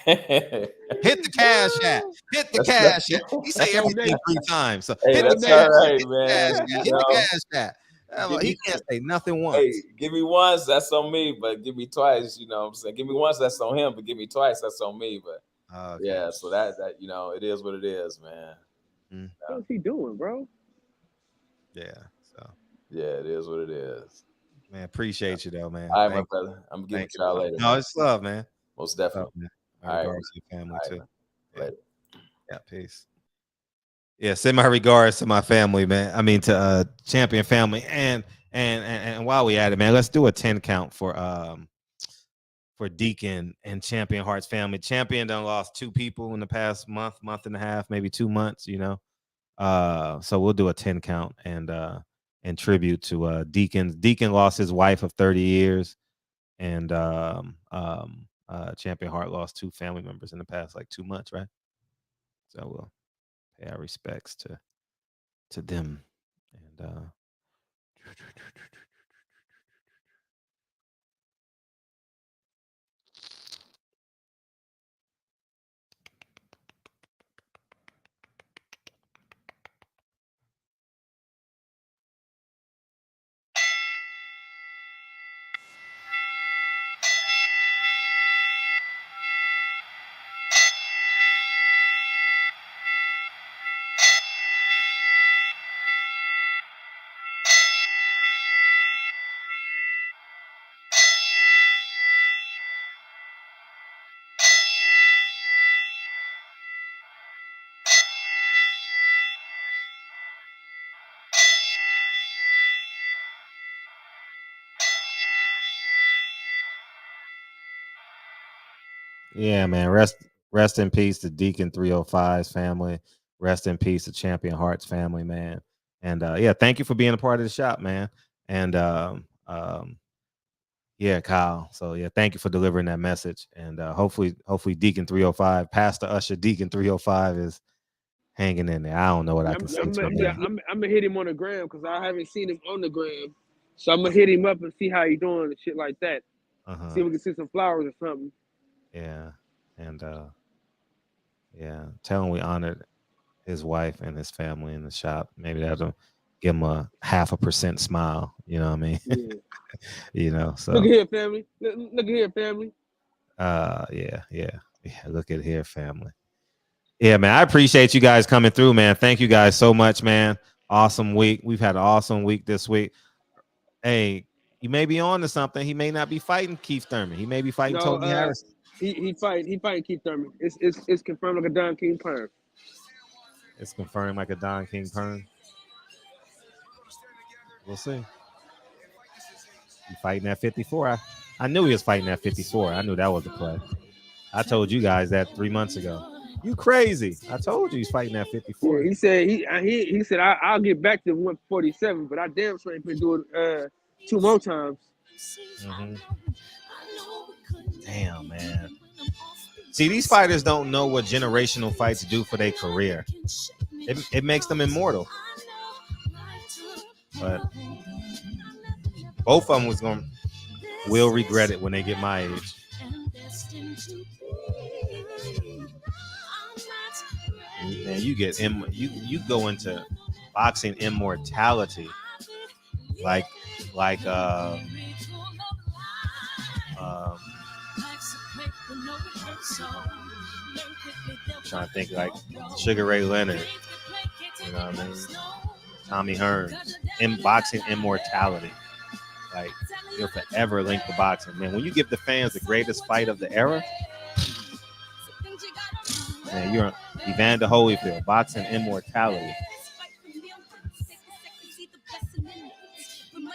the cash app. Hit the cash app. He say everything 3 times. So hey, hit that's the cash all right, hit man. the cash app. He can't say nothing once. Hey, give me once, that's on me, but give me twice, you know what I'm saying? Give me once, that's on him, but give me twice, that's on me. But yeah, so that it is what it is, man. What's he doing, bro? Yeah. So yeah, it is what it is. Man, appreciate you though, man. All right, my brother. I'm giving it y'all later. No, it's love, man. Most definitely. All right, regards to your family too. Later. Yeah, peace. Yeah, send my regards to my family, man. I mean to Champion family, and while we at it, man, let's do a 10 count for Deacon and Champion Heart's family. Champion done lost 2 people in the past month and a half, maybe 2 months, you know. So we'll do a 10 count and tribute to Deacon. Deacon lost his wife of 30 years, and Champion Heart lost 2 family members in the past 2 months, right? So we'll pay our respects to them. And yeah, man. Rest in peace to Deacon 305's family. Rest in peace to Champion Heart's family, man. And yeah, thank you for being a part of the shop, man. And yeah, Kyle. So yeah, thank you for delivering that message. And hopefully Deacon 305, Pastor Usher Deacon 305 is hanging in there. I don't know what I can say to him. I'm gonna hit him on the gram because I haven't seen him on the gram. So I'm gonna hit him up and see how he doing and shit like that. See if we can see some flowers or something. Yeah. And yeah, tell him we honored his wife and his family in the shop. Maybe that'll give him a 0.5% smile. You know what I mean? Yeah. You know, so look at here, family. Look at here, family. Yeah. Look at here, family. Yeah, man. I appreciate you guys coming through, man. Thank you guys so much, man. Awesome week. We've had an awesome week this week. Hey, He may be on to something. He may not be fighting Keith Thurman. He may be fighting No, Tony Harrison. He fighting Keith Thurman. It's confirmed like a Don King perm. It's confirmed like a Don King perm. We'll see. He fighting at 54. I knew he was fighting at 54. I knew that was the play. I told you guys that 3 months ago. You crazy. I told you he's fighting at 54. Yeah, he said he said I'll get back to 147, but I damn sure ain't been doing 2 more times. Mm-hmm. Damn, man. See, these fighters don't know what generational fights do for their career. It makes them immortal. But both of them will regret it when they get my age. Man, you go into boxing immortality, like trying to think like Sugar Ray Leonard, you know what I mean? Tommy Hearns, in boxing immortality. Like you'll forever link to boxing, man. When you give the fans the greatest fight of the era, man, you're Evander Holyfield, boxing immortality.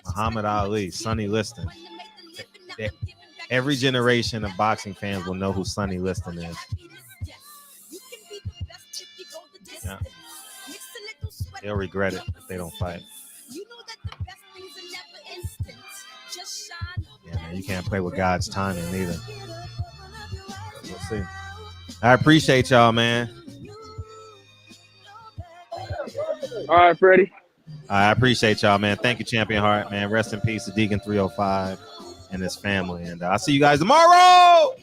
Muhammad Ali, Sonny Liston. Every generation of boxing fans will know who Sonny Liston is. Yeah. They'll regret it if they don't fight. Yeah, man, you can't play with God's timing either. We'll see. I appreciate y'all, man. All right, Freddie. I appreciate y'all, man. Thank you, Champion Heart, man. Rest in peace to Deacon 305 and his family. And I'll see you guys tomorrow.